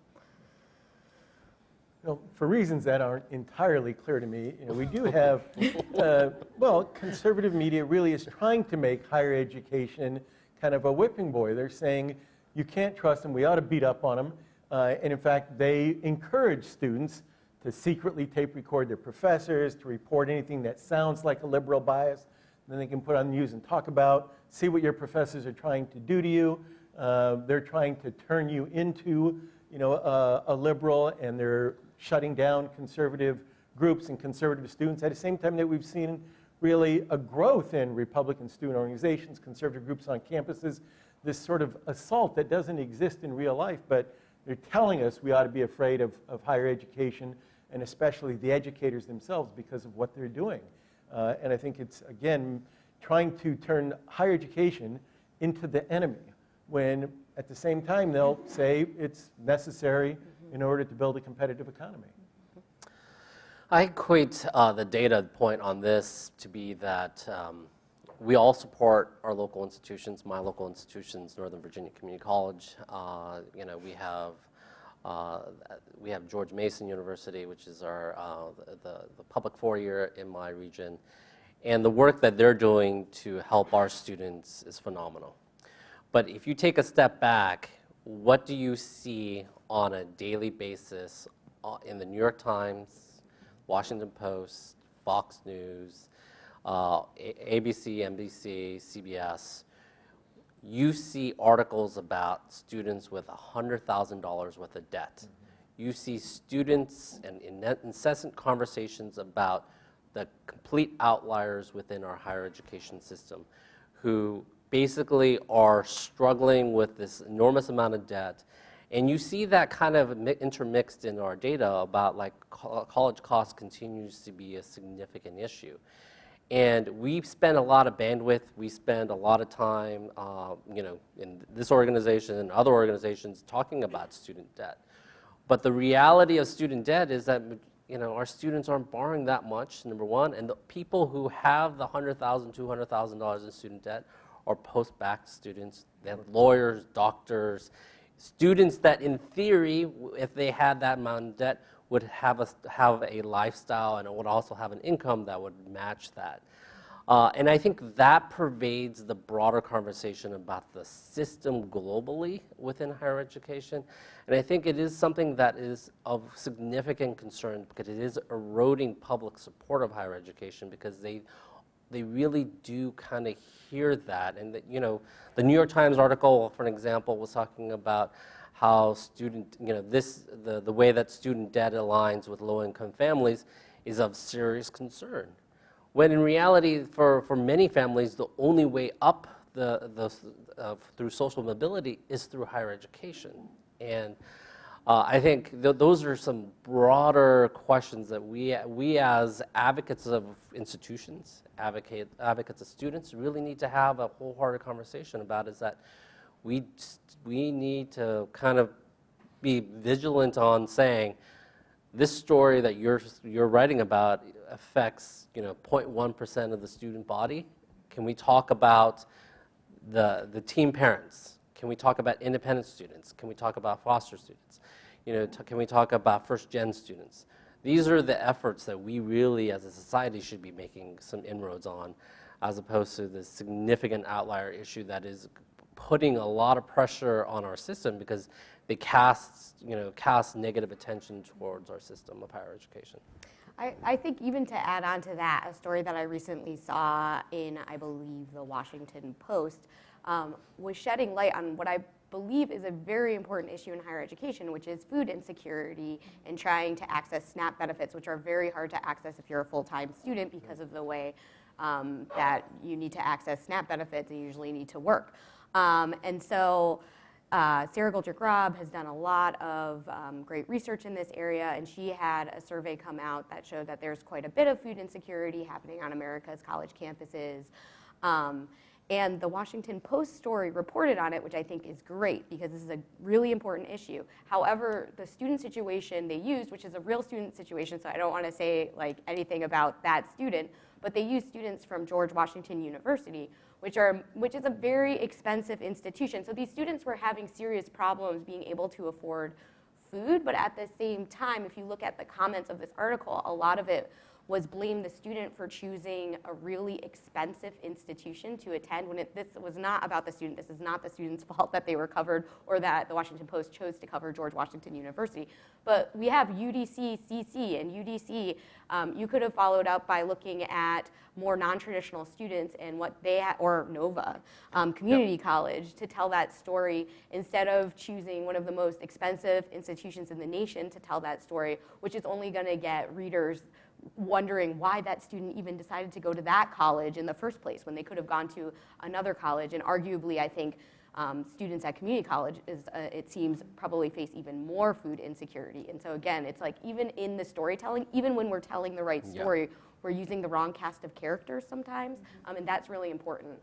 Well, for reasons that aren't entirely clear to me, we do have, well, conservative media really is trying to make higher education kind of a whipping boy. They're saying you can't trust them, we ought to beat up on them. And in fact, they encourage students to secretly tape record their professors, to report anything that sounds like a liberal bias. Then they can put on the news and talk about, see what your professors are trying to do to you. They're trying to turn you into, a liberal, and they're shutting down conservative groups and conservative students at the same time that we've seen really a growth in Republican student organizations, conservative groups on campuses, this sort of assault that doesn't exist in real life, but they're telling us we ought to be afraid of higher education, and especially the educators themselves because of what they're doing. And I think it's, again, trying to turn higher education into the enemy, when at the same time they'll say it's necessary in order to build a competitive economy. I equate the data point on this to be that we all support our local institutions, my local institutions, Northern Virginia Community College. We have George Mason University, which is our the public four-year in my region. And the work that they're doing to help our students is phenomenal. But if you take a step back, what do you see on a daily basis in the New York Times, Washington Post, Fox News, ABC, NBC, CBS? You see articles about students with $100,000 worth of debt. You see students and incessant conversations about the complete outliers within our higher education system who basically are struggling with this enormous amount of debt. And you see that kind of intermixed in our data about like college costs continues to be a significant issue. And we spend a lot of bandwidth, we spend a lot of time, in this organization and other organizations talking about student debt. But the reality of student debt is that our students aren't borrowing that much, number one, and the people who have the $100,000, $200,000 in student debt are post-bac students. They have lawyers, doctors, students that in theory, if they had that amount of debt, would have a lifestyle and would also have an income that would match that. And I think that pervades the broader conversation about the system globally within higher education. And I think it is something that is of significant concern because it is eroding public support of higher education because they really do kind of hear that. And that, the New York Times article, for an example, was talking about how the way that student debt aligns with low-income families is of serious concern. When in reality, for many families, the only way up through social mobility is through higher education. And I think those are some broader questions that we as advocates of institutions, advocates of students, really need to have a wholehearted conversation about is that we need to kind of be vigilant on saying this story that you're writing about affects 0.1% of the student body. Can we talk about the teen parents? Can we talk about independent students? Can we talk about foster students? Can we talk about first-gen students? These are the efforts that we really, as a society, should be making some inroads on, as opposed to this significant outlier issue that is putting a lot of pressure on our system because they cast negative attention towards our system of higher education. I think even to add on to that, a story that I recently saw in, I believe, the Washington Post was shedding light on what I believe is a very important issue in higher education, which is food insecurity and trying to access SNAP benefits, which are very hard to access if you're a full-time student because of the way that you need to access SNAP benefits and you usually need to work. And so Sarah Goldrick-Robb has done a lot of great research in this area, and she had a survey come out that showed that there's quite a bit of food insecurity happening on America's college campuses. And the Washington Post story reported on it, which I think is great because this is a really important issue. However, the student situation they used, which is a real student situation, so I don't want to say like anything about that student, but they used students from George Washington University, which is a very expensive institution. So these students were having serious problems being able to afford food, but at the same time, if you look at the comments of this article, a lot of it was blame the student for choosing a really expensive institution to attend when this was not about the student. This is not the student's fault that they were covered or that the Washington Post chose to cover George Washington University. But we have UDC, CC, and UDC. You could have followed up by looking at more non-traditional students and what they or Nova, community college, to tell that story instead of choosing one of the most expensive institutions in the nation to tell that story, which is only going to get readers wondering why that student even decided to go to that college in the first place when they could have gone to another college. And arguably, I think students at community college, it seems, probably face even more food insecurity. And so again, it's like even in the storytelling, even when we're telling the right story, we're using the wrong cast of characters sometimes, and that's really important.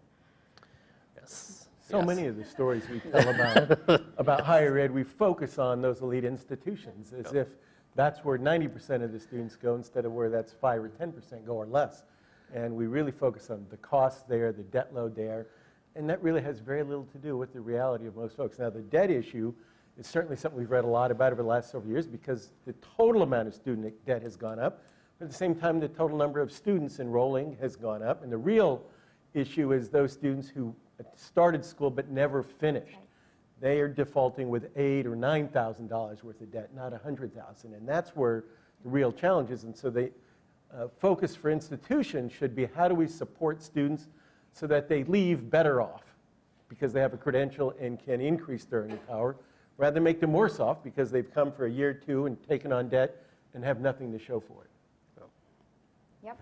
Yes. So many of the stories we tell about higher ed, we focus on those elite institutions as if that's where 90% of the students go instead of where that's 5 or 10% go or less. And we really focus on the costs there, the debt load there, and that really has very little to do with the reality of most folks. Now, the debt issue is certainly something we've read a lot about over the last several years because the total amount of student debt has gone up, but at the same time, the total number of students enrolling has gone up, and the real issue is those students who started school but never finished. They are defaulting with $8,000 or $9,000 worth of debt, not $100,000, and that's where the real challenge is. And so the focus for institutions should be how do we support students so that they leave better off because they have a credential and can increase their earning power, rather than make them worse off because they've come for a year or two and taken on debt and have nothing to show for it. Yep,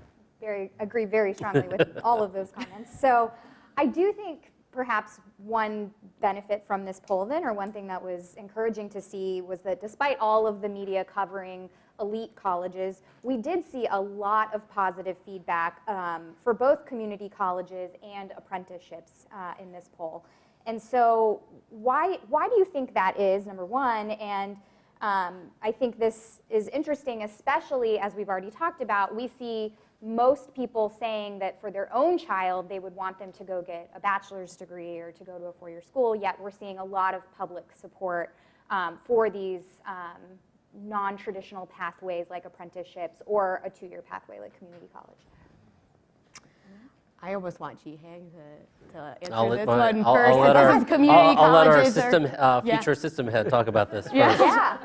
agree very strongly with all of those comments. So I do think perhaps one benefit from this poll then, or one thing that was encouraging to see, was that despite all of the media covering elite colleges, we did see a lot of positive feedback for both community colleges and apprenticeships in this poll. And so why do you think that is, number one? And I think this is interesting, especially as we've already talked about. We see most people saying that for their own child, they would want them to go get a bachelor's degree or to go to a four-year school, yet we're seeing a lot of public support for these non-traditional pathways like apprenticeships or a two-year pathway like community college. I almost want Ji-Hang to answer I'll this let one I'll first. let our, This is community I'll let our colleges system, are- future system head talk about this first. Yeah.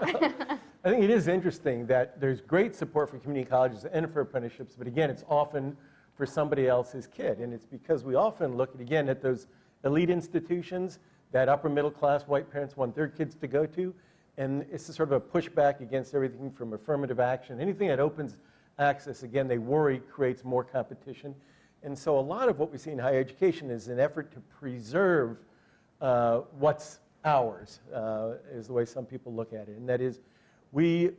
I think it is interesting that there's great support for community colleges and for apprenticeships, but again, it's often for somebody else's kid. And it's because we often look at, again, at those elite institutions that upper middle class white parents want their kids to go to. And it's a sort of a pushback against everything from affirmative action. Anything that opens access, again, they worry creates more competition. And so a lot of what we see in higher education is an effort to preserve what's ours, is the way some people look at it. And that is, we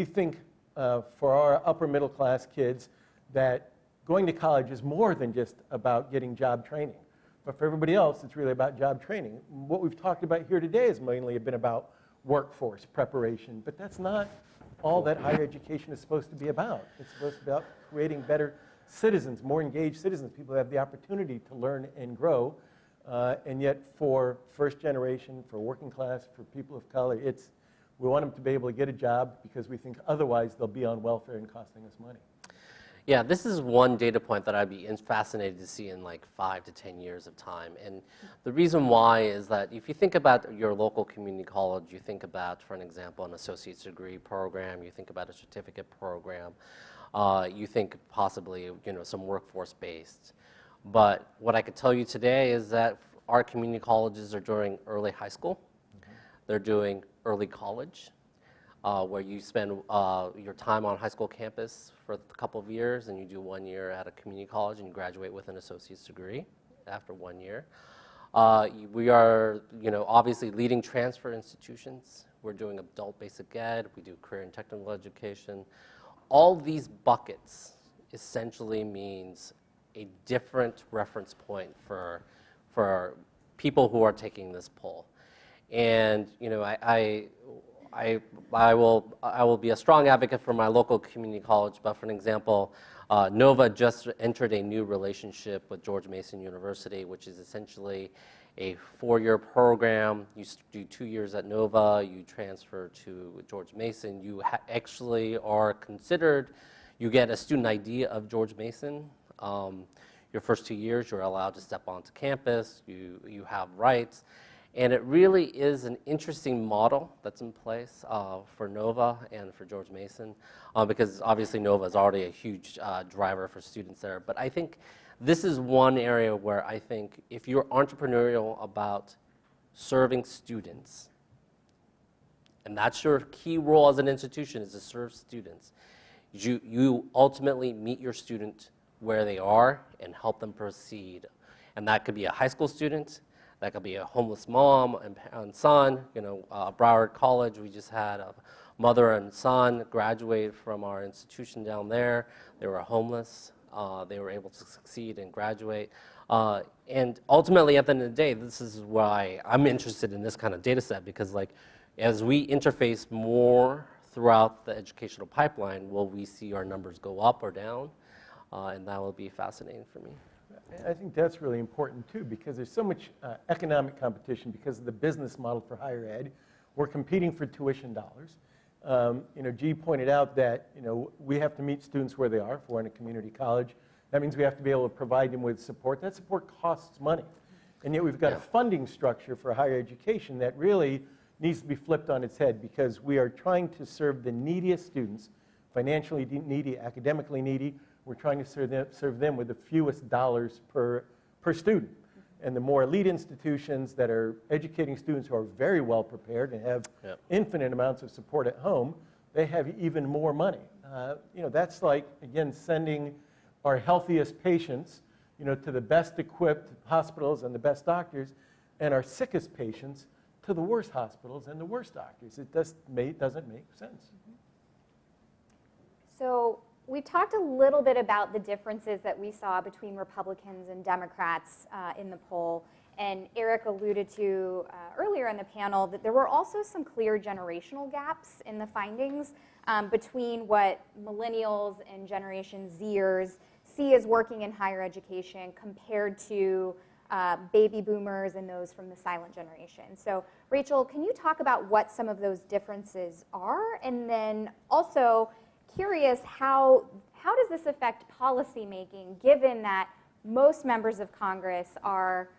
think for our upper middle class kids that going to college is more than just about getting job training. But for everybody else, it's really about job training. What we've talked about here today has mainly been about workforce preparation, but that's not all that higher education is supposed to be about. It's supposed to be about creating better citizens, more engaged citizens, people who have the opportunity to learn and grow. And yet for first generation, for working class, for people of color, we want them to be able to get a job because we think otherwise they'll be on welfare and costing us money. Yeah, this is one data point that I'd be fascinated to see in like 5 to 10 years of time. And the reason why is that if you think about your local community college, you think about, for an example, an associate's degree program, you think about a certificate program, you think possibly, some workforce-based. But what I could tell you today is that our community colleges are doing early high school. They're doing early college, where you spend your time on high school campus for a couple of years, and you do 1 year at a community college, and you graduate with an associate's degree after 1 year. We are, obviously leading transfer institutions. We're doing adult basic ed. We do career and technical education. All these buckets essentially means a different reference point for people who are taking this poll. And I will be a strong advocate for my local community college, but for an example, Nova just entered a new relationship with George Mason University, which is essentially a 4-year program. You do 2 years at Nova, you transfer to George Mason. You actually are considered, you get a student ID of George Mason. Your first 2 years, you're allowed to step onto campus, you have rights. And it really is an interesting model that's in place for Nova and for George Mason, because obviously Nova is already a huge driver for students there. But I think this is one area where I think if you're entrepreneurial about serving students, and that's your key role as an institution, is to serve students, you ultimately meet your student where they are and help them proceed. And that could be a high school student, that could be a homeless mom and son. Broward College, we just had a mother and son graduate from our institution down there. They were homeless. They were able to succeed and graduate. And ultimately, at the end of the day, this is why I'm interested in this kind of data set, because as we interface more throughout the educational pipeline, will we see our numbers go up or down? And that will be fascinating for me. I think that's really important too, because there's so much economic competition because of the business model for higher ed. We're competing for tuition dollars. G pointed out that we have to meet students where they are. If we're in a community college, that means we have to be able to provide them with support. That support costs money, and yet we've got a funding structure for higher education that really needs to be flipped on its head, because we are trying to serve the neediest students, financially needy, academically needy. We're trying to serve them with the fewest dollars per student. And the more elite institutions that are educating students who are very well prepared and have infinite amounts of support at home, they have even more money. That's like, again, sending our healthiest patients to the best equipped hospitals and the best doctors, and our sickest patients to the worst hospitals and the worst doctors. It doesn't make sense. So we talked a little bit about the differences that we saw between Republicans and Democrats in the poll. And Eric alluded to earlier in the panel that there were also some clear generational gaps in the findings between what millennials and Generation Zers see as working in higher education compared to baby boomers and those from the silent generation. So Rachel, can you talk about what some of those differences are? And then also, curious, how does this affect policymaking, given that most members of Congress are,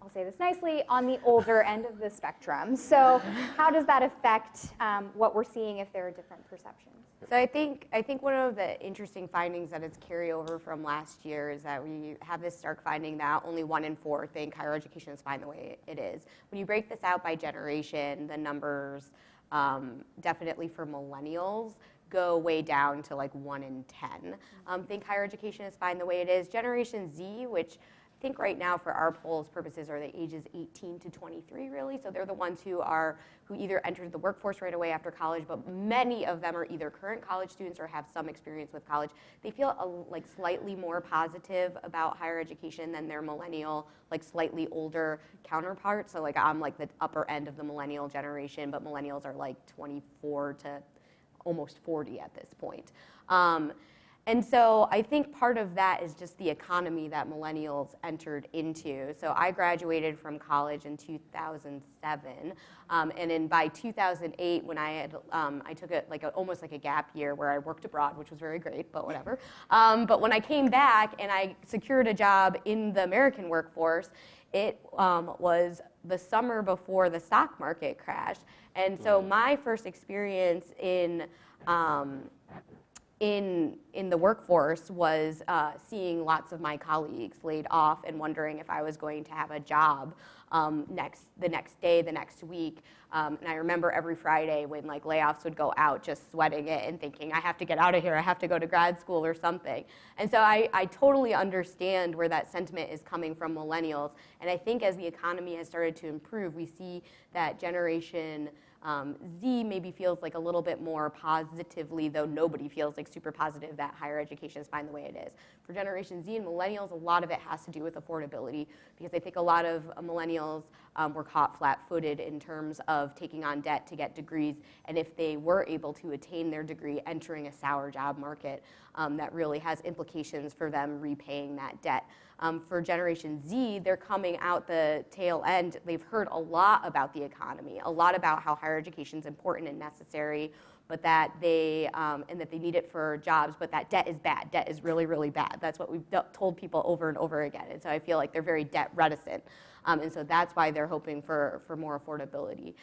I'll say this nicely, on the older end of the spectrum? So how does that affect what we're seeing if there are different perceptions? So I think one of the interesting findings that is carryover from last year is that we have this stark finding that only 1 in 4 think higher education is fine the way it is. When you break this out by generation, the numbers definitely for millennials go way down to like 1 in 10. Think higher education is fine the way it is. Generation Z, which I think right now for our polls purposes are the ages 18 to 23 really. So they're the ones who either entered the workforce right away after college, but many of them are either current college students or have some experience with college. They feel like slightly more positive about higher education than their millennial, like slightly older counterparts. So like I'm like the upper end of the millennial generation, but millennials are like 24 to almost 40 at this point. And so I think part of that is just the economy that millennials entered into. So I graduated from college in 2007, and then by 2008, when I took almost like a gap year where I worked abroad, which was very great, but whatever. But when I came back and I secured a job in the American workforce, it was the summer before the stock market crashed. And so my first experience in the workforce was seeing lots of my colleagues laid off and wondering if I was going to have a job the next day, the next week. And I remember every Friday when like layoffs would go out, just sweating it and thinking, I have to get out of here, I have to go to grad school or something. And so I totally understand where that sentiment is coming from millennials. And I think as the economy has started to improve, we see that Generation Z maybe feels like a little bit more positively, though nobody feels like super positive that higher education is fine the way it is. For Generation Z and millennials, a lot of it has to do with affordability, because I think a lot of millennials millennials were caught flat-footed in terms of taking on debt to get degrees, and if they were able to attain their degree, entering a sour job market that really has implications for them repaying that debt. For Generation Z, they're coming out the tail end. They've heard a lot about the economy, a lot about how higher education is important and necessary, but that they and that they need it for jobs, but that debt is bad. Debt is really, really bad. That's what we've told people over and over again. And so I feel like they're very debt reticent. And so that's why they're hoping for more affordability.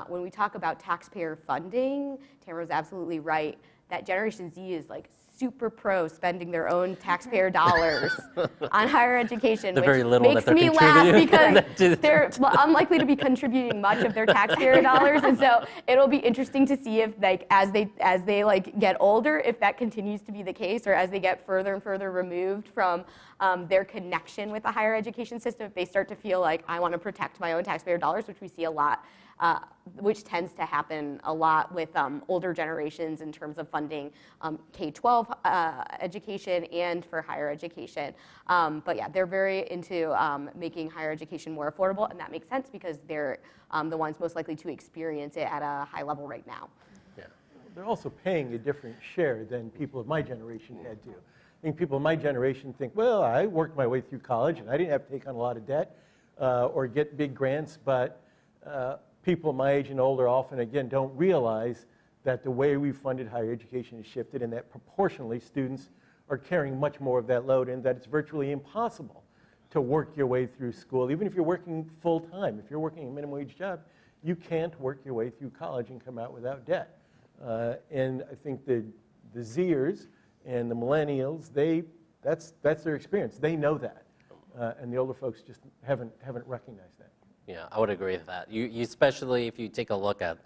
When we talk about taxpayer funding, Tamara's absolutely right that Generation Z is like super pro spending their own taxpayer dollars on higher education, The which very little makes that they're me laugh because contributing. they're unlikely to be contributing much of their taxpayer dollars, and so it'll be interesting to see if, like, as they like get older, if that continues to be the case, or as they get further and further removed from their connection with the higher education system, if they start to feel like, I want to protect my own taxpayer dollars, which we see a lot, which tends to happen a lot with older generations in terms of funding K-12 education and for higher education. But yeah, they're very into making higher education more affordable, and that makes sense because they're the ones most likely to experience it at a high level right now. Yeah. They're also paying a different share than people of my generation had to. I think people of my generation think, well, I worked my way through college and I didn't have to take on a lot of debt or get big grants, but people my age and older often, again, don't realize that the way we funded higher education has shifted and that proportionally students are carrying much more of that load and that it's virtually impossible to work your way through school. Even if you're working full-time, if you're working a minimum wage job, you can't work your way through college and come out without debt. And I think the Zers and the millennials, that's their experience. They know that. And the older folks just haven't recognized that. Yeah, I would agree with that. You especially if you take a look at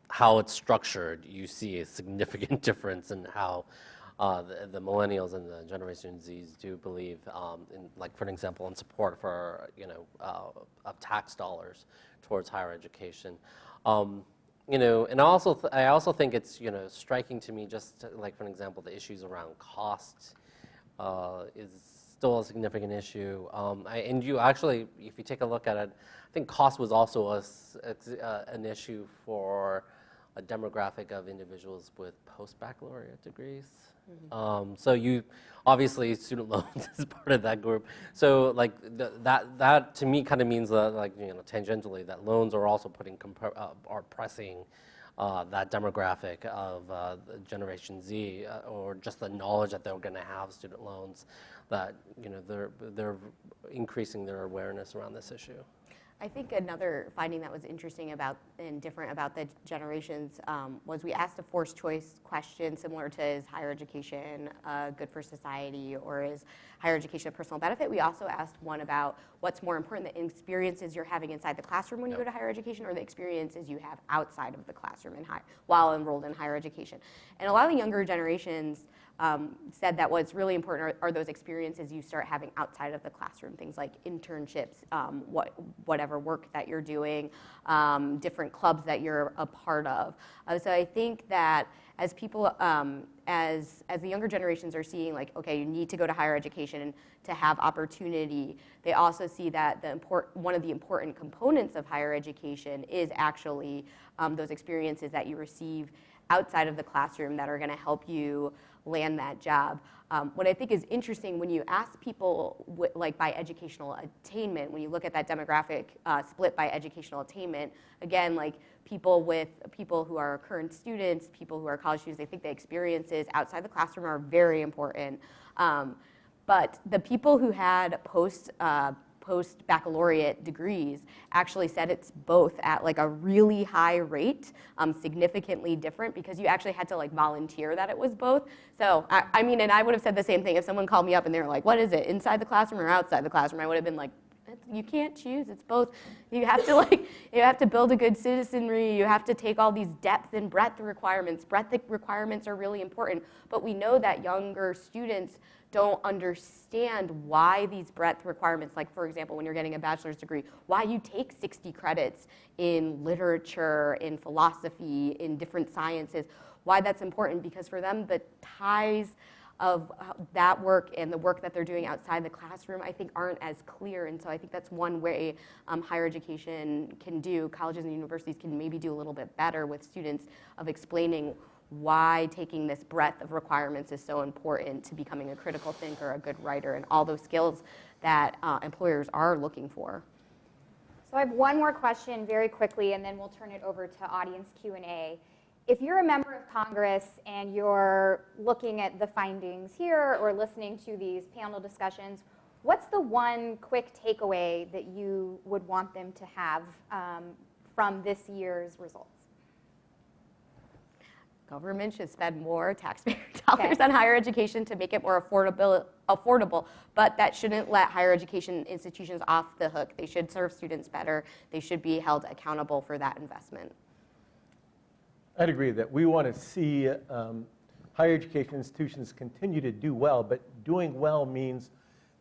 how it's structured, you see a significant difference in how the millennials and the Generation Zs do believe, in, like for an example, in support for of tax dollars towards higher education. And I also think it's striking to me, just like for an example, the issues around cost is still a significant issue. And you actually, if you take a look at it, I think cost was also an issue for a demographic of individuals with post-baccalaureate degrees. Mm-hmm. So you, obviously, student loans is part of that group. So like that to me kind of means that, like, tangentially, that loans are also are pressing that demographic of Generation Z, or just the knowledge that they're going to have student loans, that they're increasing their awareness around this issue. I think another finding that was interesting and different about the generations was we asked a forced choice question similar to, is higher education good for society, or is higher education a personal benefit? We also asked one about what's more important, the experiences you're having inside the classroom when you go to higher education, or the experiences you have outside of the classroom while enrolled in higher education. And a lot of the younger generations said that what's really important are those experiences you start having outside of the classroom, things like internships, whatever work that you're doing, different clubs that you're a part of. So I think that as people, as the younger generations are seeing, like, okay, you need to go to higher education to have opportunity, they also see that one of the important components of higher education is actually those experiences that you receive outside of the classroom that are going to help you land that job. What I think is interesting when you ask people like by educational attainment, when you look at that demographic split by educational attainment, again, like people who are current students, people who are college students, they think the experiences outside the classroom are very important. But the people who had post-baccalaureate degrees actually said it's both at like a really high rate, significantly different, because you actually had to like volunteer that it was both. So I mean, and I would have said the same thing if someone called me up and they were like, what is it, inside the classroom or outside the classroom? I would have been like, you can't choose, it's both. You have to build a good citizenry, you have to take all these depth and breadth requirements. Breadth requirements are really important, but we know that younger students don't understand why these breadth requirements, like for example, when you're getting a bachelor's degree, why you take 60 credits in literature, in philosophy, in different sciences, why that's important, because for them the ties of that work and the work that they're doing outside the classroom, I think aren't as clear. And so I think that's one way higher education can do, colleges and universities can maybe do a little bit better with students of explaining why taking this breadth of requirements is so important to becoming a critical thinker, a good writer, and all those skills that employers are looking for. So I have one more question very quickly, and then we'll turn it over to audience Q&A. If you're a member of Congress and you're looking at the findings here or listening to these panel discussions, what's the one quick takeaway that you would want them to have from this year's results? Government should spend more taxpayer dollars on higher education to make it more affordable, but that shouldn't let higher education institutions off the hook. They should serve students better. They should be held accountable for that investment. I'd agree that we want to see higher education institutions continue to do well, but doing well means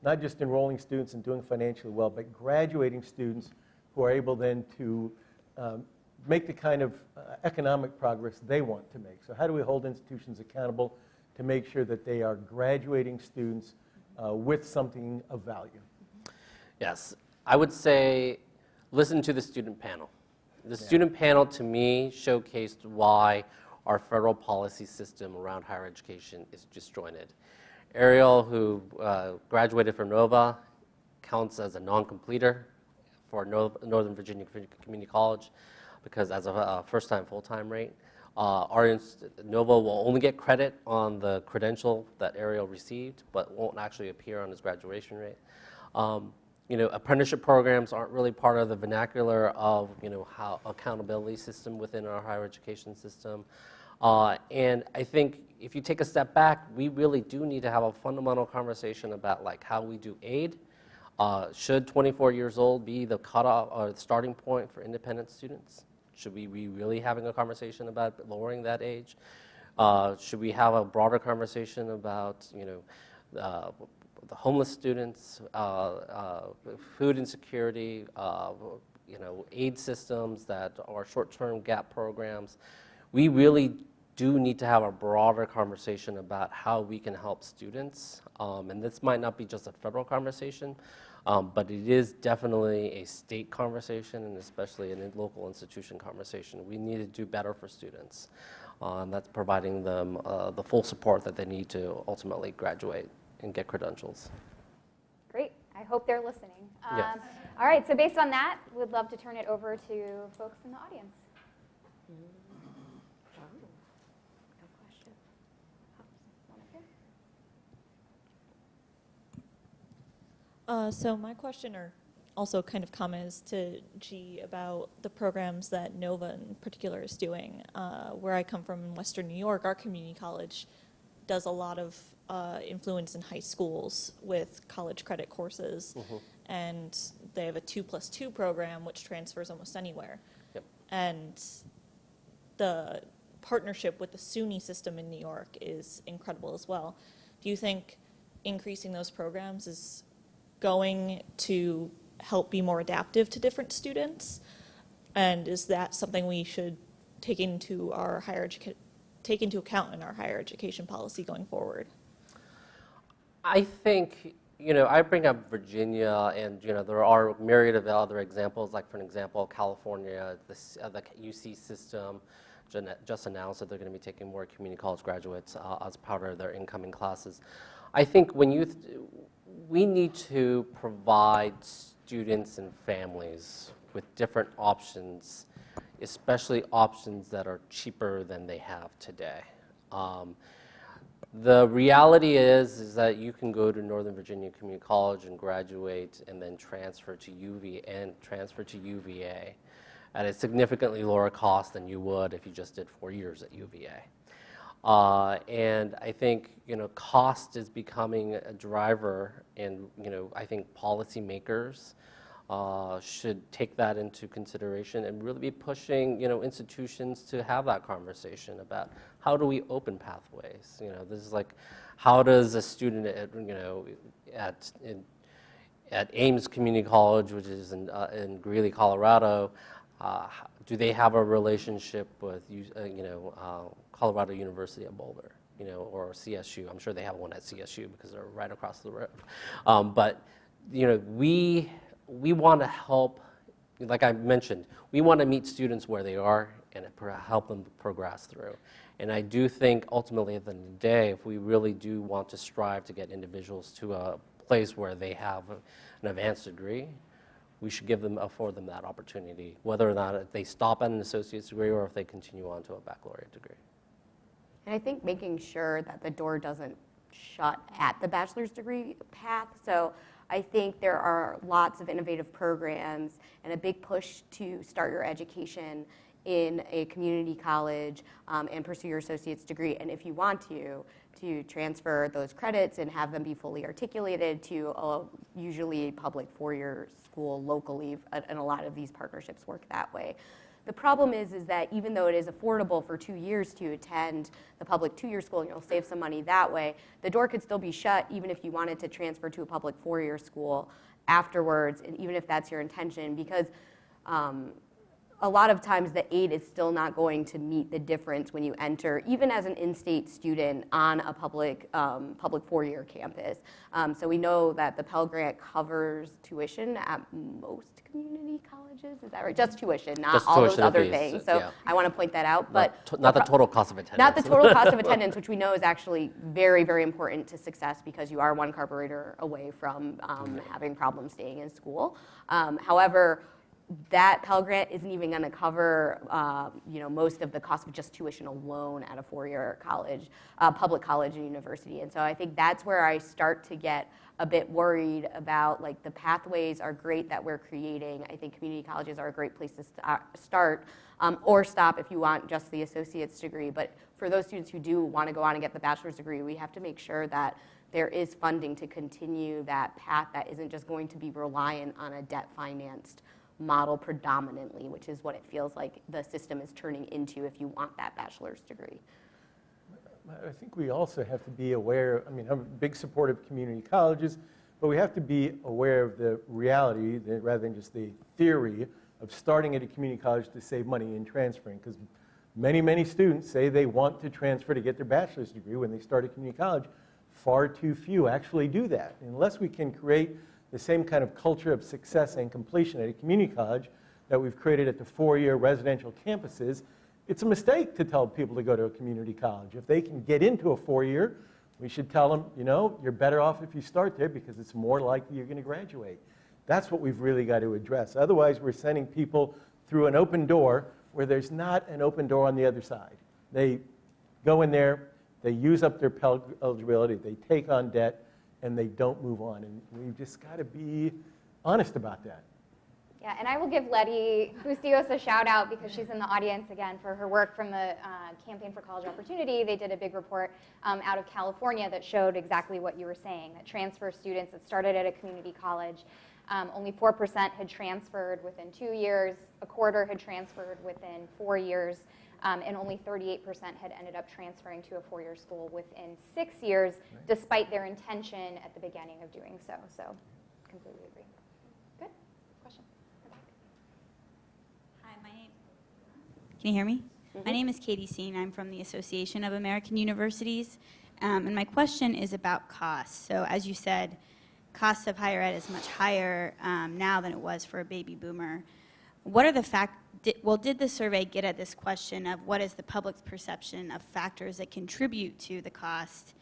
not just enrolling students and doing financially well, but graduating students who are able then to make the kind of economic progress they want to make. So how do we hold institutions accountable to make sure that they are graduating students with something of value? Yes, I would say listen to the student panel. The student panel, to me, showcased why our federal policy system around higher education is disjointed. Ariel, who graduated from Nova, counts as a non-completer for Northern Virginia Community College because as a first-time full-time rate. Nova will only get credit on the credential that Ariel received, but won't actually appear on his graduation rate. Apprenticeship programs aren't really part of the vernacular of, how accountability system within our higher education system. And I think if you take a step back, we really do need to have a fundamental conversation about how we do aid. Should 24 years old be the cutoff or the starting point for independent students? Should we be really having a conversation about lowering that age? Should we have a broader conversation about, the homeless students, food insecurity, aid systems that are short-term gap programs? We really do need to have a broader conversation about how we can help students. And this might not be just a federal conversation, but it is definitely a state conversation and especially a local institution conversation. We need to do better for students. And that's providing them the full support that they need to ultimately graduate and get credentials. Great. I hope they're listening. Yeah. All right, so based on that, we'd love to turn it over to folks in the audience. So my question, or also kind of comment, is to G about the programs that Nova in particular is doing. Where I come from in Western New York, our community college does a lot of influence in high schools with college credit courses, and they have a 2+2 program which transfers almost anywhere. Yep. And the partnership with the SUNY system in New York is incredible as well. Do you think increasing those programs is going to help be more adaptive to different students? And is that something we should take into account in our higher education policy going forward? I think, I bring up Virginia, and there are a myriad of other examples. Like for an example, California, the UC system just announced that they're going to be taking more community college graduates as part of their incoming classes. I think we need to provide students and families with different options, especially options that are cheaper than they have today. The reality is that you can go to Northern Virginia Community College and graduate and then transfer to UVA at a significantly lower cost than you would if you just did 4 years at UVA. And I think, cost is becoming a driver, and, I think policymakers should take that into consideration and really be pushing, institutions to have that conversation about how do we open pathways. This is like, how does a student at Ames Community College, which is in Greeley, Colorado, do they have a relationship with Colorado University at Boulder? or CSU. I'm sure they have one at CSU because they're right across the road. But we want to help, like I mentioned, we want to meet students where they are and help them progress through. And I do think ultimately at the end of the day, if we really do want to strive to get individuals to a place where they have an advanced degree, we should afford them that opportunity, whether or not they stop at an associate's degree or if they continue on to a baccalaureate degree. And I think making sure that the door doesn't shut at the bachelor's degree path. So I think there are lots of innovative programs and a big push to start your education in a community college and pursue your associate's degree. And if you want to transfer those credits and have them be fully articulated to usually a public four-year school locally, and a lot of these partnerships work that way. The problem is that even though it is affordable for 2 years to attend the public two-year school and you'll save some money that way, the door could still be shut even if you wanted to transfer to a public four-year school afterwards, and even if that's your intention, because a lot of times the aid is still not going to meet the difference when you enter, even as an in-state student on a public four-year campus. So we know that the Pell Grant covers tuition at most community colleges. Is that right? Just tuition, not just all tuition those other fees, things. So yeah. I want to point that out. But Not the total cost of attendance. not the total cost of attendance, which we know is actually very, very important to success because you are one carburetor away from having problems staying in school. However, that Pell Grant isn't even going to cover, most of the cost of just tuition alone at a four-year college, public college and university. And so I think that's where I start to get a bit worried about, like, the pathways are great that we're creating. I think community colleges are a great place to start, or stop if you want just the associate's degree. But for those students who do want to go on and get the bachelor's degree, we have to make sure that there is funding to continue that path that isn't just going to be reliant on a debt-financed model predominantly, which is what it feels like the system is turning into if you want that bachelor's degree. I think we also have to be aware, I'm a big supporter of community colleges, but we have to be aware of the reality, rather than just the theory, of starting at a community college to save money and transferring, because many, many students say they want to transfer to get their bachelor's degree when they start at community college. Far too few actually do that. Unless we can create the same kind of culture of success and completion at a community college that we've created at the four-year residential campuses, it's a mistake to tell people to go to a community college. If they can get into a four-year, we should tell them, you're better off if you start there because it's more likely you're going to graduate. That's what we've really got to address. Otherwise, we're sending people through an open door where there's not an open door on the other side. They go in there, they use up their Pell eligibility, they take on debt, and they don't move on. And we've just got to be honest about that. Yeah, and I will give Letty Bustillos a shout out because she's in the audience again for her work from the Campaign for College Opportunity. They did a big report out of California that showed exactly what you were saying, that transfer students that started at a community college, only 4% had transferred within 2 years, a quarter had transferred within 4 years, and only 38% had ended up transferring to a four-year school within 6 years, despite their intention at the beginning of doing so. So, completely agree. Good question. Hi, can you hear me? My name is Katie Seen. I'm from the Association of American Universities, and my question is about costs. So, as you said, cost of higher ed is much higher now than it was for a baby boomer. What are the did the survey get at this question of what is the public's perception of factors that contribute to the cost?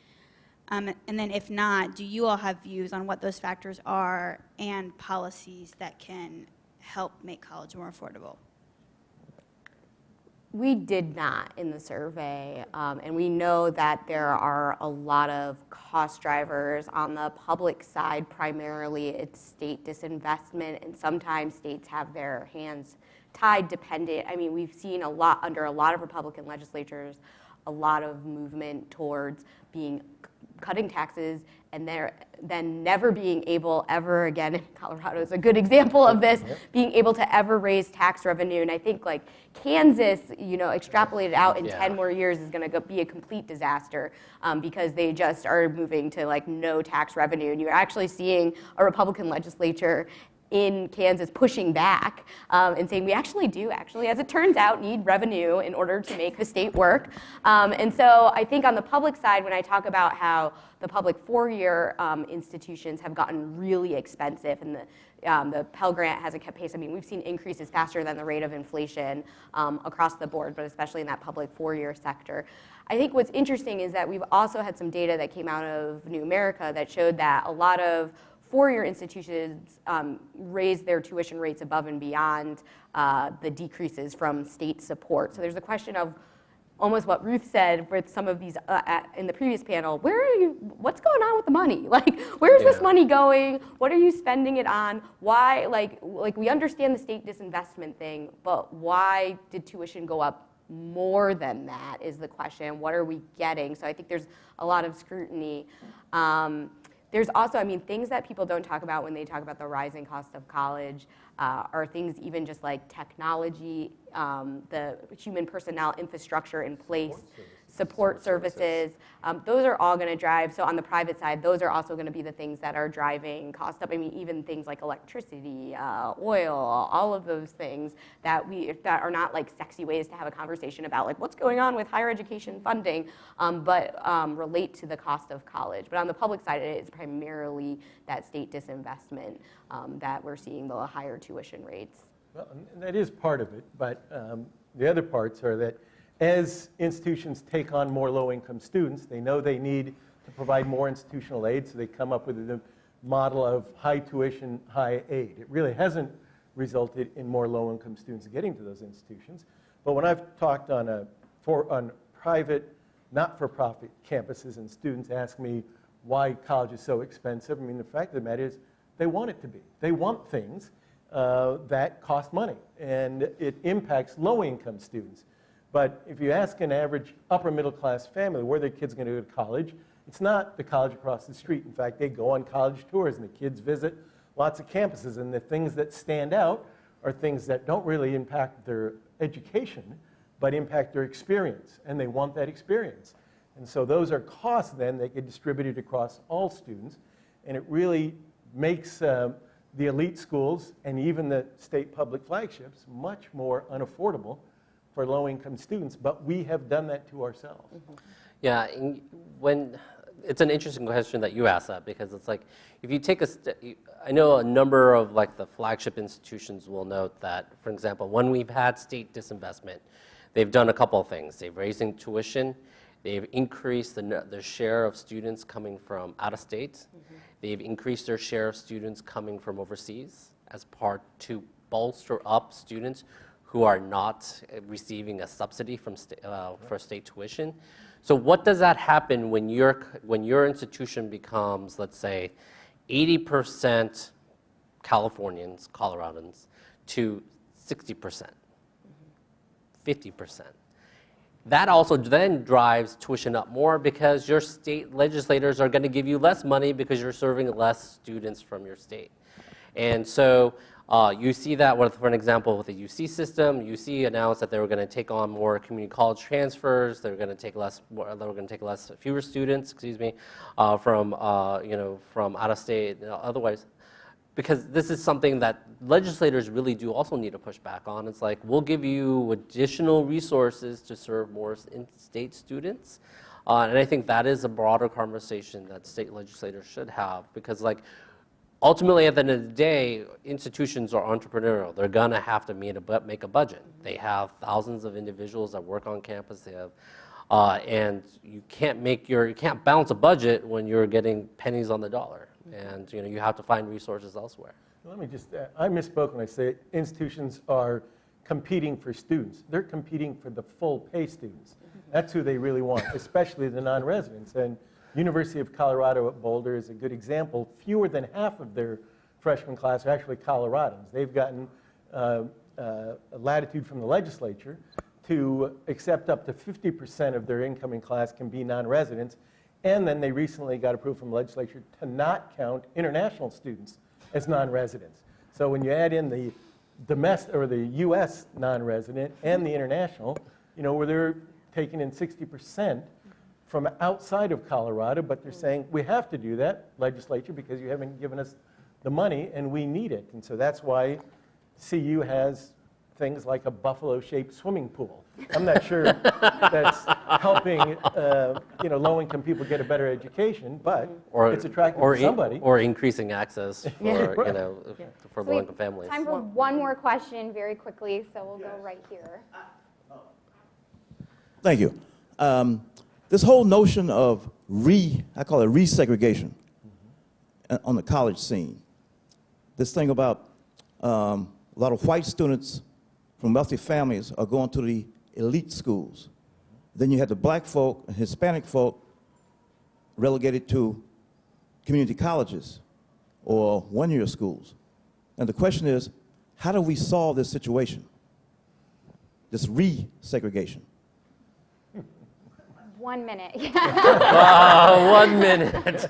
And then if not, do you all have views on what those factors are and policies that can help make college more affordable? We did not in the survey, and we know that there are a lot of cost drivers on the public side. Primarily, it's state disinvestment, and sometimes states have their hands tied dependent. We've seen a lot under a lot of Republican legislatures, a lot of movement towards cutting taxes and then never being able ever again, Colorado is a good example of this, being able to ever raise tax revenue. And I think like Kansas, extrapolated out in 10 more years is going to be a complete disaster because they just are moving to like no tax revenue. And you're actually seeing a Republican legislature in Kansas pushing back and saying we actually do, as it turns out, need revenue in order to make the state work. And so I think on the public side, when I talk about how the public four-year institutions have gotten really expensive and the Pell Grant hasn't kept pace. I mean, we've seen increases faster than the rate of inflation across the board, but especially in that public four-year sector. I think what's interesting is that we've also had some data that came out of New America that showed that a lot of four-year institutions raised their tuition rates above and beyond the decreases from state support. So there's a question of almost what Ruth said with some of these in the previous panel. What's going on with the money? Like, where's this money going? What are you spending it on? Why, like we understand the state disinvestment thing, but why did tuition go up more than that is the question. What are we getting? So I think there's a lot of scrutiny. There's also, I mean, things that people don't talk about when they talk about the rising cost of college are things even just like technology, the human personnel infrastructure in place, support services. Those are all going to drive. So on the private side, those are also going to be the things that are driving cost up. I mean, even things like electricity, oil, all of those things that are not like sexy ways to have a conversation about like what's going on with higher education funding, but relate to the cost of college. But on the public side, it is primarily that state disinvestment that we're seeing the higher tuition rates. Well, and that is part of it, but the other parts are that as institutions take on more low-income students, they know they need to provide more institutional aid, so they come up with a model of high tuition, high aid. It really hasn't resulted in more low-income students getting to those institutions. But when I've talked on private, not-for-profit campuses and students ask me why college is so expensive, I mean, the fact of the matter is they want it to be. They want things that cost money, and it impacts low-income students. But if you ask an average upper middle class family where their kid's going to go to college, it's not the college across the street. In fact, they go on college tours and the kids visit lots of campuses, and the things that stand out are things that don't really impact their education, but impact their experience, and they want that experience. And so those are costs then that get distributed across all students, and it really makes the elite schools and even the state public flagships much more unaffordable for low-income students, but we have done that to ourselves. Mm-hmm. Yeah, when it's an interesting question that you asked that, because it's like if you take I know a number of like the flagship institutions will note that, for example, when we've had state disinvestment, they've done a couple of things. They've raised tuition, they've increased the share of students coming from out of state, mm-hmm. They've increased their share of students coming from overseas as part to bolster up students who are not receiving a subsidy from for state tuition. So what does that happen when your institution becomes, let's say, 80% Californians, Coloradans, to 60%, 50%? That also then drives tuition up more because your state legislators are going to give you less money because you're serving less students from your state. And so you see that, for an example, with the UC system. UC announced that they were going to take on more community college transfers. They were going to take fewer students, from out of state. Otherwise, because this is something that legislators really do also need to push back on. It's like, we'll give you additional resources to serve more in-state students. And I think that is a broader conversation that state legislators should have, because like, ultimately, at the end of the day, institutions are entrepreneurial. They're gonna have to make a budget. They have thousands of individuals that work on campus. They have, and you can't balance a budget when you're getting pennies on the dollar. And you have to find resources elsewhere. Let me just, I misspoke when I say institutions are competing for students. They're competing for the full pay students. That's who they really want, especially the non-residents. And University of Colorado at Boulder is a good example. Fewer than half of their freshman class are actually Coloradans. They've gotten a latitude from the legislature to accept up to 50% of their incoming class can be non-residents. And then they recently got approved from the legislature to not count international students as non-residents. So when you add in the domestic or the U.S. non-resident and the international, where they're taking in 60% from outside of Colorado, but they're saying we have to do that, legislature, because you haven't given us the money, and we need it. And so that's why CU has things like a buffalo-shaped swimming pool. I'm not sure that's helping low-income people get a better education, but it's attractive to somebody. Or increasing access for, for So we have low-income families. Time for one more question very quickly, so we'll go right here. Thank you. This whole notion of I call it resegregation on the college scene. This thing about a lot of white students from wealthy families are going to the elite schools. Then you have the black folk and Hispanic folk relegated to community colleges or one-year schools. And the question is, how do we solve this situation, this resegregation? 1 minute. 1 minute.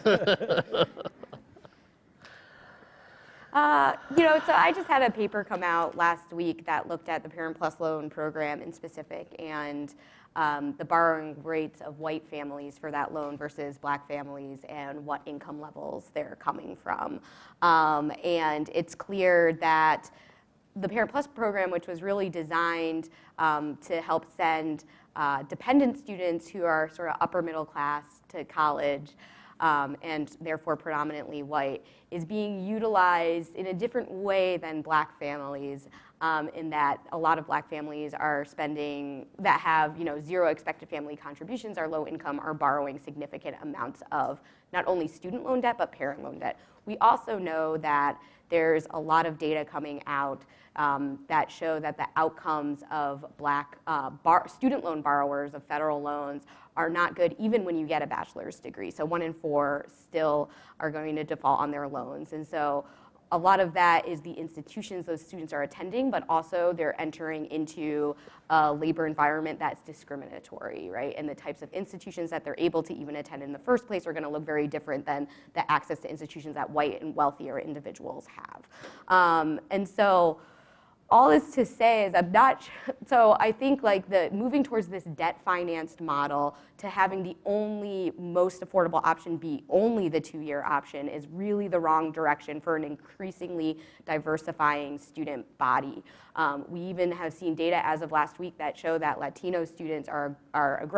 So I just had a paper come out last week that looked at the Parent Plus Loan program in specific and the borrowing rates of white families for that loan versus black families and what income levels they're coming from. And it's clear that the Parent Plus program, which was really designed to help send dependent students who are sort of upper middle class to college, and therefore predominantly white, is being utilized in a different way than black families, in that a lot of black families are spending, that have zero expected family contributions, are low income, are borrowing significant amounts of not only student loan debt, but parent loan debt. We also know that there's a lot of data coming out that show that the outcomes of black student loan borrowers of federal loans are not good even when you get a bachelor's degree. So 1 in 4 still are going to default on their loans. And so a lot of that is the institutions those students are attending, but also they're entering into a labor environment that's discriminatory, right? And the types of institutions that they're able to even attend in the first place are going to look very different than the access to institutions that white and wealthier individuals have. And so all this to say is so I think like moving towards this debt financed model to having the only most affordable option be only the 2-year option is really the wrong direction for an increasingly diversifying student body. We even have seen data as of last week that show that Latino students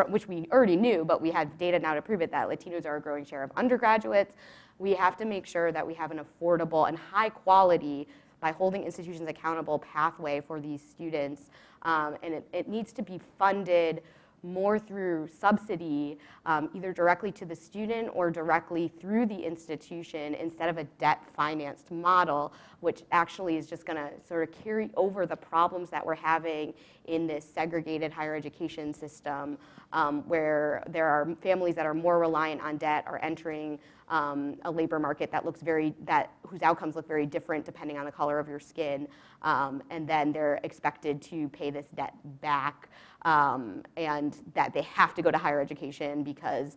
which we already knew, but we have data now to prove it, that Latinos are a growing share of undergraduates. We have to make sure that we have an affordable and high quality, by holding institutions accountable, pathway for these students. And it needs to be funded more through subsidy, either directly to the student or directly through the institution instead of a debt-financed model, which actually is just going to sort of carry over the problems that we're having in this segregated higher education system, where there are families that are more reliant on debt are entering a labor market that whose outcomes look very different depending on the color of your skin, and then they're expected to pay this debt back, and that they have to go to higher education because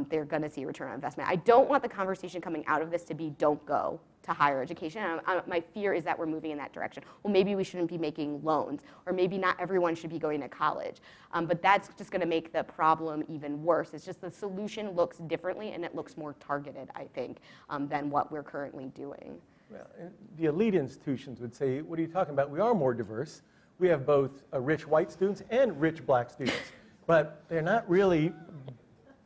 they're going to see a return on investment. I don't want the conversation coming out of this to be don't go to higher education. My fear is that we're moving in that direction. Well, maybe we shouldn't be making loans, or maybe not everyone should be going to college. But that's just going to make the problem even worse. It's just the solution looks differently, and it looks more targeted, I think, than what we're currently doing. Well, the elite institutions would say, what are you talking about? We are more diverse. We have both rich white students and rich black students, but they're not really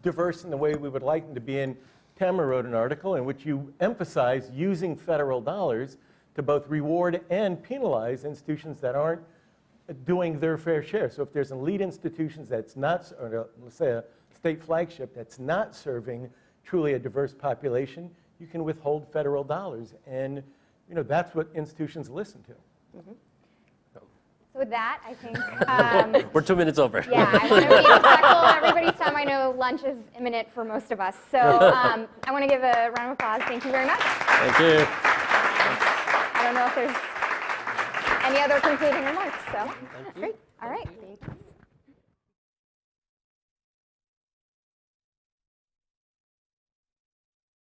diverse in the way we would like them to be. And Tamara wrote an article in which you emphasize using federal dollars to both reward and penalize institutions that aren't doing their fair share. So if there's an elite institutions that's not, or let's say a state flagship that's not serving truly a diverse population, you can withhold federal dollars. And that's what institutions listen to. Mm-hmm. So with that, I think we're 2 minutes over. Yeah, I want to be respectful of everybody's time. I know lunch is imminent for most of us. So I want to give a round of applause. Thank you very much. Thank you. I don't know if there's any other concluding remarks. So great. All right.